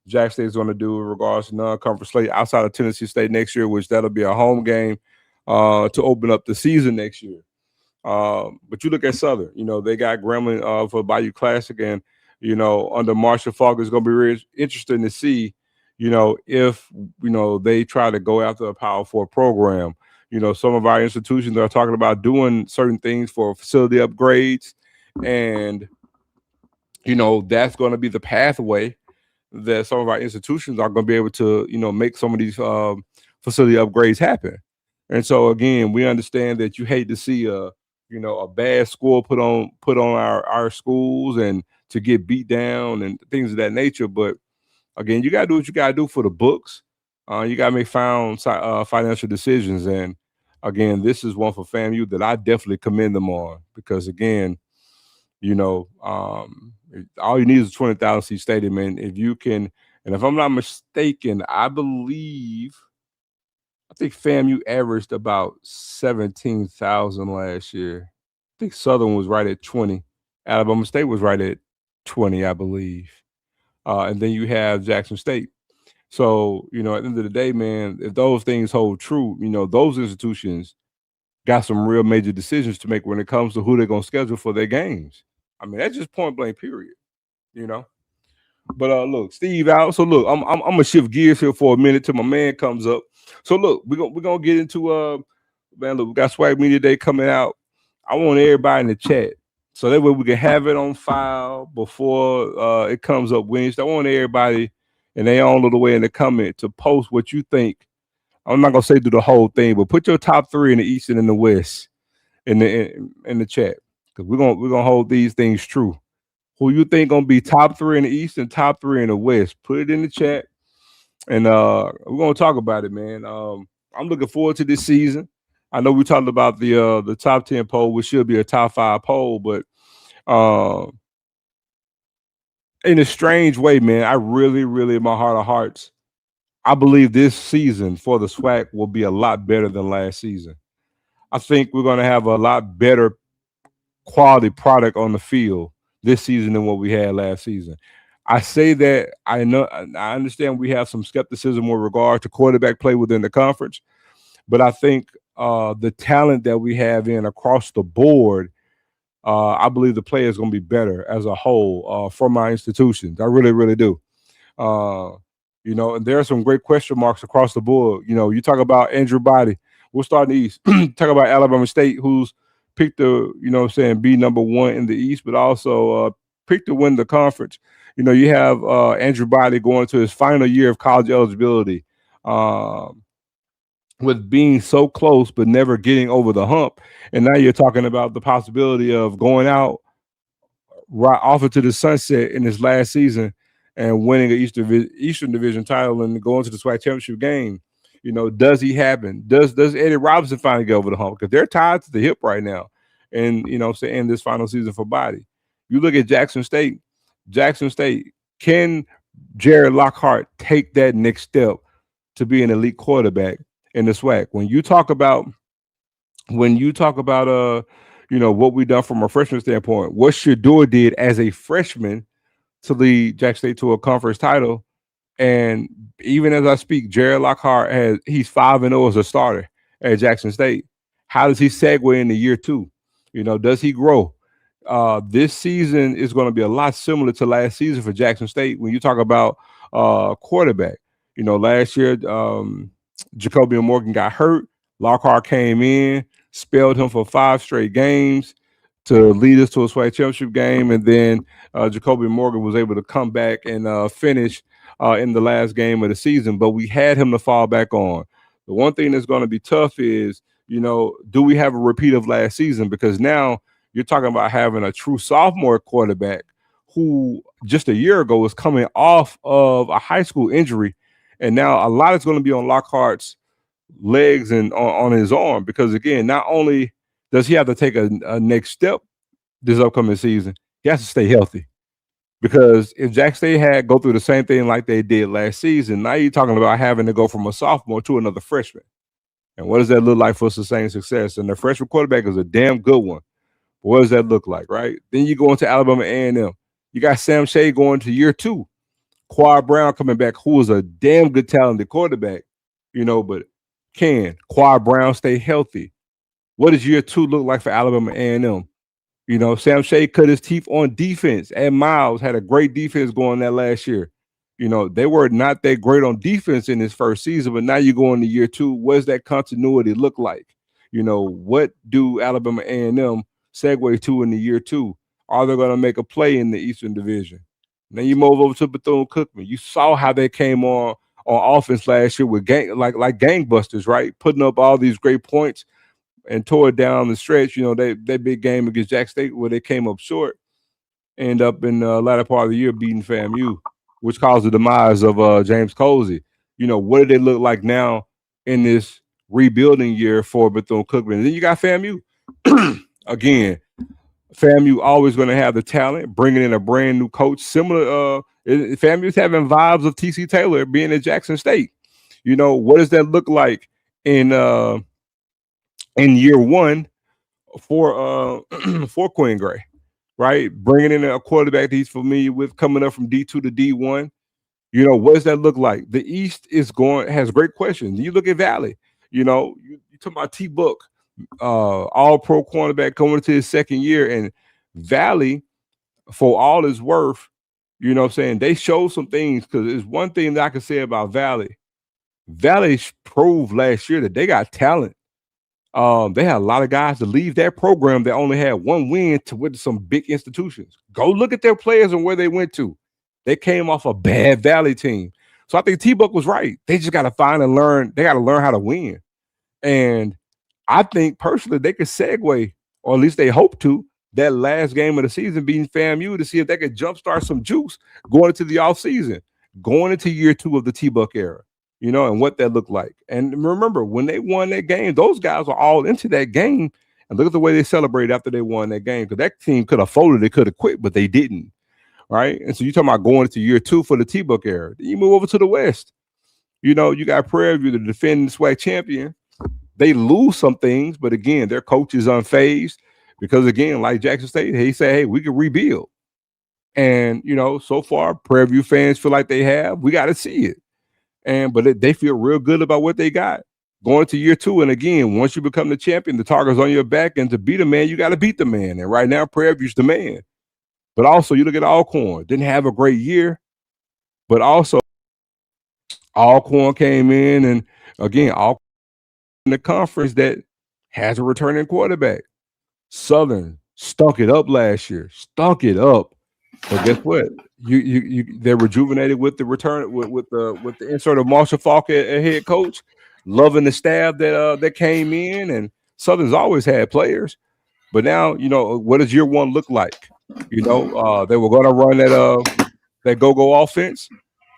Jack State is going to do in regards to non-conference slate outside of Tennessee State next year, which that'll be a home game to open up the season next year. But you look at Southern, you know, they got Gremlin for Bayou Classic, and, you know, under Marshall Falk, it's going to be really interesting to see, you know, if, you know, they try to go after a Power 4 program. You know, some of our institutions are talking about doing certain things for facility upgrades, and, you know, that's going to be the pathway that some of our institutions are going to be able to, you know, make some of these facility upgrades happen. And so again, we understand that you hate to see a bad score put on our schools and to get beat down and things of that nature. But again, you got to do what you got to do for the books. You got to make financial decisions. And again, this is one for FAMU that I definitely commend them on, because again, you know, all you need is a 20,000 seat stadium. And if you can, and if I'm not mistaken, I think FAMU averaged about 17,000 last year. I think Southern was right at 20. Alabama State was right at 20, I believe. And then you have Jackson State. So, you know, at the end of the day, man, if those things hold true, you know, those institutions got some real major decisions to make when it comes to who they're going to schedule for their games. I mean, that's just point blank, period, you know. But look, Steve out. So look, I'm gonna shift gears here for a minute till my man comes up. So look, we're gonna get into man, look, we got Swag Media Day coming out. I want everybody in the chat, so that way we can have it on file before it comes up Wednesday. I want everybody in their own little way in the comment to post what you think. I'm not gonna say do the whole thing, but put your top 3 in the East and in the West in the chat, because we're gonna hold these things true. Who you think gonna be top 3 in the East and top 3 in the West? Put it in the chat, and we're gonna talk about it, man. I'm looking forward to this season. I know we talked about the top 10 poll, which should be a top 5 poll, but in a strange way, man, I really, really, in my heart of hearts, I believe this season for the SWAC will be a lot better than last season. I think we're gonna have a lot better quality product on the field this season than what we had last season. I say that I understand we have some skepticism with regard to quarterback play within the conference, but I think the talent that we have in across the board, I believe the play is going to be better as a whole for my institutions. I really, really do. You know, and there are some great question marks across the board. You know, you talk about Andrew Body. We'll start in the East. Talk about Alabama State, who's picked to, you know what I'm saying, be number 1 in the East, but also picked to win the conference. You know, you have Andrew Body going to his final year of college eligibility with being so close but never getting over the hump. And now you're talking about the possibility of going out right off into the sunset in his last season and winning an Eastern Division title and going to the SWAC championship game. You know, does he happen? Does Eddie Robinson finally get over the hump? Because they're tied to the hip right now, and you know, saying this final season for Body. You look at Jackson State. Can Jared Lockhart take that next step to be an elite quarterback in the SWAC? When you talk about you know, what we done from a freshman standpoint, what Shador did as a freshman to lead Jackson State to a conference title. And even as I speak, Jared Lockhart he's 5-0 as a starter at Jackson State. How does he segue into year 2? You know, does he grow? This season is going to be a lot similar to last season for Jackson State when you talk about quarterback. You know, last year, Jacoby Morgan got hurt. Lockhart came in, spelled him for 5 straight games to lead us to a SWAC championship game, and then Jacoby Morgan was able to come back and finish in the last game of the season. But we had him to fall back on. The one thing that's going to be tough is, you know, do we have a repeat of last season? Because now you're talking about having a true sophomore quarterback who just a year ago was coming off of a high school injury, and now a lot is going to be on Lockhart's legs and on his arm, because again, not only does he have to take a next step this upcoming season, he has to stay healthy. Because if Jack State had go through the same thing like they did last season, now you're talking about having to go from a sophomore to another freshman. And what does that look like for sustained success? And the freshman quarterback is a damn good one. What does that look like, right? Then you go into Alabama A&M. You got Sam Shea going to year 2. Quad Brown coming back, who is a damn good talented quarterback, you know, but can Quad Brown stay healthy? What does year 2 look like for Alabama A&M? You know, Sam Shea cut his teeth on defense. Ed Miles had a great defense going that last year. You know, they were not that great on defense in his first season, but now you go into year 2. What does that continuity look like? You know, what do Alabama A&M segue to in the year 2? Are they going to make a play in the Eastern Division? Then you move over to Bethune-Cookman. You saw how they came on offense last year with like gangbusters, right? Putting up all these great points and tore it down the stretch. You know, they big game against Jack State where they came up short, end up in the latter part of the year beating FAMU, which caused the demise of James Colsey. You know, what do they look like now in this rebuilding year for Bethune-Cookman? And then you got FAMU. Again, FAMU always going to have the talent, bringing in a brand new coach. Similar, FAMU's having vibes of TC Taylor being at Jackson State. You know, what does that look like in year 1 for Quinn Gray, right? Bringing in a quarterback that he's familiar with, coming up from D2 to D1. You know, what does that look like? The East has great questions. You look at Valley. You know, you talk about T-Book. All-pro cornerback coming into his second year, and Valley, for all his worth, you know what I'm saying, they showed some things, because it's one thing that I can say about Valley. Valley proved last year that they got talent. They had a lot of guys to leave that program that only had 1 win to with some big institutions. Go look at their players and where they went to. They came off a bad Valley team. So I think T-Buck was right. They just got to find and learn. They got to learn how to win. And I think personally they could segue, or at least they hope to, that last game of the season beating FAMU to see if they could jumpstart some juice going into the offseason, going into year 2 of the T-Buck era, you know, and what that looked like. And remember, when they won that game, those guys were all into that game. And look at the way they celebrated after they won that game, because that team could have folded, they could have quit, but they didn't, right? And so you're talking about going into year 2 for the T-Buck era. Then you move over to the West. You know, you got Prairie View, the defending SWAC champion. They lose some things, but again, their coach is unfazed because, again, like Jackson State, he said, hey, we can rebuild. And, you know, so far, Prairie View fans feel like they have. We got to see it. But they feel real good about what they got going to year 2. And again, once you become the champion, the target's on your back. And to beat a man, you got to beat the man. And right now, Prairie View's the man. But also, you look at Alcorn. Didn't have a great year. But also, Alcorn came in. And again, Alcorn in the conference that has a returning quarterback. Southern stunk it up last year. Stunk it up. But guess what? They're rejuvenated with the return with the insert of Marshall Falk as head coach, loving the staff that came in, and Southern's always had players. But now, you know, what does year 1 look like? You know, they were going to run that that go offense.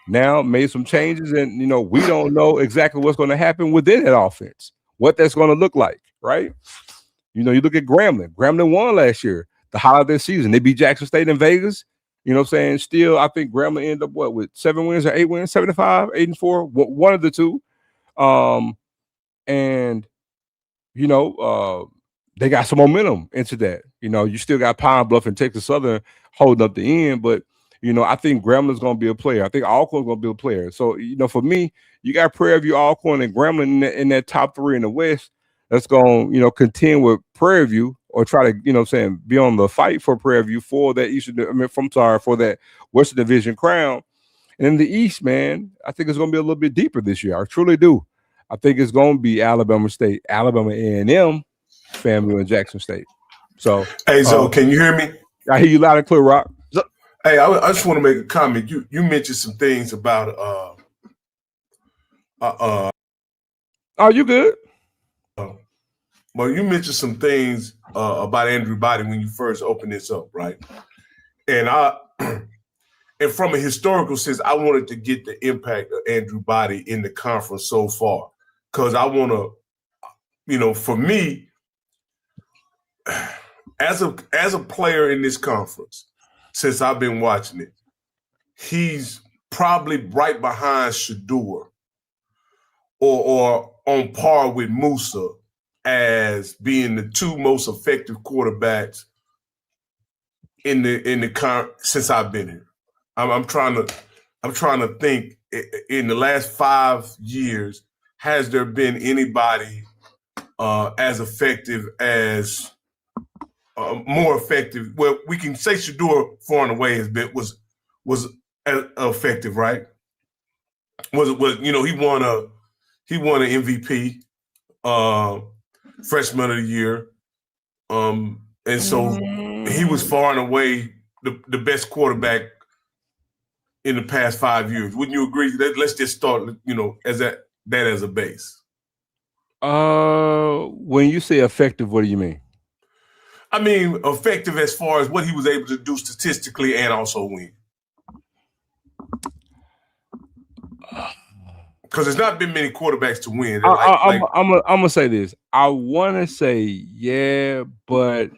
Now made some changes, and we don't know exactly what's going to happen within that offense, what that's going to look like, right? You look at Grambling. Grambling won last year, the highlight of their season. They beat Jackson State in Vegas. You know what I'm saying? Still, I think Grambling ended up with 7 wins or 8 wins, 75, 8-4, one of the two. And they got some momentum into that. You still got Pine Bluff and Texas Southern holding up the end, but I think Gramblin's going to be a player. I think Alcorn's going to be a player. So, for me, you got Prairie View, Alcorn, and Grambling in that top 3 in the West. That's going to contend with Prairie View or try to, be on the fight for Prairie View for that for that Western Division crown. And in the East, man, I think it's going to be a little bit deeper this year. I truly do. I think it's going to be Alabama State, Alabama A&M, FAMU, and Jackson State. So, hey, so can you hear me? I hear you loud and clear, Rock. Hey, I just want to make a comment. You mentioned some things about Oh, you good? Well, you mentioned some things about Andrew Body when you first opened this up, right? And and from a historical sense, I wanted to get the impact of Andrew Body in the conference so far, because I want to, for me, as a player in this conference, since I've been watching it, he's probably right behind Shador or on par with Musa as being the 2 most effective quarterbacks in the since I've been here. I'm trying to think in the last 5 years, has there been anybody as effective as more effective? Well, we can say Shador far and away was effective, right? Was he won an MVP, freshman of the year, and so he was far and away the best quarterback in the past 5 years. Wouldn't you agree? Let's just start, as that as a base. When you say effective, what do you mean? I mean, effective as far as what he was able to do statistically and also win. Because there's not been many quarterbacks to win. I'm gonna say this. I want to say yeah, but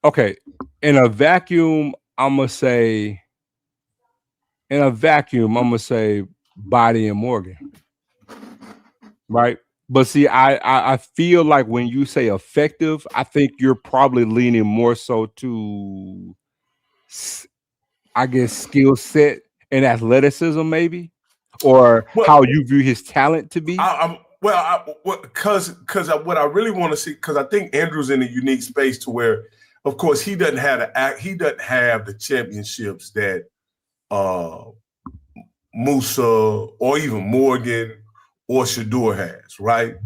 okay. In a vacuum, I'm gonna say Body and Morgan, right? But see, I feel like when you say effective, I think you're probably leaning more so to, I guess, skill set and athleticism, maybe, or how you view his talent to be. Because what I really want to see, because I think Andrew's in a unique space to where, of course, he doesn't have the championships that Musa or even Morgan or Shador has, right?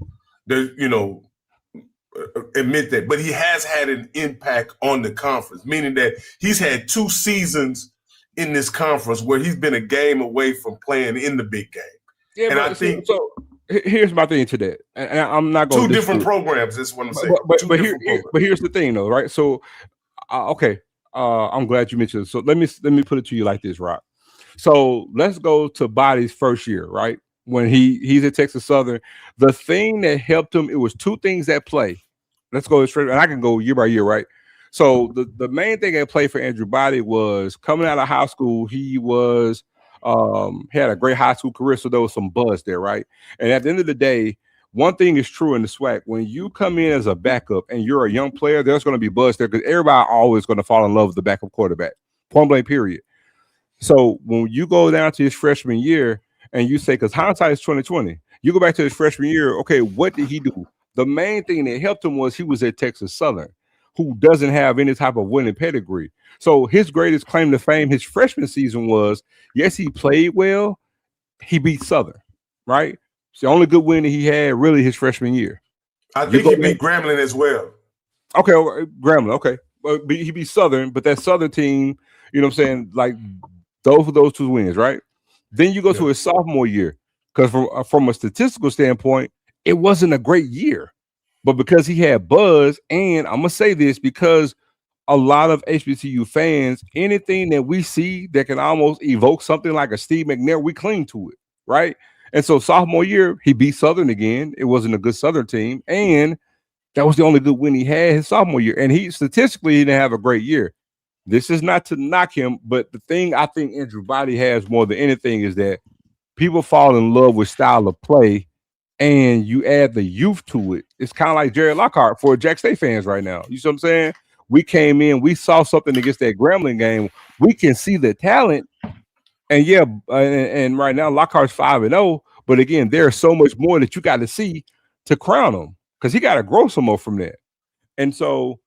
Admit that, but he has had an impact on the conference, meaning that he's had 2 seasons in this conference where he's been a game away from playing in the big game. Yeah, and I think so. Here's my thing to that, and I'm not going 2 different programs. That's what I'm saying. But here's the thing, though, right? So, okay, I'm glad you mentioned it. So let me put it to you like this, Rock. So let's go to Body's first year, right? When he's at Texas Southern, the thing that helped him, it was 2 things at play. Let's go straight, and I can go year by year, right? So the main thing at play for Andrew Body was coming out of high school. He was had a great high school career, so there was some buzz there, right? And at the end of the day, one thing is true in the SWAC: when you come in as a backup and you're a young player, there's going to be buzz there because everybody always going to fall in love with the backup quarterback. Point blank, period. So when you go down to his freshman year and you say, because hindsight is 2020, you go back to his freshman year, okay, what did he do? The main thing that helped him was he was at Texas Southern, who doesn't have any type of winning pedigree. So his greatest claim to fame his freshman season was, yes, he played well, he beat Southern, right? It's the only good win that he had really his freshman year. I think he beat Grambling as well. Okay, Grambling, okay. He beat Southern, but that Southern team, you know what I'm saying, like those 2 wins, right? Then you go to his sophomore year, because from a statistical standpoint, it wasn't a great year. But because he had buzz, and I'm going to say this, because a lot of HBCU fans, anything that we see that can almost evoke something like a Steve McNair, we cling to it, right? And so sophomore year, he beat Southern again. It wasn't a good Southern team, and that was the only good win he had his sophomore year. And he statistically he didn't have a great year. This is not to knock him, but the thing I think Andrew Body has more than anything is that people fall in love with style of play, and you add the youth to it. It's kind of like Jerry Lockhart for Jack State fans right now. You see what I'm saying? We came in, we saw something against that Grambling game. We can see the talent, and yeah, and right now Lockhart's 5-0. But again, there's so much more that you got to see to crown him because he got to grow some more from that. And so,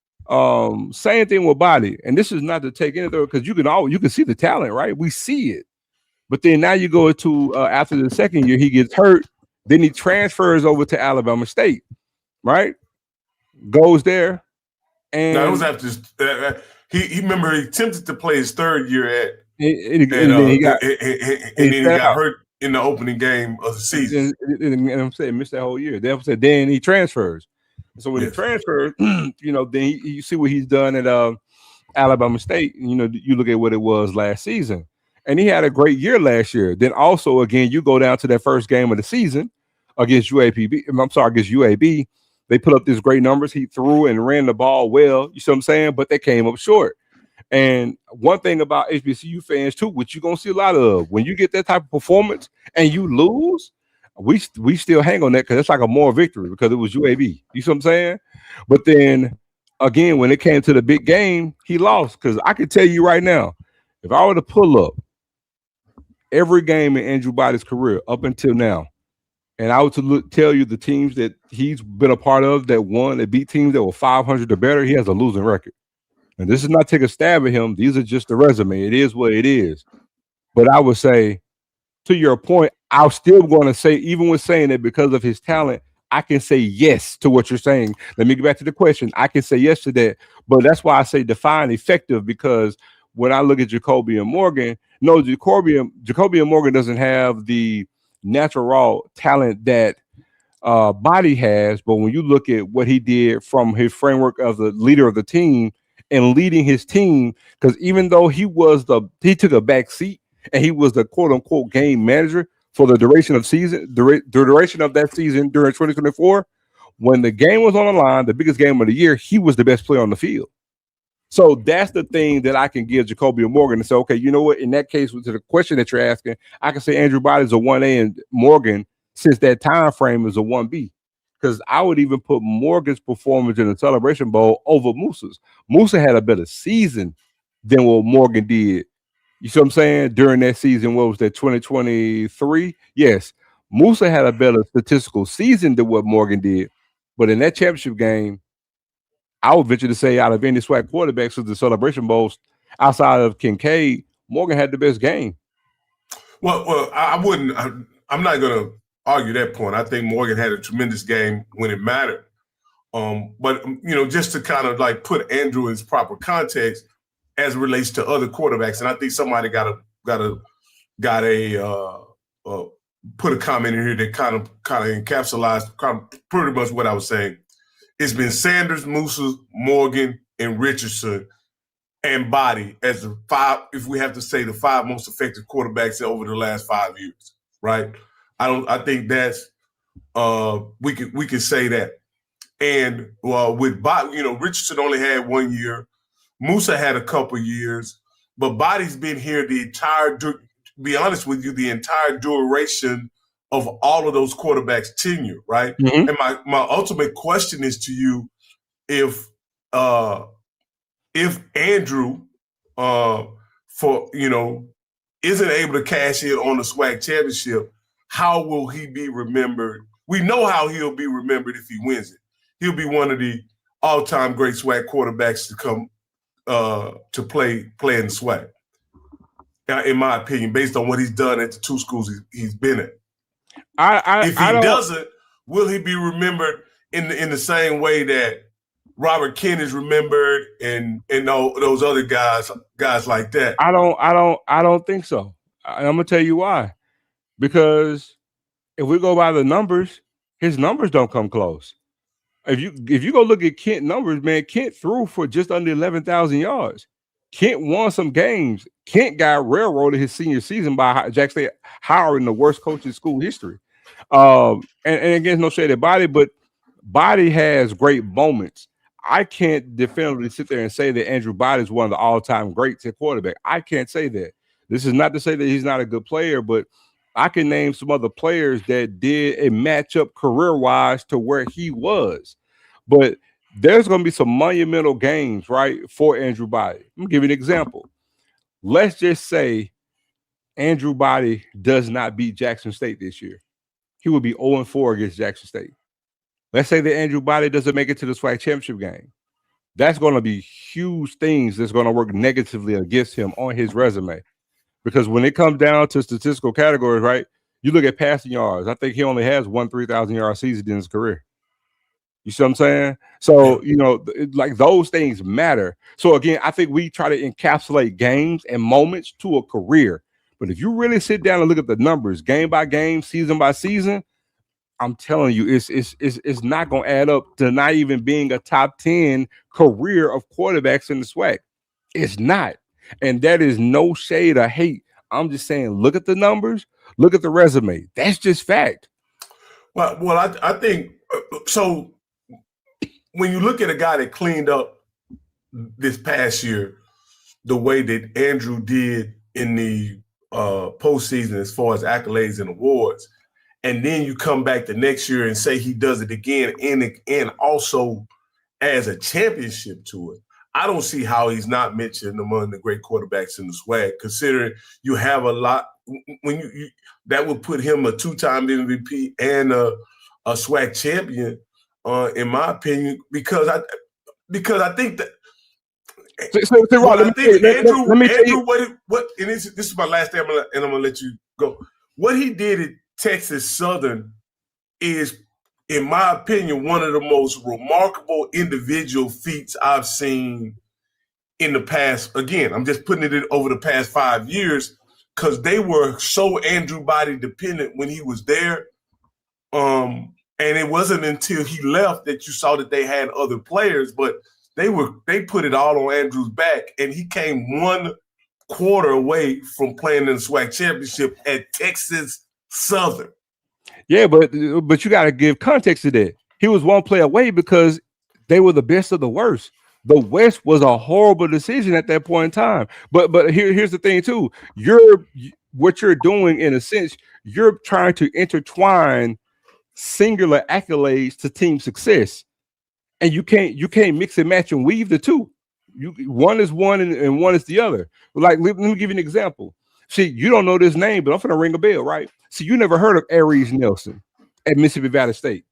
same thing with Body. And this is not to take anything because you can see the talent, right? We see it. But then now you go to after the second year, he gets hurt. Then he transfers over to Alabama State, right? Goes there. And now, it was after he remember he attempted to play his third year at and then he got hurt in the opening game of the season. And I'm saying missed that whole year. Then he transfers. So when he transfers, then you see what he's done at Alabama State. You look at what it was last season, and he had a great year last year. Then also again, you go down to that first game of the season against UAB. They put up these great numbers. He threw and ran the ball well. You see what I'm saying? But they came up short. And one thing about HBCU fans too, which you're gonna see a lot of, when you get that type of performance and you lose, we still hang on that because it's like a moral victory because it was UAB. You see what I'm saying? But then again, when it came to the big game, he lost. Because I can tell you right now, if I were to pull up every game in Andrew Body's career up until now, and I were to tell you the teams that he's been a part of that won, that beat teams that were 500 or better, he has a losing record. And this is not take a stab at him. These are just the resume. It is what it is. But I would say, to your point, I'm still going to say, even with saying that because of his talent, I can say yes to what you're saying. Let me get back to the question. I can say yes to that. But that's why I say define effective, because when I look at Jacoby and Morgan, no, Jacoby and Morgan doesn't have the natural raw talent that Body has. But when you look at what he did from his framework of the leader of the team and leading his team, because even though he took a back seat and he was the quote unquote game manager for the duration of that season during 2024, when the game was on the line, the biggest game of the year, he was the best player on the field. So that's the thing that I can give Jacoby and Morgan and say, okay, you know what? In that case, to the question that you're asking, I can say Andrew Body's a 1A and Morgan, since that time frame, is a 1B. Because I would even put Morgan's performance in the Celebration Bowl over Moosa's. Moosa had a better season than what Morgan did. You see what I'm saying? During that season, what was that, 2023? Yes. Moosa had a better statistical season than what Morgan did. But in that championship game, I would venture to say out of any SWAC quarterbacks of the Celebration Bowls, outside of Kincaid, Morgan had the best game. Well, I wouldn't. I'm not going to argue that point. I think Morgan had a tremendous game when it mattered. But just to kind of like put Andrew in his proper context as it relates to other quarterbacks, and I think somebody got to put a comment in here that kind of encapsulates pretty much what I was saying. It's been Sanders, Musa, Morgan, and Richardson and Body as the five, if we have to say the five most effective quarterbacks over the last 5 years, right? I think that's we can say that. And with Body, Richardson only had 1 year. Musa had a couple years, but Body's been here the entire duration of all of those quarterbacks' tenure, right? Mm-hmm. And my ultimate question is to you: if Andrew isn't able to cash in on the SWAC championship, how will he be remembered? We know how he'll be remembered if he wins it. He'll be one of the all-time great SWAC quarterbacks to come to play in the SWAC, in my opinion, based on what he's done at the two schools he's been at. If he doesn't, will he be remembered in the same way that Robert Kent is remembered and those other guys like that? I don't think so. And I'm gonna tell you why. Because if we go by the numbers, his numbers don't come close. if you go look at Kent numbers, man, Kent threw for just under 11,000 yards. Kent won some games. Kent got railroaded his senior season by Jack State hiring the worst coach in school history. And again, no shade at Body, but Body has great moments. I can't definitively sit there and say that Andrew Body is one of the all-time greats at quarterback. I can't say that. This is not to say that he's not a good player, but I can name some other players that did a matchup career-wise to where he was. But there's going to be some monumental games, right, for Andrew Body. Let me give you an example. Let's just say Andrew Body does not beat Jackson State this year. He will be 0-4 against Jackson State. Let's say that Andrew Body doesn't make it to the SWAC championship game. That's going to be huge things that's going to work negatively against him on his resume. Because when it comes down to statistical categories, right, you look at passing yards. I think he only has one 3,000-yard season in his career. You see what I'm saying? So, you know, like those things matter. So, again, I think we try to encapsulate games and moments to a career. But if you really sit down and look at the numbers, game by game, season by season, I'm telling you, it's not going to add up to not even being a top 10 career of quarterbacks in the SWAC. It's not. And that is no shade or hate. I'm just saying, look at the numbers, look at the resume. That's just fact. Well, I think so. When you look at a guy that cleaned up this past year, the way that Andrew did in the postseason as far as accolades and awards, and then you come back the next year and say he does it again and also as a championship to it, I don't see how he's not mentioned among the great quarterbacks in the SWAC, considering you have a lot when you that would put him a 2-time MVP and a SWAC champion, in my opinion, because I think that Andrew, what and this is my last thing, and I'm gonna let you go. What he did at Texas Southern is, in my opinion, one of the most remarkable individual feats I've seen in the past. Again, I'm just putting it over the past 5 years because they were so Andrew Body dependent when he was there. And it wasn't until he left that you saw that they had other players, but they put it all on Andrew's back, and he came 1 quarter away from playing in the SWAC championship at Texas Southern. Yeah, but you got to give context to that. He was 1 play away because they were the best of the worst. The West was a horrible decision at that point in time. But here's the thing too. What you're doing, in a sense, you're trying to intertwine singular accolades to team success, and you can't mix and match and weave the two. One is one and one is the other. Like, let me give you an example. See, you don't know this name, but I'm gonna ring a bell, right? See, you never heard of Aries Nelson at Mississippi Valley State,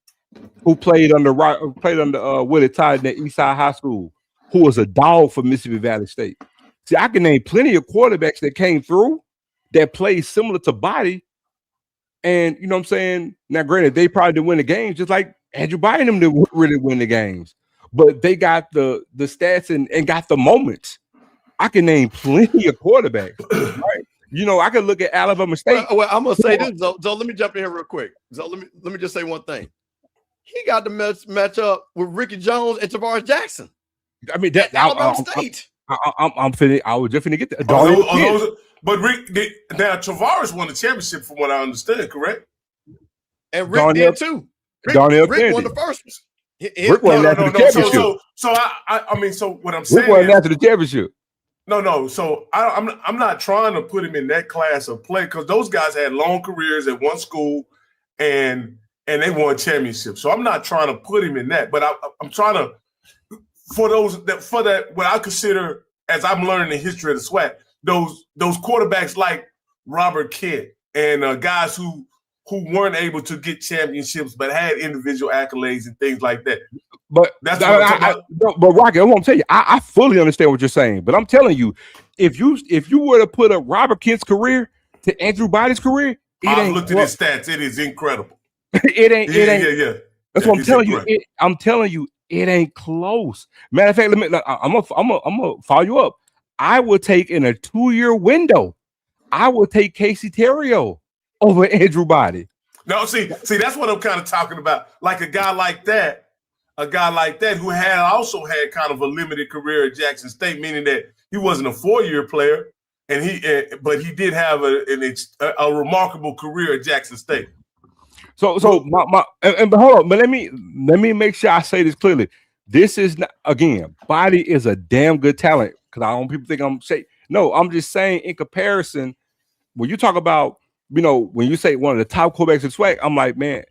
who played under Willie Todd at Eastside High School, who was a dog for Mississippi Valley State. See, I can name plenty of quarterbacks that came through that played similar to Body. And you know what I'm saying? Now, granted, they probably didn't win the games, just like Andrew Body and them didn't really win the games. But they got the stats and got the moments. I can name plenty of quarterbacks, right? You know, I could look at Alabama State. Well, I'm gonna say this, so let me jump in here real quick. So let me just say one thing. He got to match up with Ricky Jones and Tavares Jackson. I mean, that Alabama State. I was just finna get that. But now Tavares won the championship, from what I understand, correct? And Rick did too. Rick won the first one. Rick won after the championship. So what I'm saying, Rick won after the championship. No. So I'm not trying to put him in that class of play, because those guys had long careers at one school and they won championships. So I'm not trying to put him in that, but I'm trying to for that what I consider, as I'm learning the history of the SWAC, those quarterbacks like Robert Kent and guys who weren't able to get championships but had individual accolades and things like that. But that's but Rocky, I won't tell you. I fully understand what you're saying, but I'm telling you, if you were to put up Robert Kent's career to Andrew Body's career, I've looked at his stats. It is incredible. It ain't. That's what I'm telling you. I'm telling you, it ain't close. Matter of fact, I'm gonna follow you up. I would take, in a 2-year window, I would take Casey Terrio over Andrew Body. No, see, that's what I'm kind of talking about. Like a guy like that, a guy like that who had also had kind of a limited career at Jackson State, meaning that he wasn't a 4-year player, but he did have a remarkable career at Jackson State. So but hold on, but let me make sure I say this clearly. This is not, again, Body is a damn good talent, because I don't want people think I'm saying no. I'm just saying in comparison, when you talk about, when you say one of the top quarterbacks in SWAC, I'm like, man,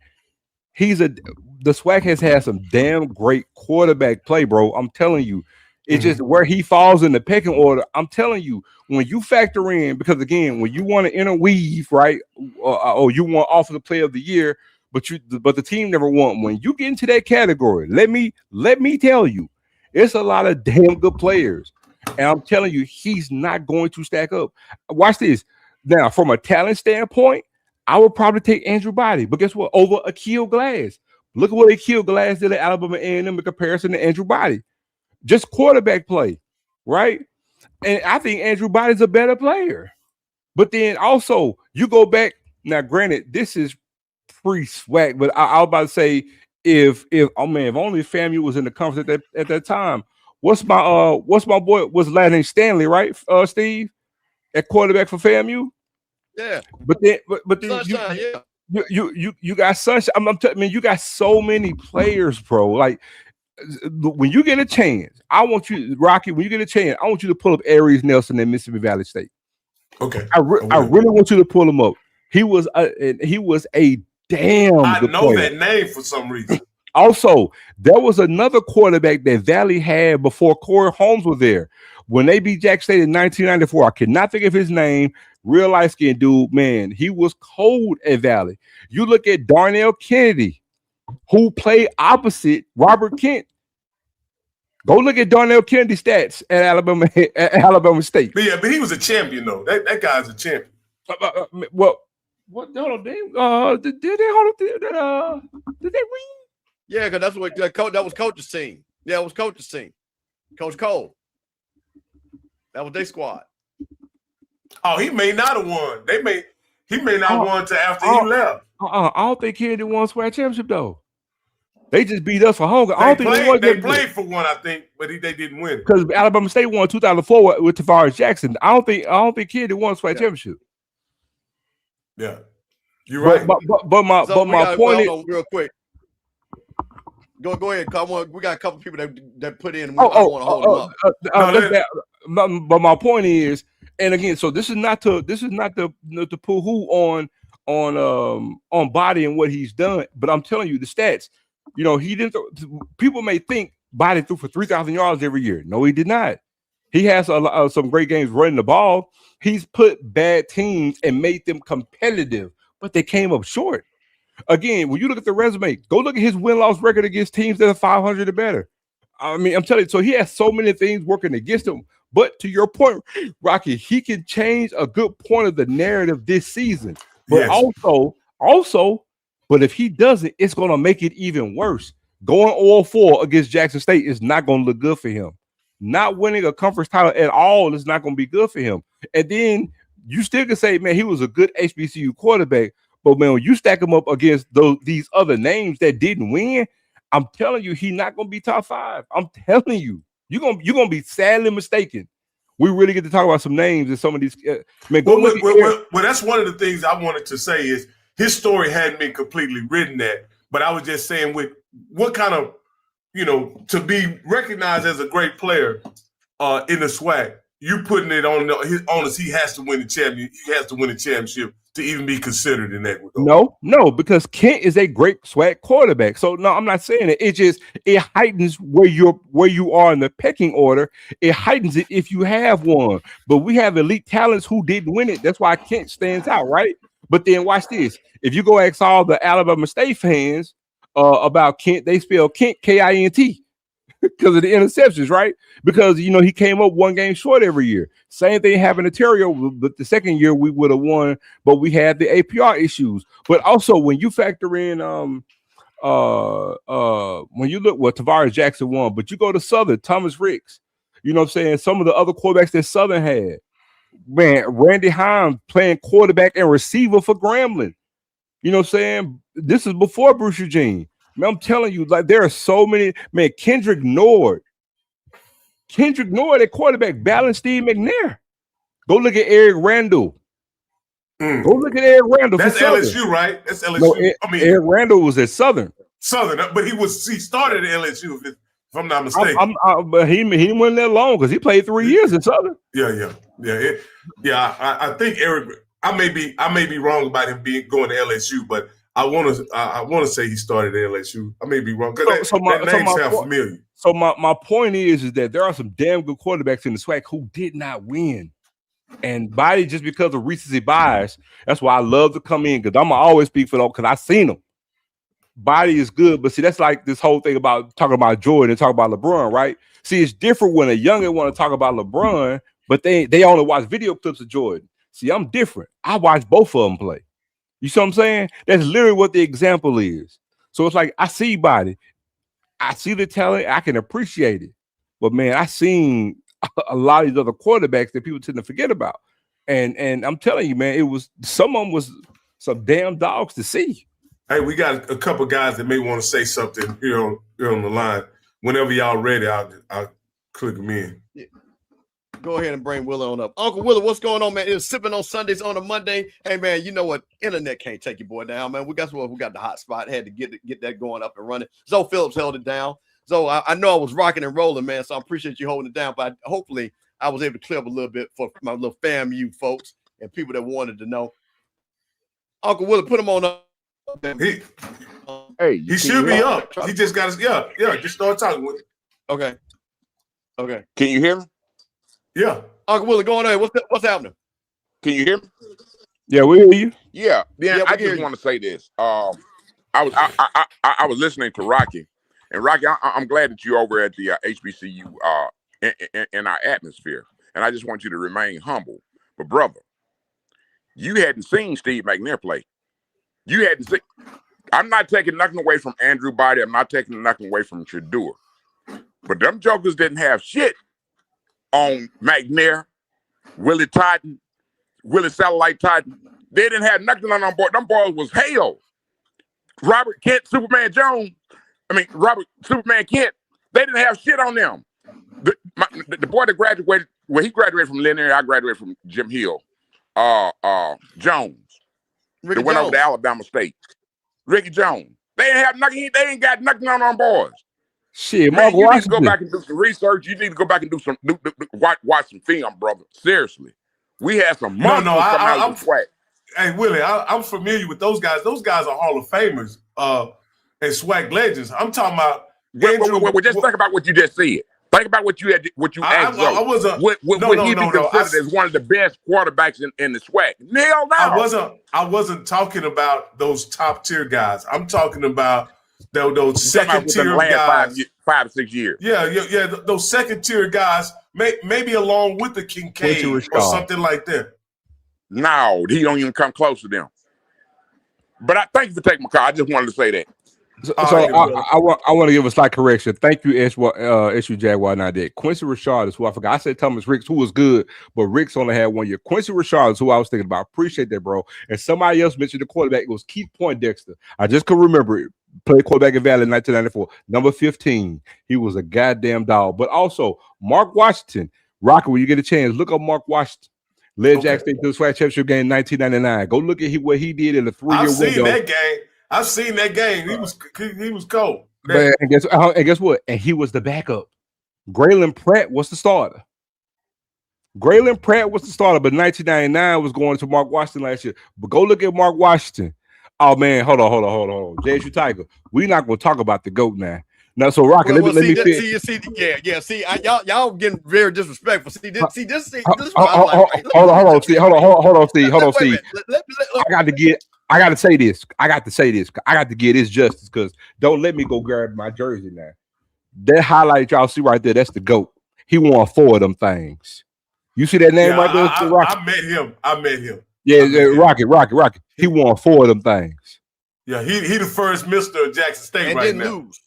the SWAC has had some damn great quarterback play, bro. I'm telling you. It's just where he falls in the pecking order. I'm telling you, when you factor in, because again, when you want to interweave, right, or you want offensive player of the year, but the team never won. When you get into that category, let me tell you, it's a lot of damn good players, and I'm telling you, he's not going to stack up. Watch this. Now, from a talent standpoint, I would probably take Andrew Body, but guess what? Over Akil Glass. Look at what Akil Glass did at Alabama A&M in comparison to Andrew Body. Just quarterback play, right? And I think Andrew Body's a better player. But then also, you go back, now granted, this is pre-SWAC, but I was about to say, if only FAMU was in the conference at that time. What's my boy, what's his last name? Stanley, right? Steve, at quarterback for FAMU? Yeah. But then Sunshine, you got Sunshine. You got so many players, bro. Like, when you get a chance, I want you, Rocky, when you get a chance, I want you to pull up Aries Nelson at Mississippi Valley State. Okay. I really want you to pull him up. He was a damn I good know player. that name for some reason. Also, there was another quarterback that Valley had before Corey Holmes was there. When they beat Jack State in 1994, I cannot think of his name. Real light skinned dude, man. He was cold at Valley. You look at Darnell Kennedy, who played opposite Robert Kent. Go look at Darnell Kennedy stats at Alabama State. But he was a champion though. That guy's a champion. What? Hold on, did they win? Yeah, because that's what that was coach's team. Yeah, it was coach's team. Coach Cole. That was their squad. Oh, he may not have won. He may not have won until after he left. I don't think Kennedy won SWAC championship though. They just beat us for hunger. They played for one, I think, but they didn't win it. Because Alabama State won 2004 with Tavares Jackson. I don't think Kennedy won SWAC championship. Yeah, you're right. But my point is, real quick. Go ahead. We got a couple people that put in. I want to hold them up. But my point is, and again, so this is not to poo-hoo on Body and what he's done. But I'm telling you, the stats. He didn't. People may think Body threw for 3,000 yards every year. No, he did not. He has some great games running the ball. He's put bad teams and made them competitive, but they came up short. Again, when you look at the resume, go look at his win-loss record against teams that are 500 or better. I mean, I'm telling you, so he has so many things working against him. But to your point, Rocky, he can change a good point of the narrative this season. But also, but if he doesn't, it's going to make it even worse. Going 0-4 against Jackson State is not going to look good for him. Not winning a conference title at all is not going to be good for him. And then you still can say, man, he was a good HBCU quarterback. But man, when you stack him up against these other names that didn't win, I'm telling you, he's not going to be top 5. I'm telling you, you're gonna be sadly mistaken. We really get to talk about some names and some of these. Well, that's one of the things I wanted to say is his story hadn't been completely written that, but I was just saying with what kind of, to be recognized as a great player in the SWAC, you putting it on his onus. He has to win the champion. He has to win the championship to even be considered in that regard. No, because Kent is a great SWAC quarterback. So no, I'm not saying it. It heightens where you are in the pecking order. It heightens it if you have one. But we have elite talents who didn't win it. That's why Kent stands out, right? But then watch this. If you go ask all the Alabama State fans about Kent, they spell Kent K-I-N-T. Because of the interceptions, right? Because he came up one game short every year. Same thing happened to Terrio, but the second year we would have won, but we had the APR issues. But also when you factor in when you look what Tavares Jackson won, but you go to Southern, Thomas Ricks, some of the other quarterbacks that Southern had. Man, Randy Hines playing quarterback and receiver for Grambling. This is before Bruce Eugene. Man, I'm telling you, like there are so many. Man, Kendrick Nord at quarterback, balanced Steve McNair. Go look at Eric Randall. Go look at Eric Randall. That's for LSU, Southern. right? That's LSU. No, Eric Randall was at Southern. But he started at LSU, if I'm not mistaken. But he didn't win that long because he played 3 years in Southern. Yeah. I think Eric. I may be wrong about him going to LSU, but I want to say he started at LSU. I may be wrong because that name sounds familiar. So my point is that there are some damn good quarterbacks in the SWAC who did not win. And Body, just because of recency bias, that's why I love to come in because I'm gonna always speak for them because I seen them. Body is good, but see, that's like this whole thing about talking about Jordan and talking about LeBron, right? See, it's different when a youngin want to talk about LeBron, but they only watch video clips of Jordan. See, I'm different. I watch both of them play. You see what I'm saying? That's literally what the example is. So it's like I see Body, I see the talent, I can appreciate it, but man, I seen a lot of these other quarterbacks that people tend to forget about, and I'm telling you, man, it was some of them was some damn dogs to see. Hey, we got a couple guys that may want to say something here on the line. Whenever y'all ready, I'll click them in. Yeah. Go ahead and bring Willie on up. Uncle Willie, what's going on, man? It's Sipping on Sundays on a Monday. Hey, man, you know what? Internet can't take your boy down, man. We got the hot spot. Had to get that going up and running. Zoe Phillips held it down. So I know I was rocking and rolling, man. So I appreciate you holding it down. But hopefully I was able to clear up a little bit for my little FAMU folks and people that wanted to know. Uncle Willie, put him on up. He should be up. He just got his just start talking with him. Okay. Can you hear me? Yeah. Uncle Willie, go on ahead. What's happening? Can you hear me? Yeah, we hear you. Yeah. I just want to say this. I was listening to Rocky. And Rocky, I'm glad that you're over at the HBCU in our atmosphere. And I just want you to remain humble. But brother, you hadn't seen Steve McNair play. You hadn't seen. I'm not taking nothing away from Andrew Body. I'm not taking nothing away from Shador. But them jokers didn't have shit on McNair, Willie Totten, Willie Satellite Totten. They didn't have nothing on them boys. Them boys was hell. Robert Kent, Superman Kent, they didn't have shit on them. The boy that graduated, he graduated from Linear, I graduated from Jim Hill. Jones. Ricky that went Jones. over to Alabama State. Ricky Jones. They ain't have nothing, they ain't got nothing on them boys. Shit, man, you need to go back and do some research. You need to go back and do some watch some film, brother. Seriously. We had some monsters come out of the SWAC. Hey, Willie, I'm familiar with those guys. Those guys are Hall of Famers. And SWAC legends. I'm talking about just think about what you just said. Think about what you asked. What he be considered as one of the best quarterbacks in the SWAC. Nailed down. I wasn't talking about those top tier guys. I'm talking about those second tier guys. 5 or 6 years. Yeah. Those second tier guys, maybe along with the Kincaid or something like that. No, he don't even come close to them. But I thank you for taking my call. I just wanted to say that. So I want to give a slight correction. Thank you, SU Jaguar. Now that Quincy Rashard is who I forgot. I said Thomas Ricks, who was good, but Ricks only had 1 year. Quincy Rashard is who I was thinking about. Appreciate that, bro. And somebody else mentioned the quarterback. It was Keith Poindexter. I just could remember it. Played quarterback in Valley in 1994. Number 15. He was a goddamn dog. But also Mark Washington. Rocker, when you get a chance, look up Mark Washington. Led Jack State to the SWAC championship game in 1999. Go look at what he did in a 3-year window. I've seen that game. He was cold. But, and guess what? And he was the backup. Graylin Pratt was the starter. But 1999 was going to Mark Washington last year. But go look at Mark Washington. Oh man, hold on. JSU Tiger. We're not gonna talk about the GOAT now. No, so Rocket, let me see, y'all getting very disrespectful. Hold on, Steve. I got to say this. I got to give this justice because don't let me go grab my jersey now. That highlight y'all see right there, that's the GOAT. He won 4 of them things. You see that name right there? I met him. Yeah, Rocket. He won 4 of them things. Yeah, he the first Mr. Jackson State and right now. Lose.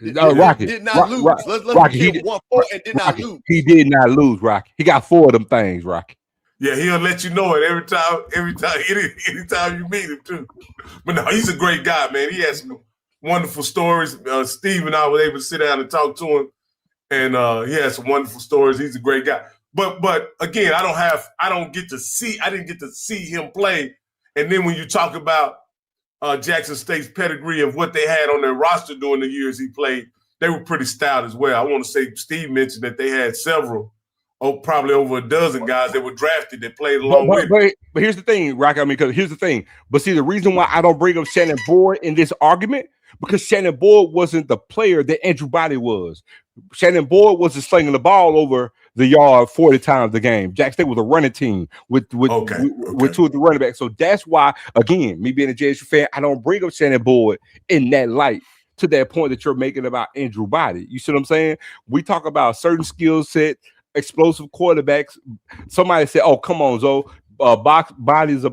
Rocky did not lose. Let's Rocky, he won 4 and did not lose. He did not lose, Rocky. He got 4 of them things, Rocky. Yeah, he'll let you know it anytime you meet him too. But no, he's a great guy, man. He has some wonderful stories. Steve and I were able to sit down and talk to him, and he has some wonderful stories. He's a great guy. But again, I didn't get to see him play. And then when you talk about Jackson State's pedigree of what they had on their roster during the years he played, they were pretty stout as well. I want to say Steve mentioned that they had several. Probably over a dozen guys that were drafted that played along with him. But here's the thing, Rock. I mean, because here's the thing. But see, the reason why I don't bring up Shannon Boyd in this argument, because Shannon Boyd wasn't the player that Andrew Body was. Shannon Boyd wasn't slinging the ball over the yard 40 times a game. Jack State was a running team with two or three running backs. So that's why, again, me being a JSU fan, I don't bring up Shannon Boyd in that light to that point that you're making about Andrew Body. You see what I'm saying? We talk about certain skill set, explosive quarterbacks. Somebody said, "Oh, come on, Zoe. Body is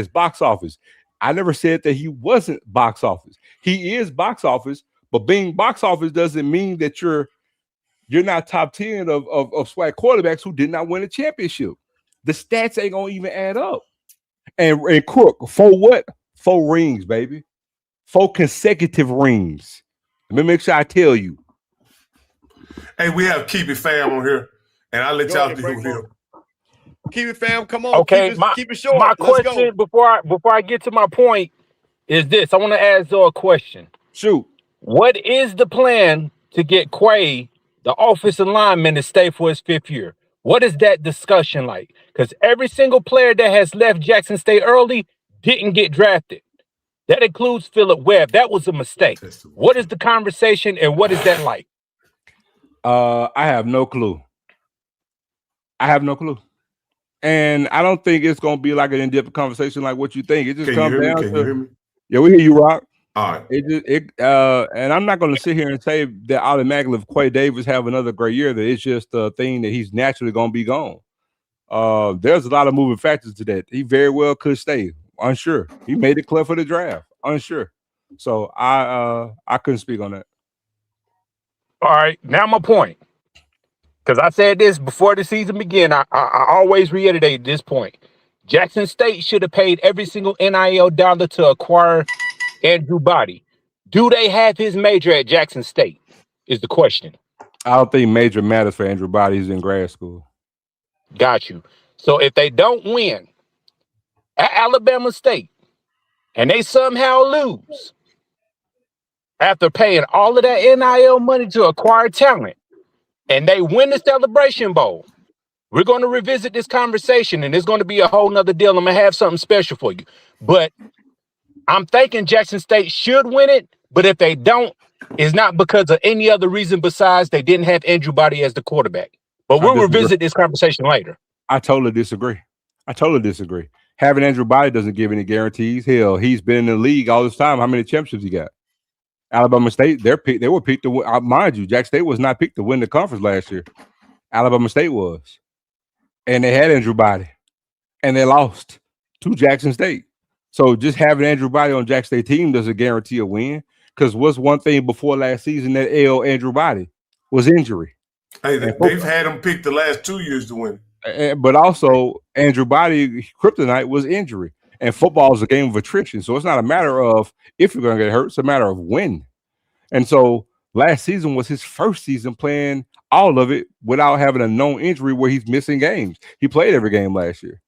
box office." I never said that he wasn't box office. He is box office, but being box office doesn't mean that you're not top 10 of SWAC quarterbacks who did not win a championship. The stats ain't gonna even add up. And Crook, 4 rings, baby. 4 consecutive rings. Let me make sure I tell you. Hey, we have Keep It Fam on here. And I'll let y'all do him. Keep it, fam. Come on. Okay, keep it short. My Let's question go. before I get to my point is this. I want to ask Zoe a question. Shoot. What is the plan to get Quay, the offensive lineman, to stay for his 5th year? What is that discussion like? Because every single player that has left Jackson State early didn't get drafted. That includes Phillip Webb. That was a mistake. What is the conversation and what is that like? I have no clue. And I don't think it's going to be like an in-depth conversation like what you think. It just comes down to. Can you hear me? Yeah, we hear you, Rock. All right. And I'm not going to sit here and say that automatically if Quay Davis have another great year, that it's just a thing that he's naturally going to be gone. There's a lot of moving factors to that. He very well could stay. Unsure. He made it clear for the draft. Unsure. So I couldn't speak on that. All right, now my point. Because I said this before the season began. I always reiterate this point. Jackson State should have paid every single NIL dollar to acquire Andrew Body. Do they have his major at Jackson State? Is the question. I don't think major matters for Andrew Body. He's in grad school. Got you. So if they don't win at Alabama State and they somehow lose after paying all of that NIL money to acquire talent, and they win the Celebration Bowl, we're going to revisit this conversation, and it's going to be a whole nother deal. I'm going to have something special for you. But I'm thinking Jackson State should win it, but if they don't, it's not because of any other reason besides they didn't have Andrew Body as the quarterback. But we'll revisit this conversation later. I totally disagree. Having Andrew Body doesn't give any guarantees. Hell, he's been in the league all this time. How many championships he got? Alabama State, they were picked to win. Mind you, Jack State was not picked to win the conference last year. Alabama State was. And they had Andrew Body. And they lost to Jackson State. So just having Andrew Body on Jack State team doesn't guarantee a win. Because what's one thing before last season that ailed Andrew Body was injury. Hey, they've had him picked the last 2 years to win. But also, Andrew Body kryptonite was injury. And football is a game of attrition. So it's not a matter of if you're going to get hurt. It's a matter of when. And so last season was his first season playing all of it without having a known injury where he's missing games. He played every game last year.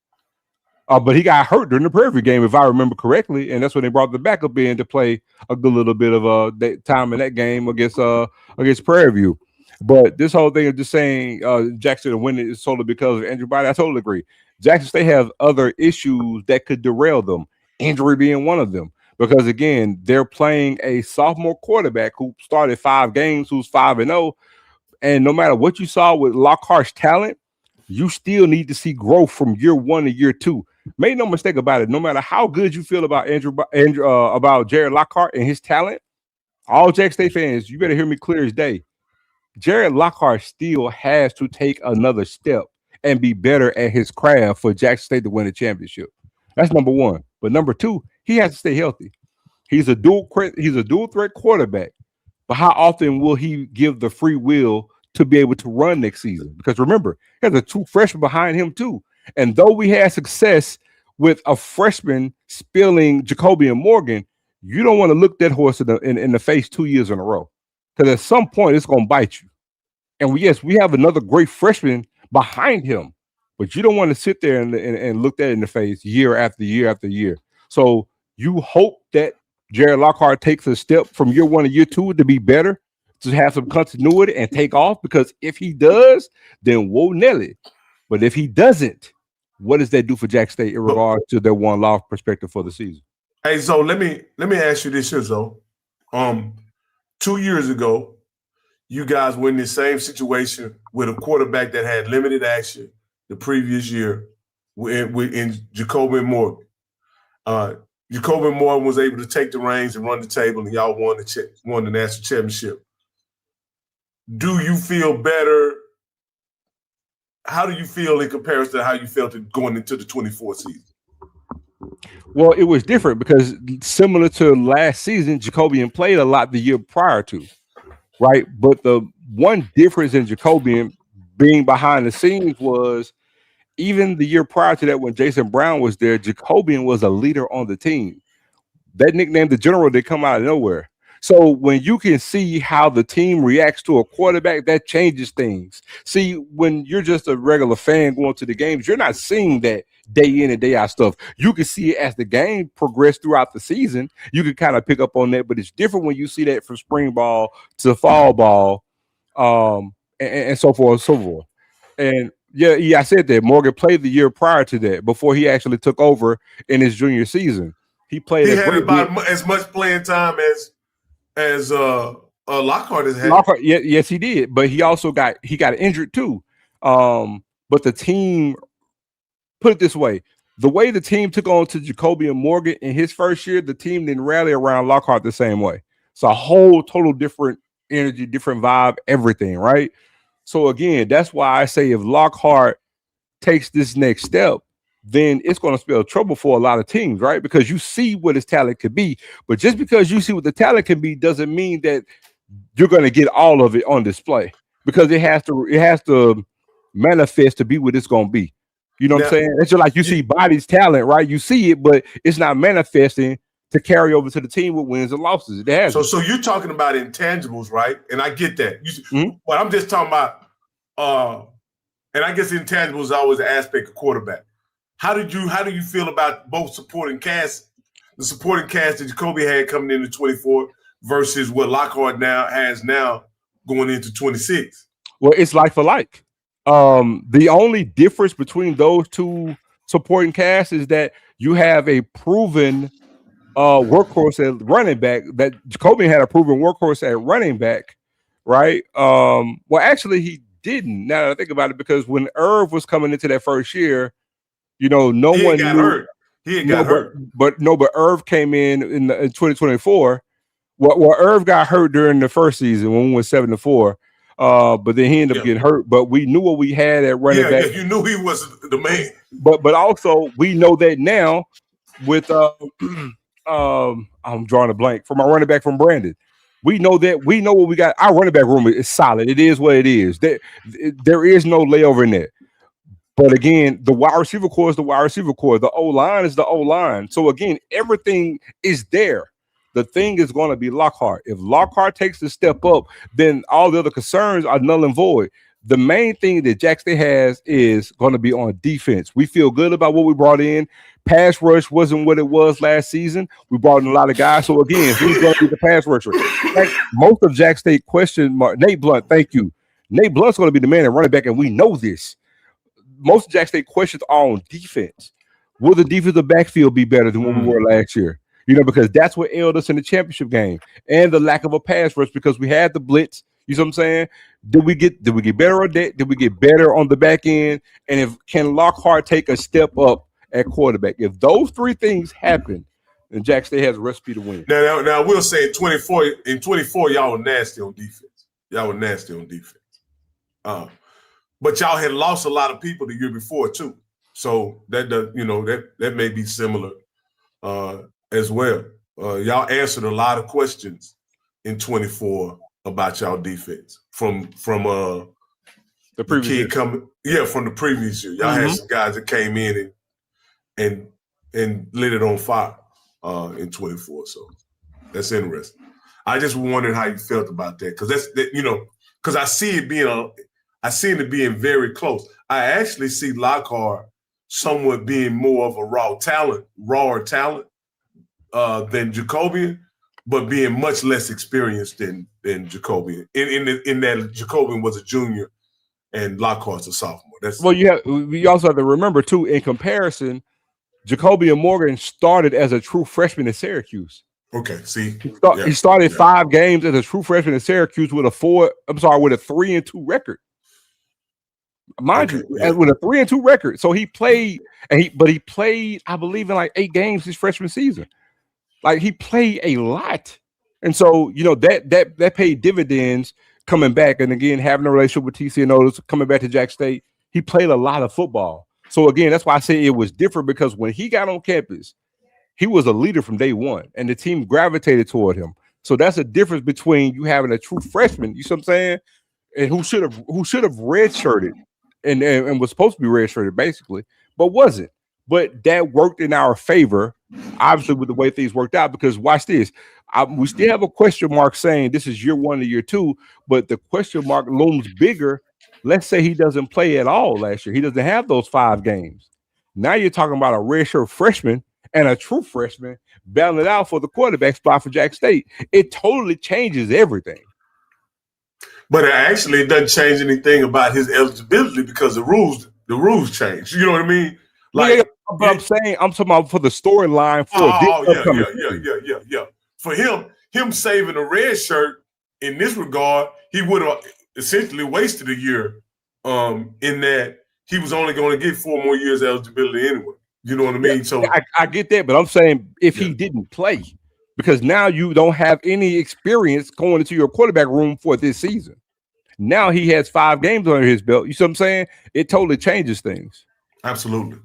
But he got hurt during the Prairie game, if I remember correctly. And that's when they brought the backup in to play a good little bit of time in that game against Prairie View. But this whole thing of just saying Jackson to win it is solely because of Andrew Body, I totally agree. Jackson State have other issues that could derail them, injury being one of them. Because, again, they're playing a sophomore quarterback who started 5 games, who's 5-0. And no matter what you saw with Lockhart's talent, you still need to see growth from year 1 to year 2. Make no mistake about it. No matter how good you feel about about Jared Lockhart and his talent, all Jack State fans, you better hear me clear as day. Jared Lockhart still has to take another step and be better at his craft for Jackson State to win a championship. That's number 1. But number 2, he has to stay healthy. He's a dual threat quarterback. But how often will he give the free will to be able to run next season? Because remember, he has 2 freshmen behind him too. And though we had success with a freshman spilling Jacoby and Morgan, you don't want to look that horse in the face 2 years in a row. Because at some point, it's going to bite you. And yes, we have another great freshman behind him, but you don't want to sit there and look that in the face year after year after year. So you hope that Jared Lockhart takes a step from year 1 to year 2 to be better, to have some continuity and take off. Because if he does, then whoa Nelly. But if he doesn't, what does that do for Jack State in regards to their one-loss perspective for the season? Hey, so let me ask you this here, Zo. 2 years ago, you guys were in the same situation with a quarterback that had limited action the previous year in Jacoby Morgan. Jacoby Morgan was able to take the reins and run the table, and y'all won the national championship. Do you feel better? How do you feel in comparison to how you felt going into the 24 season? Well, it was different because similar to last season, Jacobian played a lot the year prior to, right? But the one difference in Jacobian being behind the scenes was even the year prior to that, when Jason Brown was there, Jacobian was a leader on the team. That nickname, the General, did come out of nowhere. So when you can see how the team reacts to a quarterback, that changes things. See, when you're just a regular fan going to the games, you're not seeing that day in and day out stuff. You can see it as the game progressed throughout the season. You can kind of pick up on that, but it's different when you see that from spring ball to fall ball, and so forth and so forth. And yeah, I said that Morgan played the year prior to that before he actually took over in his junior season. He had about as much playing time as Lockhart has had. Lockhart, yes, he did, but he also got injured too. But the team, put it this way, the way the team took on to Jacoby and Morgan in his first year, the team didn't rally around Lockhart the same way. It's a whole total different energy, different vibe, everything, right? So again, that's why I say if Lockhart takes this next step, then it's going to spell trouble for a lot of teams, right? Because you see what his talent could be, but just because you see what the talent can be doesn't mean that you're going to get all of it on display, because it has to manifest to be what it's going to be. You know what I'm saying? It's just like you see Body's talent, right? You see it, but it's not manifesting to carry over to the team with wins and losses. It has. So you're talking about intangibles, right? And I get that. But I'm just talking about, and I guess intangibles is always an aspect of quarterback. How do you feel about both supporting cast, the supporting cast that Jacoby had coming into 24 versus what Lockhart has going into 26? Well, it's like for like. The only difference between those two supporting casts is that you have a proven workhorse at running back. That Jacoby had a proven workhorse at running back, right? Well, actually, he didn't. Now that I think about it, because when Irv was coming into that first year, he one got hurt. He got hurt. But Irv came in 2024. Well, Irv got hurt during the first season when we went 7-4. But then he ended up getting hurt. But we knew what we had at running back. Yeah, you knew he was the man. But also we know that now with I'm drawing a blank from our running back from Brandon. We know what we got. Our running back room is solid. It is what it is. There is no layover in there. But again, the wide receiver core is the wide receiver core. The O-line is the O-line. So again, everything is there. The thing is going to be Lockhart. If Lockhart takes the step up, then all the other concerns are null and void. The main thing that Jack State has is going to be on defense. We feel good about what we brought in. Pass rush wasn't what it was last season. We brought in a lot of guys. So again, who's going to be the pass rusher? Most of Jack State question mark. Nate Blunt, thank you. Nate Blunt's going to be the man at running back, and we know this. Most of Jack State questions are on defense. Will the defensive backfield be better than what we were last year? Because that's what ailed us in the championship game, and the lack of a pass rush, because we had the blitz. You know what I'm saying? Did we get better on that? Did we get better on the back end? And can Lockhart take a step up at quarterback? If those three things happen, then Jack State has a recipe to win. Now I will say in 24, y'all were nasty on defense. But y'all had lost a lot of people the year before too. So that may be similar as well. Y'all answered a lot of questions in 24 about y'all defense from The previous kid year. coming, from the previous year. Y'all had some guys that came in and lit it on fire in 24. So that's interesting. I just wondered how you felt about that, because because I see it being very close. I actually see Lockhart somewhat being more of a rawer talent than Jacobian, but being much less experienced than Jacobian. In that Jacobian was a junior and Lockhart's a sophomore. We also have to remember too, in comparison, Jacobian Morgan started as a true freshman in Syracuse. Okay, see, he started 5 games as a true freshman in Syracuse with a 3-2 record. Mind you, with a 3-2 record. So he played, but he played, I believe, in like 8 games his freshman season. Like, he played a lot, and so that paid dividends coming back. And again, having a relationship with TC and Otis, coming back to Jack State, he played a lot of football. So again, that's why I say it was different, because when he got on campus, he was a leader from day one, and the team gravitated toward him. So that's a difference between you having a true freshman, you see what I'm saying, and who should have redshirted and was supposed to be redshirted basically, but wasn't. But that worked in our favor, obviously, with the way things worked out, because watch this. We still have a question mark saying this is year 1 to year 2, but the question mark looms bigger. Let's say he doesn't play at all last year. He doesn't have those 5 games. Now you're talking about a redshirt freshman and a true freshman battling it out for the quarterback spot for Jack State. It totally changes everything. But it doesn't change anything about his eligibility, because the rules change. You know what I mean? Like, but I'm talking about for the storyline for yeah. For him saving a red shirt in this regard, he would have essentially wasted a year. In that he was only going to get 4 more years eligibility anyway. You know what I mean? Yeah, so I get that, but I'm saying if he didn't play, because now you don't have any experience going into your quarterback room for this season. Now he has 5 games under his belt. You see what I'm saying? It totally changes things. Absolutely.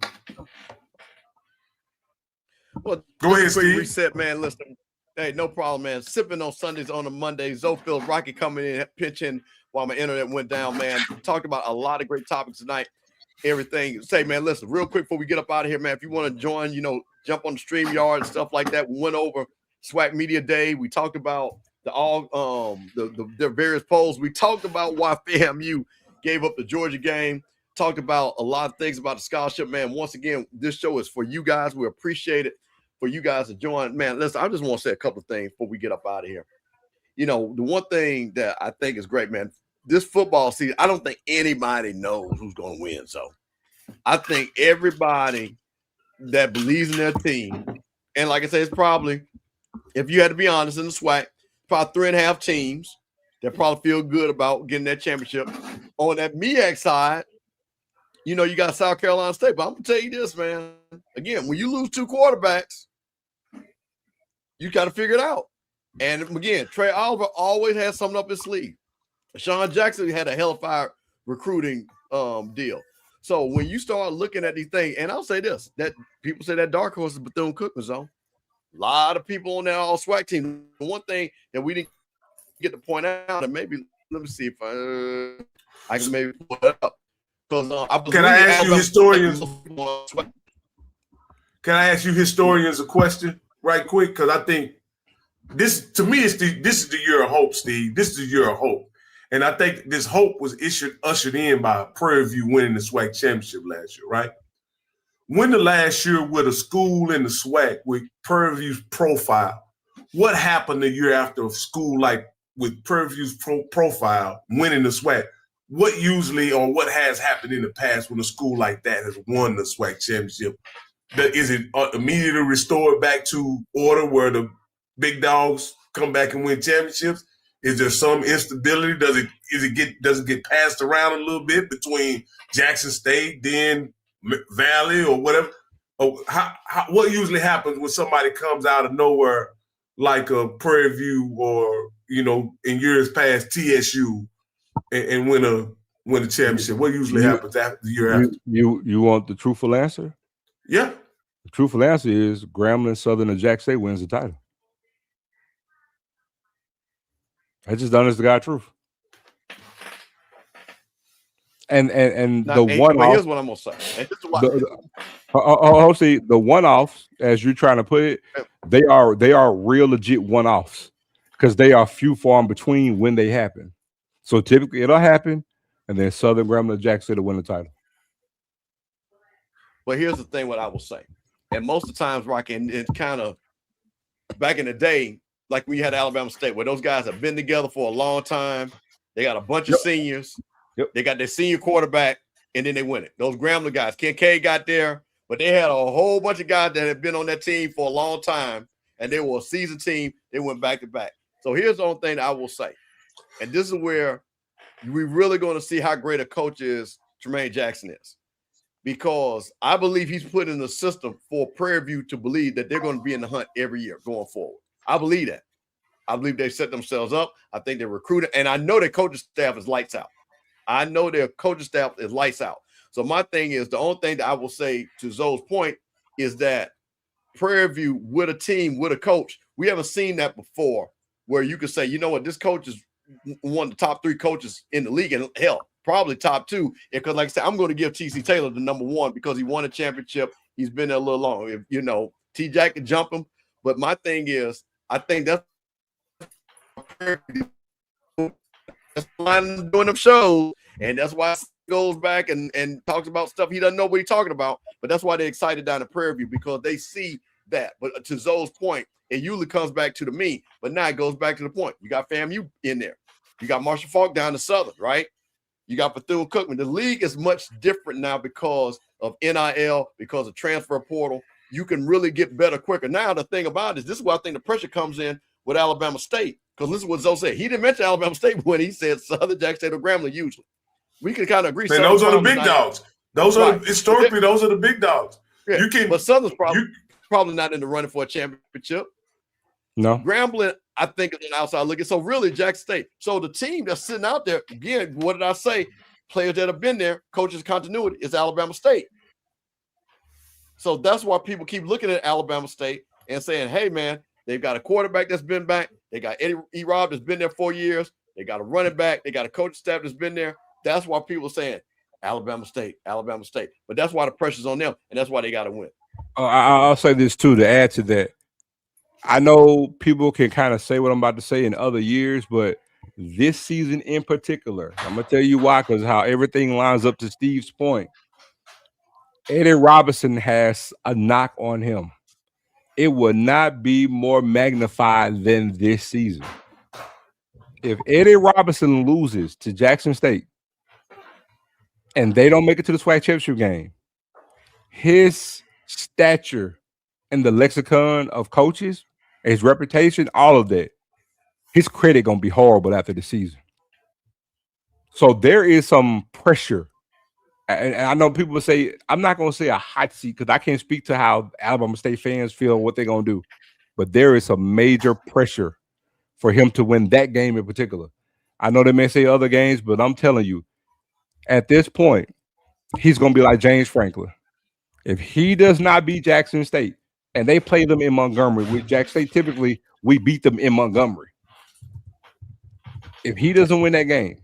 Well, go ahead, Steve. Reset, man. Listen, hey, no problem, man. Sipping on Sundays on a Monday. Zophil, Rocky coming in, pitching while my internet went down, man. Talked about a lot of great topics tonight. Everything. Say, man, listen, real quick before we get up out of here, man, if you want to join, jump on the StreamYard and stuff like that. We went over SWAC Media Day. We talked about the various polls. We talked about why FAMU gave up the Georgia game. Talked about a lot of things about the scholarship, man. Once again, this show is for you guys. We appreciate it for you guys to join. Man, listen, I just want to say a couple of things before we get up out of here. The one thing that I think is great, man, this football season, I don't think anybody knows who's going to win. So I think everybody that believes in their team, and like I said, it's probably, if you had to be honest, in the SWAC, probably 3.5 teams that probably feel good about getting that championship. On that MEAC side, you got South Carolina State. But I'm going to tell you this, man. Again, when you lose 2 quarterbacks, you got to figure it out. And again, Trey Oliver always has something up his sleeve. Sean Jackson had a hell of fire recruiting deal. So when you start looking at these things, and I'll say this, that people say that dark horse is Bethune-Cookman zone. A lot of people on that all-SWAC team. The one thing that we didn't get to point out, and maybe, let me see if I can maybe pull it up. Can I ask you historians? Can I ask you historians a question right quick? Because I think this, to me, this is the year of hope, Steve. This is the year of hope. And I think this hope was ushered in by Prairie View winning the SWAC championship last year, right? When the last year with a school in the SWAC with Prairie View's profile, what happened the year after a school like with Prairie View's profile winning the SWAC? What usually or what has happened in the past when a school like that has won the SWAC championship? Is it immediately restored back to order where the big dogs come back and win championships? Is there some instability? Does it get passed around a little bit between Jackson State, then Valley, or whatever? Or what usually happens when somebody comes out of nowhere, like a Prairie View or in years past TSU, and win a championship? What usually happens after the year after? You want the truthful answer? Yeah. The truthful answer is Grambling, Southern, and Jack State wins the title. I just done as the God truth. And Now, the and, one but here's off, what I'm gonna say. And this is why, see the one offs, as you're trying to put it, they are real legit one offs because they are few far in between when they happen. So typically it'll happen, and then Southern Grambling Jackson will win the title. but here's the thing: what I will say, and most of the times, Rocky, and it's kind of back in the day, like we had Alabama State, where those guys have been together for a long time. They got a bunch of seniors. Yep. They got their senior quarterback, and then they win it. Those Grambling guys, Kincaid got there, but they had a whole bunch of guys that had been on that team for a long time, and they were a seasoned team. They went back to back. So here's the only thing that I will say, and this is where we're really going to see how great a coach is Tremaine Jackson is, because I believe he's put in the system for Prairie View to believe that they're going to be in the hunt every year going forward. I believe that. I believe they set themselves up. I think they're recruiting, and I know their coaching staff is lights out. I know their coaching staff is lights out. So my thing is, the only thing that I will say to Zoe's point is that Prairie View with a team, with a coach, we haven't seen that before, where you could say, you know what, this coach is one of the top 3 coaches in the league, and hell, probably top 2. Because, like I said, I'm going to give T.C. Taylor the number 1 because he won a championship. He's been there a little long. If you know, T-Jack can jump him, but my thing is, I think that's doing them shows, and that's why he goes back and talks about stuff he doesn't know what he's talking about. But that's why they're excited down at Prairie View, because they see that. But to Zoe's point, it usually comes back to the me, but now it goes back to the point. You got FAMU in there. You got Marshall Faulk down to Southern, right? You got Bethune-Cookman. The league is much different now because of NIL, because of transfer portal. You can really get better quicker. Now, the thing about it is, this is where I think the pressure comes in with Alabama State, because this is what Zoe said. He didn't mention Alabama State when he said Southern, Jackson State, or Grambling usually. We can kind of agree. Man, those are the big dogs. Those are historically, those are the big dogs. Yeah, but Southern's probably not in the running for a championship. No. Grambling, I think, is an outside looking. So really, Jackson State. So the team that's sitting out there, again, what did I say? Players that have been there, coaches continuity, is Alabama State. So that's why people keep looking at Alabama State and saying, hey, man, they've got a quarterback that's been back. They got Eddie E. Rob that's been there 4 years. They got a running back. They got a coaching staff that's been there. That's why people are saying Alabama State, Alabama State. But that's why the pressure's on them, and that's why they got to win. I'll say this, too, to add to that. I know people can kind of say what I'm about to say in other years, but this season in particular, I'm going to tell you why, because how everything lines up to Steve's point. Eddie Robinson has a knock on him. It would not be more magnified than this season. If Eddie Robinson loses to Jackson State and they don't make it to the SWAC championship game, his stature in the lexicon of coaches, his reputation, all of that, his credit gonna be horrible after the season. So there is some pressure. And I know people will say, I'm not going to say a hot seat because I can't speak to how Alabama State fans feel what they're going to do. But there is some major pressure for him to win that game in particular. I know they may say other games, but I'm telling you, at this point, he's going to be like James Franklin. If he does not beat Jackson State, and they play them in Montgomery, with Jackson State, typically we beat them in Montgomery. If he doesn't win that game,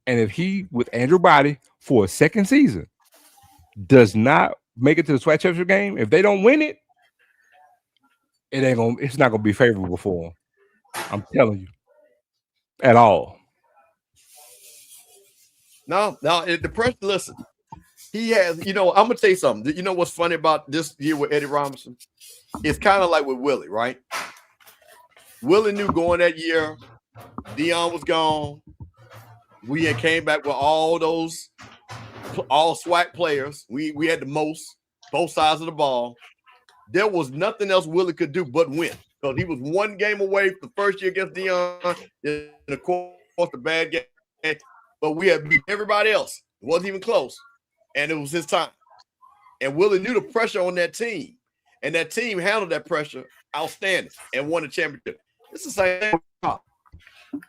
and if he, with Andrew Body, for a second season, does not make it to the SWAC championship game, if they don't win it, it's not gonna be favorable for him. I'm telling you, at all. No, the pressure. Listen, he has. You know, I'm gonna tell you something. You know what's funny about this year with Eddie Robinson? It's kind of like with Willie, right? Willie knew going that year, Dion was gone. We had came back with all SWAC players. We had the most, both sides of the ball. There was nothing else Willie could do but win, because he was one game away the first year against Dion, and of course the bad game. But we had beat everybody else. It wasn't even close, and it was his time. And Willie knew the pressure on that team, and that team handled that pressure outstanding and won the championship. It's the same thing.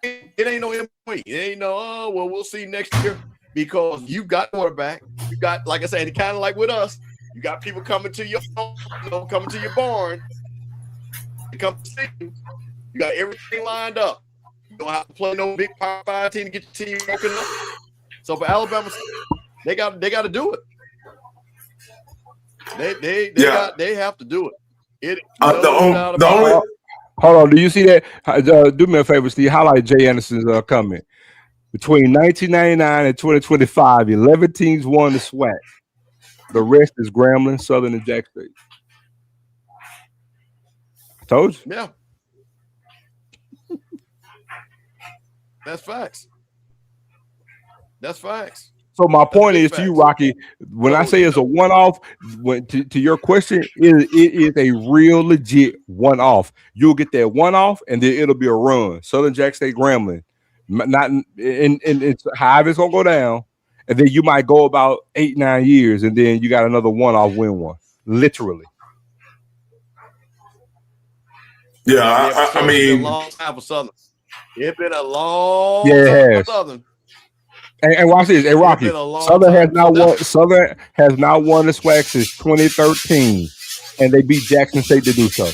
It ain't no MOE. It ain't no, oh, well, we'll see next year, because you got quarterback. You got, like I said, kind of like with us, you got people coming to your home, coming to your barn. They come to see you. You got everything lined up. You don't have to play no big Power 5 team to get your team broken up. So for Alabama, They got to do it. They have to do it. Hold on. Do you see that? Do me a favor, Steve. Highlight Jay Anderson's comment. Between 1999 and 2025, 11 teams won the SWAC. The rest is Grambling, Southern, and Jack State. I told you. Yeah. That's facts. That's facts. So my point is to you, Rocky, when I say it's a one-off, to your question, it is a real legit one-off. You'll get that one-off, and then it'll be a run. Southern Jack State Grambling. Not in it's however it's gonna go down, and then you might go about 8-9 years, and then you got another one-off win one, literally. Yeah, I mean, it's been a long time for Southern. It's been a long time for Southern. And watch this, hey Rocky, Southern has not won the SWAC since 2013, and they beat Jackson State to do so.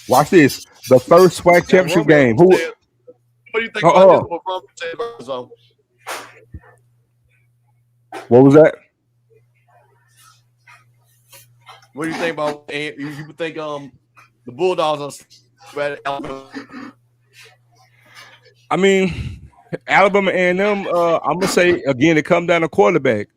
Watch this. The first SWAC championship game. What do you think about this? What was that? What do you think about? You think the Bulldogs are Alabama? I mean, Alabama A&M. I'm gonna say again, it comes down to quarterback.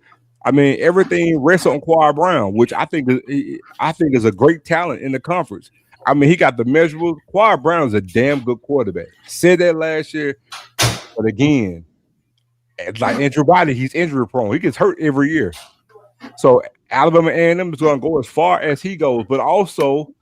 I mean, everything rests on Quad Brown, which I think is a great talent in the conference. I mean, he got the measurables. Quad Brown is a damn good quarterback. Said that last year, but again, like Andrew Body, he's injury prone. He gets hurt every year. So Alabama A&M is going to go as far as he goes, but also,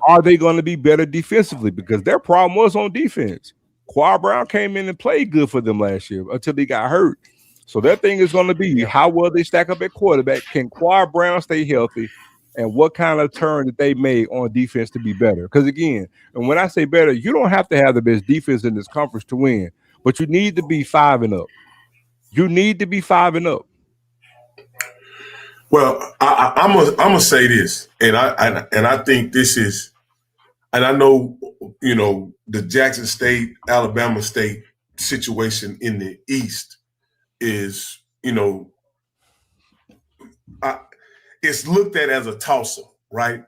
are they going to be better defensively? Because their problem was on defense. Quad Brown came in and played good for them last year until he got hurt. So their thing is going to be how well they stack up at quarterback. Can Quad Brown stay healthy? And what kind of turn that they made on defense to be better? Because again, and when I say better, you don't have to have the best defense in this conference to win, but you need to be 5-0. You need to be 5-0. Well, I'm gonna say this, and I think this is, and I know the Jackson State, Alabama State situation in the East is it's looked at as a toss-up, right?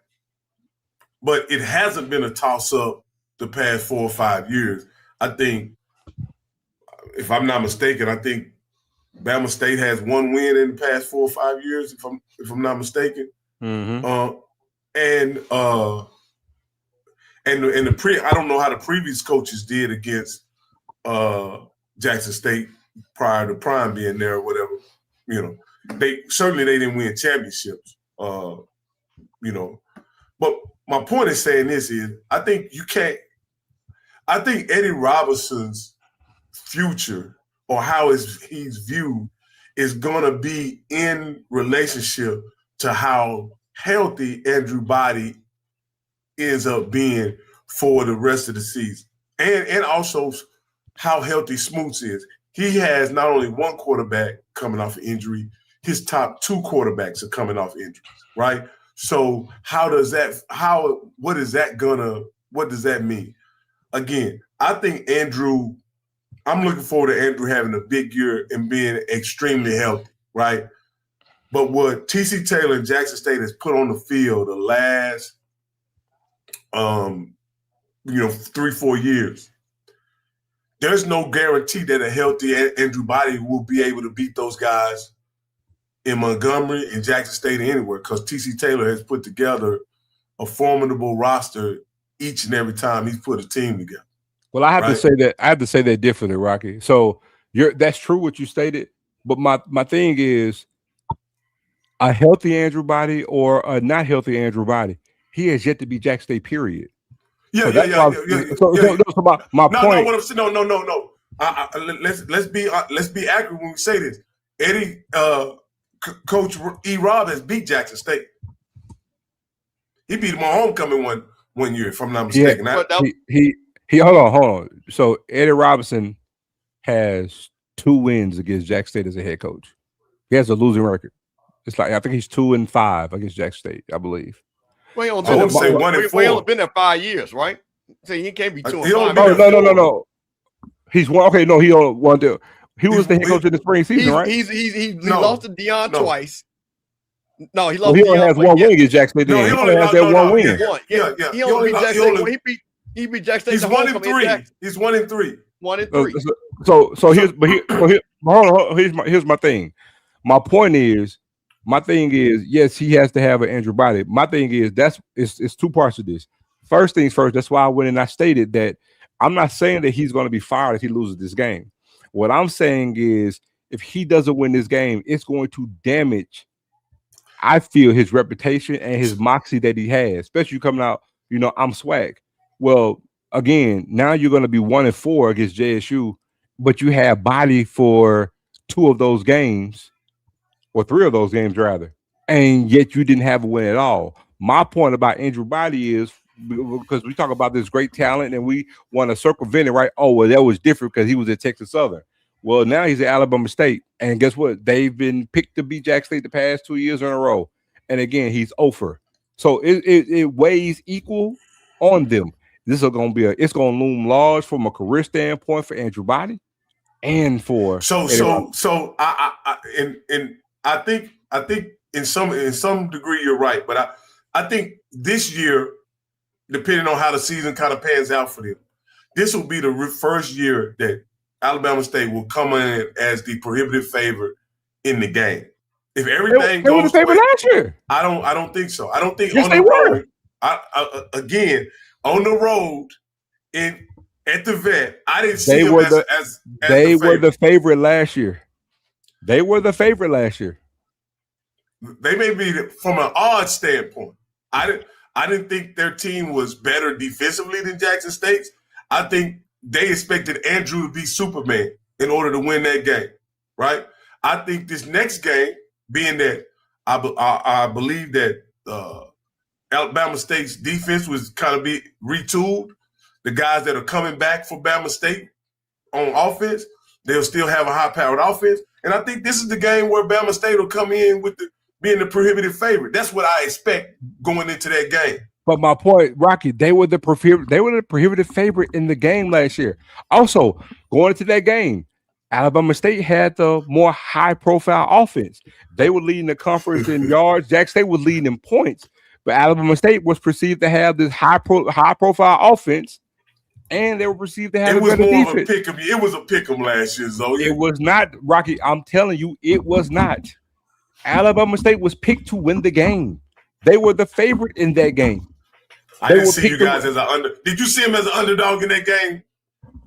But it hasn't been a toss-up the past 4 or 5 years. I think, if I'm not mistaken, I think Bama State has one win in the past 4 or 5 years, if I'm not mistaken. Mm-hmm. I don't know how the previous coaches did against Jackson State prior to Prime being there or whatever. They didn't win championships. But my point is saying this is I think Eddie Robinson's future or how he's viewed is gonna be in relationship to how healthy Andrew Body ends up being for the rest of the season. And also how healthy Smoots is. He has not only one quarterback coming off an injury, his top 2 quarterbacks are coming off injuries, right? So what does that mean? Again, I think I'm looking forward to Andrew having a big year and being extremely healthy, right? But what TC Taylor and Jackson State has put on the field the last 3-4 years, there's no guarantee that a healthy Andrew Body will be able to beat those guys in Montgomery and Jackson State anywhere, because TC Taylor has put together a formidable roster each and every time he's put a team together. Well, I have to say that differently, Rocky. So that's true what you stated, but my thing is a healthy Andrew Body or a not healthy Andrew Body, he has yet to be Jack State, period. Yeah. So my point. No. Let's be accurate when we say this. Eddie, Coach E. Rob has beat Jackson State. He beat him on homecoming one year, if I'm not mistaken. He hold on. So Eddie Robinson has 2 wins against Jack State as a head coach. He has a losing record. It's like I think he's 2-5 against Jack State, I believe. Well, he only been there 5 years, right? So he can't be 2-5. No. He's one. Okay, no, he only won. He was the head coach in the spring season, right? He No, lost to Deion no. twice. No, he Well, lost he to only Deion. has one wing. Is Jack State? No, He he only only has that one win. Yeah. He only beat Jack State. only- He beat Jack State. He's to 1 and homecoming 3. Jackson. He's 1 and 3. 1 and 3. So here's my thing. My point is, yes, he has to have an Andrew body. My thing is it's two parts of this. First things first, that's why I went and I stated that I'm not saying that he's going to be fired if he loses this game. What I'm saying is if he doesn't win this game, it's going to damage, I feel, his reputation and his moxie that he has, especially coming out, I'm swag. Well, again, now you're going to be 1 and 4 against JSU, but you have body for 2 of those games, or 3 of those games rather, and yet you didn't have a win at all. My point about Andrew Body is, because we talk about this great talent and we want to circumvent it, right? Oh, well, that was different because he was at Texas Southern. Well, now he's at Alabama State, and guess what? They've been picked to beat Jack State the past 2 years in a row, and again, he's over. So it weighs equal on them. This is going to be it's going to loom large from a career standpoint for Andrew Body, and for I think in some degree you're right, but I think this year, depending on how the season kind of pans out for them, this will be the first year that Alabama State will come in as the prohibitive favorite in the game. If everything they were the favorite last year. I don't think so. I don't think yes, on they the were. road. Again, on the road at the vet, I didn't see them as they were the favorite last year. They were the favorite last year. They may be from an odds standpoint. I didn't think their team was better defensively than Jackson State's. I think they expected Andrew to be Superman in order to win that game, right? I think this next game, being that I believe that Alabama State's defense was kind of be retooled. The guys that are coming back for Bama State on offense, they'll still have a high-powered offense. And I think this is the game where Bama State will come in with being the prohibitive favorite. That's what I expect going into that game. But my point, Rocky, they were the prohibitive favorite in the game last year. Also, going into that game, Alabama State had the more high-profile offense. They were leading the conference in yards. Jack State was leading in points. But Alabama State was perceived to have this high-profile offense, and they were perceived to have it was better more defense. of a pick'em. It was a pick'em last year, Zoe. It was not, Rocky. I'm telling you, it was not. Alabama State was picked to win the game. They were the favorite in that game. I didn't see you guys as an under. Did you see him as an underdog in that game?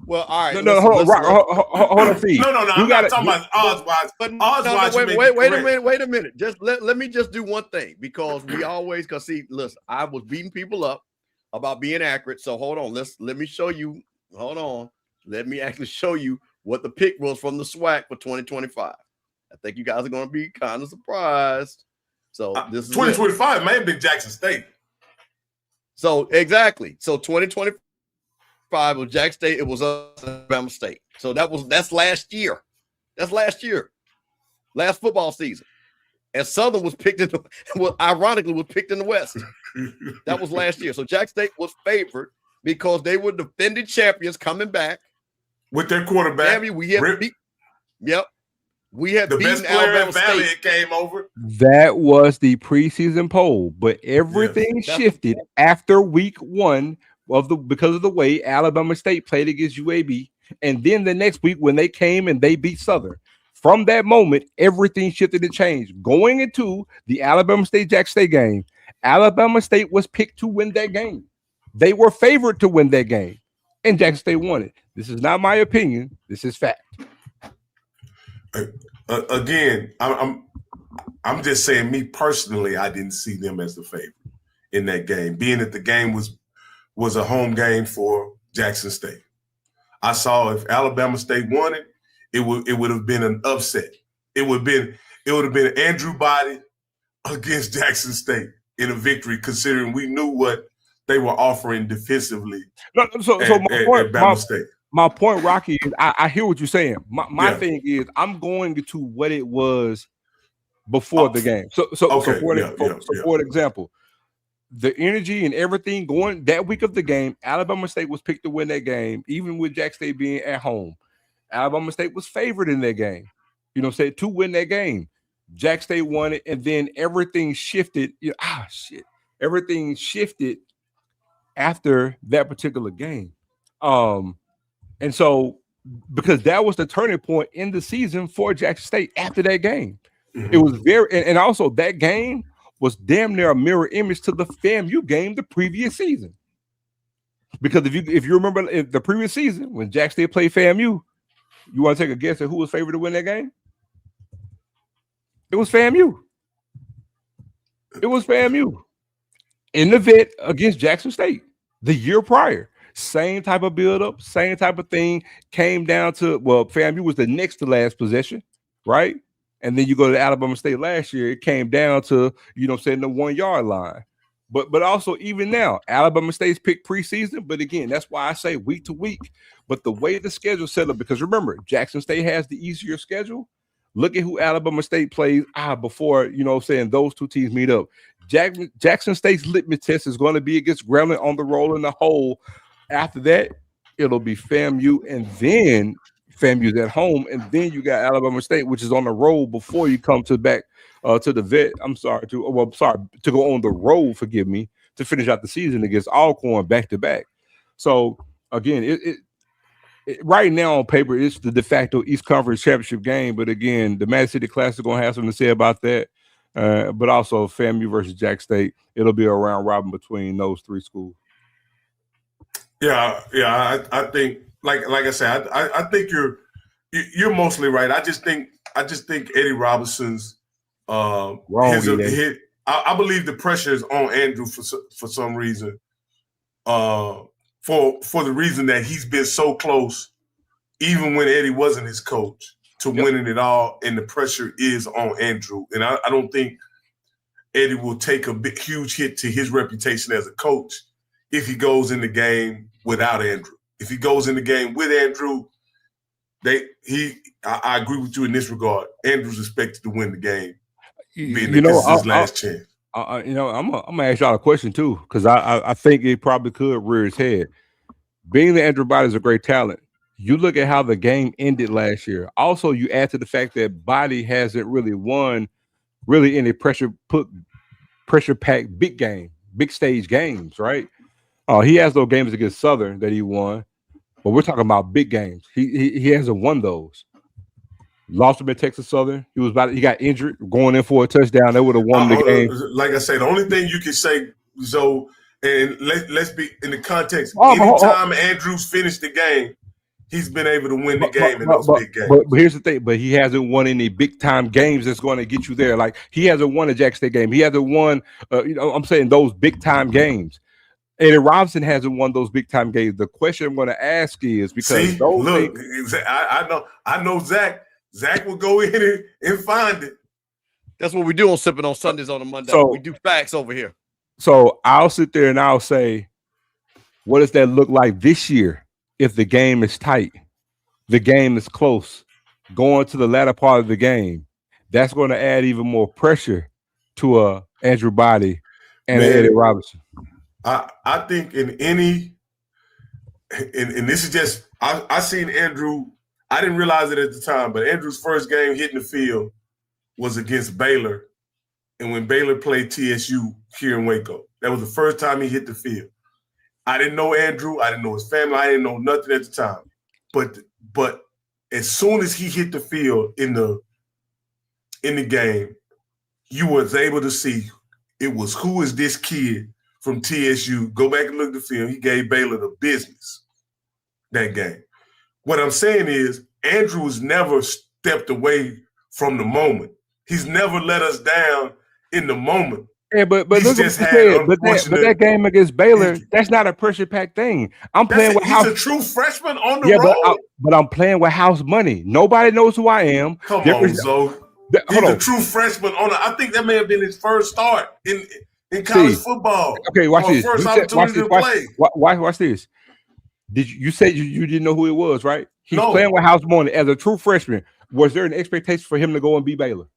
Well, all right. No, hold on, Steve. No. I'm not talking about odds-wise. Wait a minute. Just let me just do one thing, because we always, listen, I was beating people up about being accurate. So hold on. Let me show you. Hold on. Let me actually show you what the pick was from the SWAC for 2025. I think you guys are going to be kind of surprised. So this is 2025 may have been Jackson State. So exactly. So 2025 was Jack State. It was Alabama State. So that's last year. That's last year. Last football season. And Southern was picked in ironically was picked in the West. That was last year. So Jack State was favored because they were defending champions coming back with their quarterback. We have we have the beaten best player Alabama in Valley. State. It came over. That was the preseason poll, but everything shifted after week 1 because of the way Alabama State played against UAB, and then the next week when they came and they beat Southern. From that moment, everything shifted and changed. Going into the Alabama State-Jack State game, Alabama State was picked to win that game. They were favored to win that game, and Jackson State won it. This is not my opinion. This is fact. Again, I'm just saying, me personally, I didn't see them as the favorite in that game, being that the game was a home game for Jackson State. I saw if Alabama State won it, it would have been an upset. It would have been Andrew Body against Jackson State in a victory, considering we knew what they were offering defensively. My point, Rocky, is I hear what you're saying. My thing is I'm going to what it was before the game. For example, the energy and everything going that week of the game, Alabama State was picked to win that game, even with Jack State being at home. Alabama State was favored in that game. You know what I'm saying? To win that game. Jack State won it, and then everything shifted. Everything shifted after that particular game. And so because that was the turning point in the season for Jackson State after that game. It was and also that game was damn near a mirror image to the FAMU game the previous season. Because if you remember the previous season when Jack State played FAMU, you want to take a guess at who was favored to win that game? It was FAMU. It was FAMU in the vet against Jackson State the year prior. Same type of build-up, same type of thing. Came down to, FAMU was the next to last possession, right? And then you go to Alabama State last year, it came down to, the 1 yard line. But also even now, Alabama State's picked preseason. But again, that's why I say week to week. But the way the schedule set up, because remember, Jackson State has the easier schedule. Look at who Alabama State plays before, those two teams meet up. Jackson State's litmus test is going to be against Grambling on the roll in the hole. After that, it'll be FAMU, and then FAMU's at home, and then you got Alabama State, which is on the road before you come to the vet. To go on the road, forgive me, to finish out the season against Alcorn back to back. So again, right now on paper, it's the de facto East Conference championship game. But again, the Mad City Classic is going to have something to say about that. But also FAMU versus Jack State, it'll be a round robin between those three schools. Yeah. I think, like I said, I think you're mostly right. I just think Eddie Robinson's I believe the pressure is on Andrew for some reason. For the reason that he's been so close, even when Eddie wasn't his coach, to winning it all, and the pressure is on Andrew. And I don't think Eddie will take a huge hit to his reputation as a coach if he goes in the game without Andrew. If he goes in the game with Andrew, I agree with you in this regard. Andrew's expected to win the game. This is his last chance. I'm gonna ask y'all a question too, because I think it probably could rear its head. Being that Andrew Body is a great talent, you look at how the game ended last year. Also, you add to the fact that Body hasn't really won any pressure-packed big stage games, right? He has those games against Southern that he won, but we're talking about big games. He hasn't won those. Lost him at Texas Southern. He got injured going in for a touchdown. They would have won the game. Like I said, the only thing you can say, Zoe, and let's be in the context. Anytime Andrews finished the game, he's been able to win the game in those big games. But here's the thing. But he hasn't won any big time games that's going to get you there. Like he hasn't won a Jack State game. He hasn't won. I'm saying those big time games. Eddie Robinson hasn't won those big time games. The question I'm going to ask is because I know Zach. Zach will go in and find it. That's what we do on Sippin' on Sundays on a Monday. So, we do facts over here. So I'll sit there and I'll say, what does that look like this year if the game is tight, the game is close, going to the latter part of the game? That's going to add even more pressure to Andrew Body and Eddie Robinson. I think and this is just I seen Andrew. I didn't realize it at the time, but Andrew's first game hitting the field was against Baylor. And when Baylor played TSU here in Waco, that was the first time he hit the field. I didn't know Andrew. I didn't know his family. I didn't know nothing at the time. But as soon as he hit the field in the game, you was able to see it was who is this kid from TSU. Go back and look at the film. He gave Baylor the business that game. What I'm saying is Andrew has never stepped away from the moment. He's never let us down in the moment. Yeah, but look what you said. But that game against Baylor, that's not a pressure-packed thing. He's a true freshman on the road. But I'm playing with house money. Nobody knows who I am. Come on, Zoe. He's a true freshman on I think that may have been his first start in college football. Okay, watch this. First opportunity to play. Watch this. You said you didn't know who it was, right? He's playing with house money as a true freshman. Was there an expectation for him to go and beat Baylor?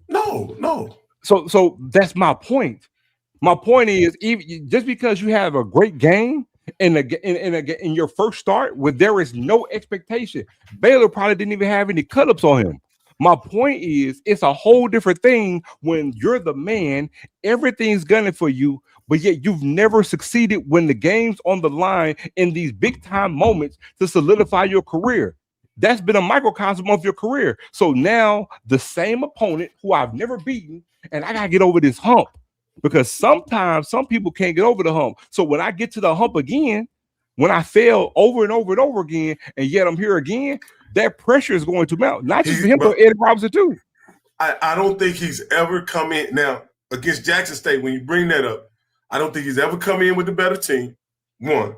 No. So that's my point. My point is, even just because you have a great game in your first start where there is no expectation. Baylor probably didn't even have any cut-ups on him. My point is, it's a whole different thing when you're the man, everything's gunning for you, but yet you've never succeeded when the game's on the line in these big time moments to solidify your career. That's been a microcosm of your career. So now the same opponent who I've never beaten, and I gotta get over this hump. Because sometimes some people can't get over the hump. So when I get to the hump again, when I fail over and over and over again, and yet I'm here again, that pressure is going to mount. Not just for him, but Eddie Robinson too. I don't think he's ever come in now against Jackson State. When you bring that up, I don't think he's ever come in with the better team. One,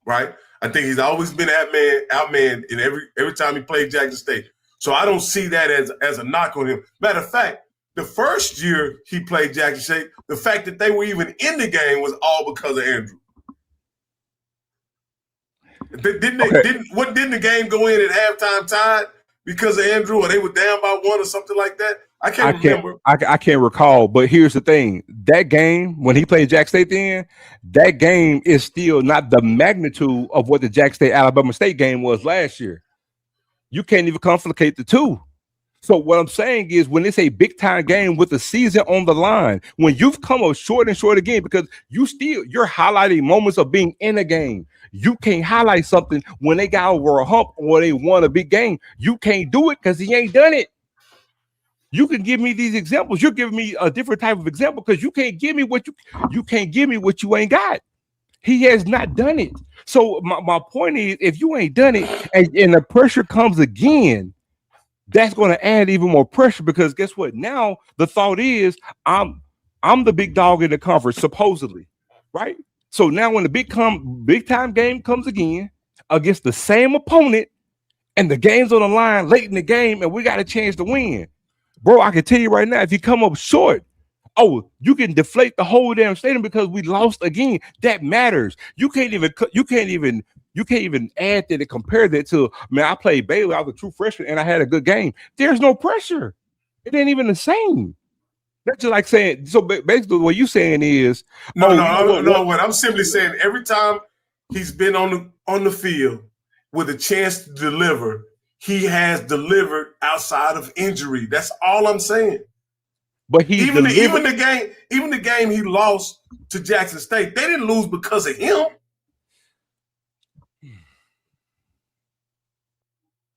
right? I think he's always been outman in every time he played Jackson State. So I don't see that as a knock on him. Matter of fact, the first year he played Jackson State, the fact that they were even in the game was all because of Andrew. Didn't the game go in at halftime tied because of Andrew, or they were down by one or something like that? I can't remember. I can't recall, but here's the thing. That game, when he played Jack State then, that game is still not the magnitude of what the Jack State Alabama State game was last year. You can't even conflicate the two. So what I'm saying is, when it's a big time game with the season on the line, when you've come up short and short again, because you're highlighting moments of being in a game. You can't highlight something when they got over a hump or they won a big game. You can't do it because he ain't done it. You can give me these examples. You're giving me a different type of example because you can't give me what you can't give me what you ain't got. He has not done it. So my point is, if you ain't done it and the pressure comes again, that's going to add even more pressure, because guess what? Now the thought is I'm the big dog in the conference, supposedly, right? So now when the big time game comes again against the same opponent and the game's on the line late in the game and we got a chance to win, bro, I can tell you right now, if you come up short, you can deflate the whole damn stadium because we lost again. That matters. You can't even add that and compare that to, man, I played Baylor, I was a true freshman and I had a good game. There's no pressure. It ain't even the same. That's just like saying, so basically what you're saying is, no. What I'm simply saying, every time he's been on the field with a chance to deliver, he has delivered outside of injury. That's all I'm saying. But even the game he lost to Jackson State, they didn't lose because of him.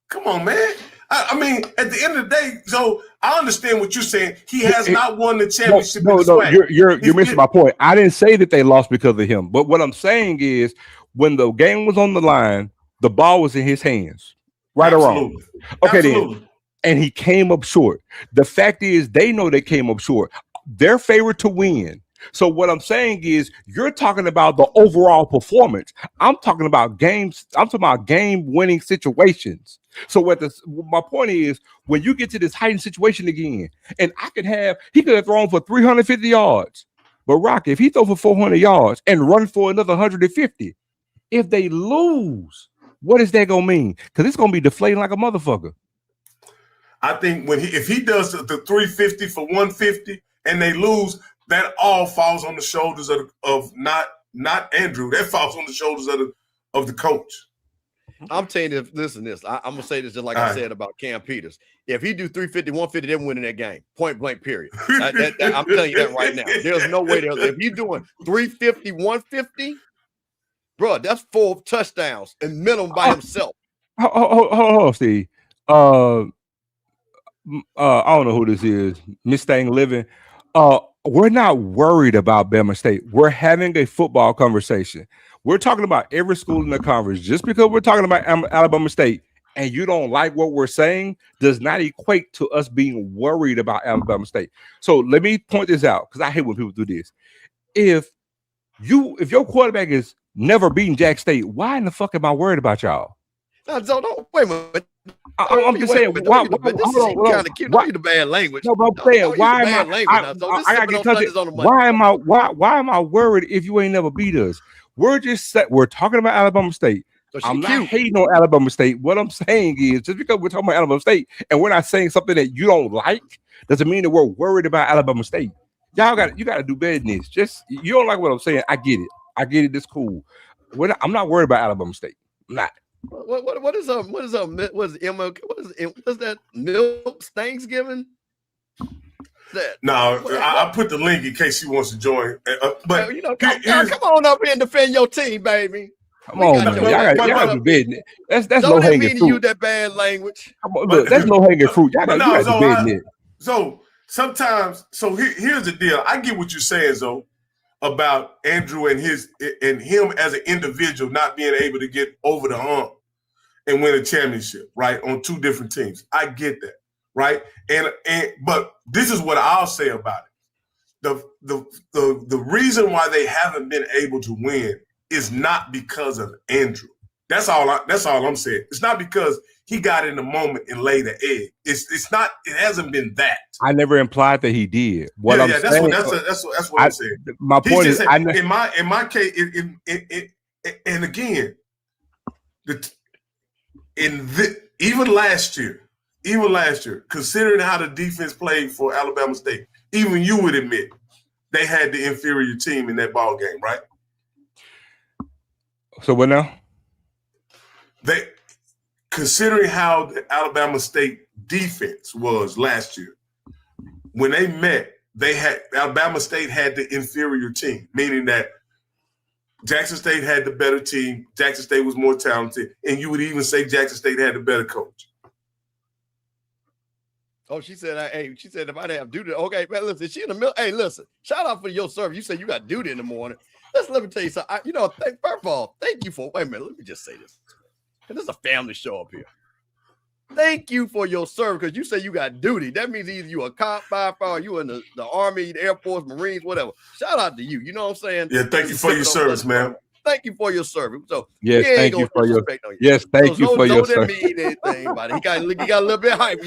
Come on, man. I mean, at the end of the day, so I understand what you're saying. He has not won the championship. No, you're missing my point. I didn't say that they lost because of him. But what I'm saying is, when the game was on the line, the ball was in his hands. Right or wrong? Okay, absolutely. Then. And he came up short. The fact is, they know they came up short. They're favored to win. So what I'm saying is, you're talking about the overall performance. I'm talking about games. I'm talking about game-winning situations. So my point is, when you get to this heightened situation again, and he could have thrown for 350 yards, but Rocky, if he throw for 400 yards and run for another 150, if they lose, what is that gonna mean? Because it's gonna be deflating like a motherfucker. I think if he does the 350 for 150 and they lose, that all falls on the shoulders of not Andrew. That falls on the shoulders of the coach. I'm telling you, listen to this. I'm going to say this just like I said about Cam Peters. If he do 350, 150, they're winning that game. Point blank, period. I'm telling you that right now. There's no way. If he's doing 350, 150, bro, that's 4 touchdowns and minimum by himself. Hold on, Steve. I don't know who this is. Miss Thang Living. We're not worried about Bama State. We're having a football conversation. We're talking about every school in the conference. Just because we're talking about Alabama State and you don't like what we're saying does not equate to us being worried about Alabama State. So let me point this out, because I hate when people do this. If your quarterback is never beating Jack State, why in the fuck am I worried about y'all? No, wait a minute. I'm just saying, why? This is kind of cute. Don't use the bad language. No, but I'm saying, why am I worried if you ain't never beat us? We're talking about Alabama State. So I'm not hating on Alabama State. What I'm saying is, just because we're talking about Alabama State and we're not saying something that you don't like, doesn't mean that we're worried about Alabama State. You got to do better than this. Just, you don't like what I'm saying. I get it. It's cool. I'm not worried about Alabama State. I'm not. What is that milk Thanksgiving? That No, I put the link in case she wants to join. But come on up here and defend your team, baby. Come on, man. Y'all got to debate it. That's low hanging fruit. Use that bad language. Look, that's low hanging fruit. Y'all got to debate it. So sometimes, here's the deal. I get what you're saying, Zoe, about Andrew and him as an individual not being able to get over the hump and win a championship, right? On two different teams. I get that, right? But this is what I'll say about it. The reason why they haven't been able to win is not because of Andrew. That's all I'm saying. It's not because he got in the moment and laid an egg. It's not. It hasn't been that. I never implied that he did. That's what I'm saying. My point is, in my case, and again, even last year, considering how the defense played for Alabama State, even you would admit they had the inferior team in that ball game, right? So what now? Considering how the Alabama State defense was last year, when they met, Alabama State had the inferior team, meaning that Jackson State had the better team. Jackson State was more talented, and you would even say Jackson State had the better coach. Oh, she said, if I didn't have duty, okay, man, listen, she in the middle. Hey, listen, shout out for your service. You said you got duty in the morning. Let me tell you something. First of all, thank you for, wait a minute, let me just say this. This is a family show up here. Thank you for your service, because you say you got duty. That means either you a cop, firefighter, or you in the Army, the Air Force, Marines, whatever. Shout out to you. You know what I'm saying? Yeah, thank you for your service, man. Thank you for your service. So yes, thank you for your service. Mean anything about it. He got a little bit hype.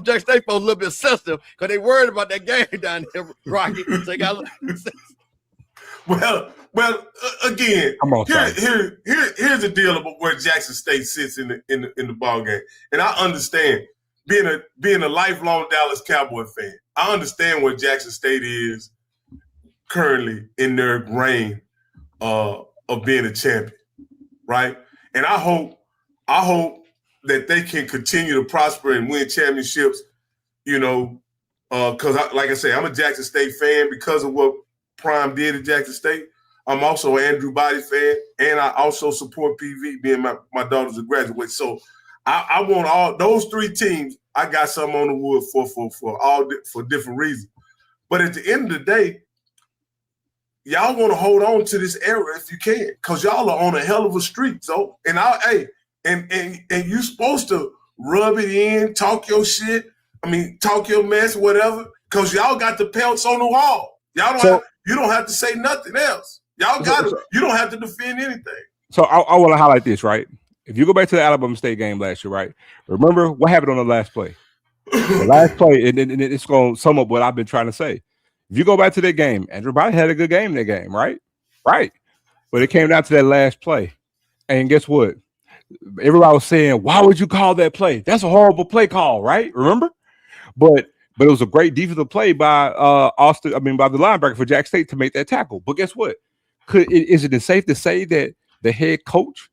Jackson State folks a little bit sensitive because they worried about that game down there, Rocky. So they got a little Well, again, here's the deal about where Jackson State sits in the ball game, and I understand being a lifelong Dallas Cowboy fan. I understand where Jackson State is currently in their reign of being a champion, right? And I hope that they can continue to prosper and win championships. Because like I say, I'm a Jackson State fan because of what Prime did at Jackson State. I'm also an Andrew Body fan, and I also support PV, being my daughter's a graduate. So I want all those three teams. I got something on the wood for different reasons. But at the end of the day, y'all want to hold on to this era if you can, because y'all are on a hell of a streak. So and you supposed to rub it in, talk your shit. Talk your mess, whatever, because y'all got the pelts on the wall. You don't have to say nothing else. Y'all got it. You don't have to defend anything. So I want to highlight this, right? If you go back to the Alabama State game last year, right? Remember what happened on the last play? The last play, and it's going to sum up what I've been trying to say. If you go back to that game, Andrew Body had a good game in that game, right? Right. But it came down to that last play. And guess what? Everybody was saying, why would you call that play? That's a horrible play call, right? Remember? But it was a great defensive play by by the linebacker for Jack State to make that tackle. But guess what? Is it safe to say that the head coach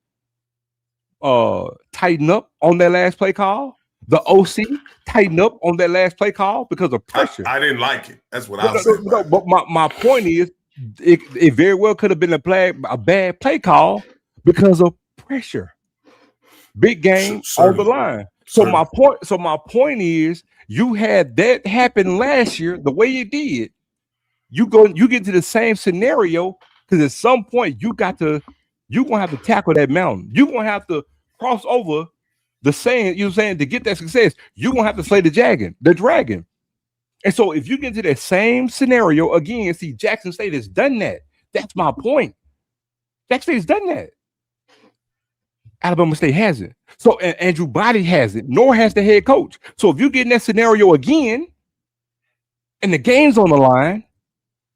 tightened up on that last play call? The OC tightened up on that last play call because of pressure. I didn't like it. That's what I was saying. No, but my point is, it very well could have been a bad play call because of pressure. Big game on the line. So my point is, you had that happen last year the way you did. You get to the same scenario because at some point you're gonna have to tackle that mountain. You're gonna have to cross over the saying, to get that success, you're gonna have to slay the dragon. And so if you get into that same scenario again, see, Jackson State has done that. That's my point. Jackson State has done that. Alabama State hasn't. So and Andrew Body hasn't, nor has the head coach. So if you get in that scenario again, and the game's on the line,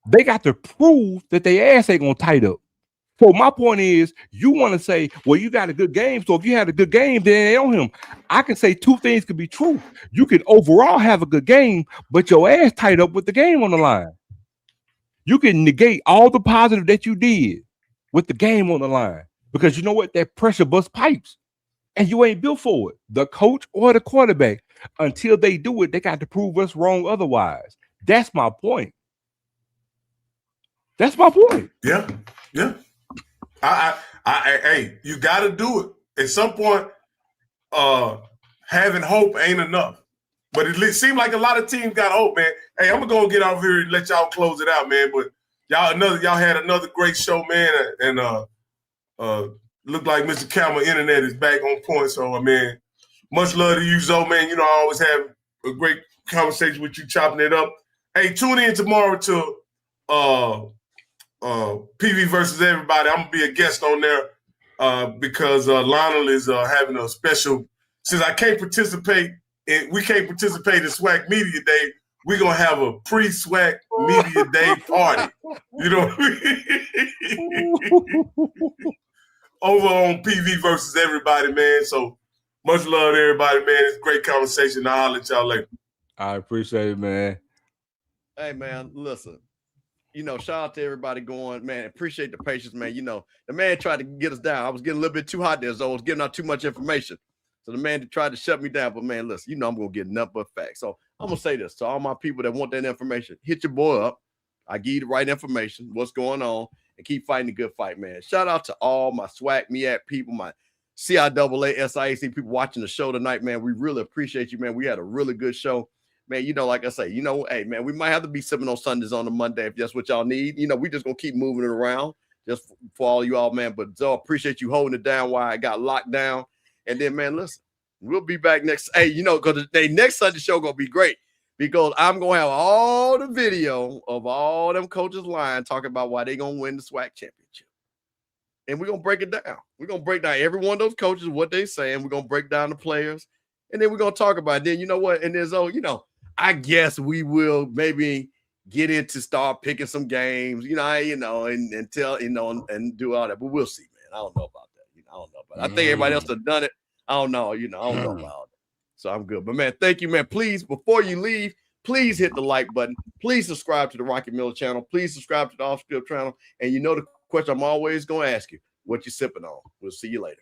they got to prove that their ass ain't gonna tight up. So my point is, you want to say, well, you got a good game. So if you had a good game, then it ain't on him. I can say two things could be true. You can overall have a good game, but your ass tied up with the game on the line. You can negate all the positive that you did with the game on the line, because you know what? That pressure busts pipes, and you ain't built for it. The coach or the quarterback, until they do it, they got to prove us wrong otherwise. That's my point. That's my point. Yeah. Hey, you got to do it. At some point, having hope ain't enough. But it seemed like a lot of teams got hope, man. Hey, I'm gonna go get out here and let y'all close it out, man. But y'all had another great show, man, and looked like Mr. Campbell internet is back on point. So, man, much love to you, Zoe, man. You know, I always have a great conversation with you, chopping it up. Hey, tune in tomorrow to PV versus everybody. I'm gonna be a guest on there because Lionel is having a special. Since I can't participate, we can't participate in SWAC Media Day. We're gonna have a pre-SWAC Media Day party. You know what I mean? Over on PV versus everybody, man. So much love to everybody, man. It's a great conversation. I'll let y'all later. I appreciate it, man. Hey, man, listen. You know, shout out to everybody going, man. Appreciate the patience, man. You know, the man tried to get us down. I was getting a little bit too hot there, so I was giving out too much information. So the man tried to shut me down. But, man, listen, you know I'm going to get nothing but facts. So I'm going to say this to all my people that want that information. Hit your boy up. I give you the right information, what's going on, and keep fighting the good fight, man. Shout out to all my SWAC MEAC people, my CIAA, SIAC people watching the show tonight, man. We really appreciate you, man. We had a really good show. Man, you know, like I say, you know, hey, man, we might have to be sipping on Sundays on a Monday if that's what y'all need. You know, we just going to keep moving it around just for all you all, man. But Zoe, appreciate you holding it down while I got locked down. And then, man, listen, we'll be back next. Hey, you know, because the next Sunday show going to be great because I'm going to have all the video of all them coaches lying talking about why they going to win the SWAC championship. And we're going to break it down. We're going to break down every one of those coaches, what they saying. We're going to break down the players. And then we're going to talk about it. Then, you know what? And then, Zoe, you know, I guess we will maybe get into start picking some games, and tell, and do all that. But we'll see, man. I don't know about that. I don't know about it. I think everybody else has done it. I don't know. I don't know about all that. So I'm good. But, man, thank you, man. Please, before you leave, please hit the like button. Please subscribe to the Rocky Miller channel. Please subscribe to the Off Script channel. And you know the question I'm always going to ask you, what you sipping on? We'll see you later.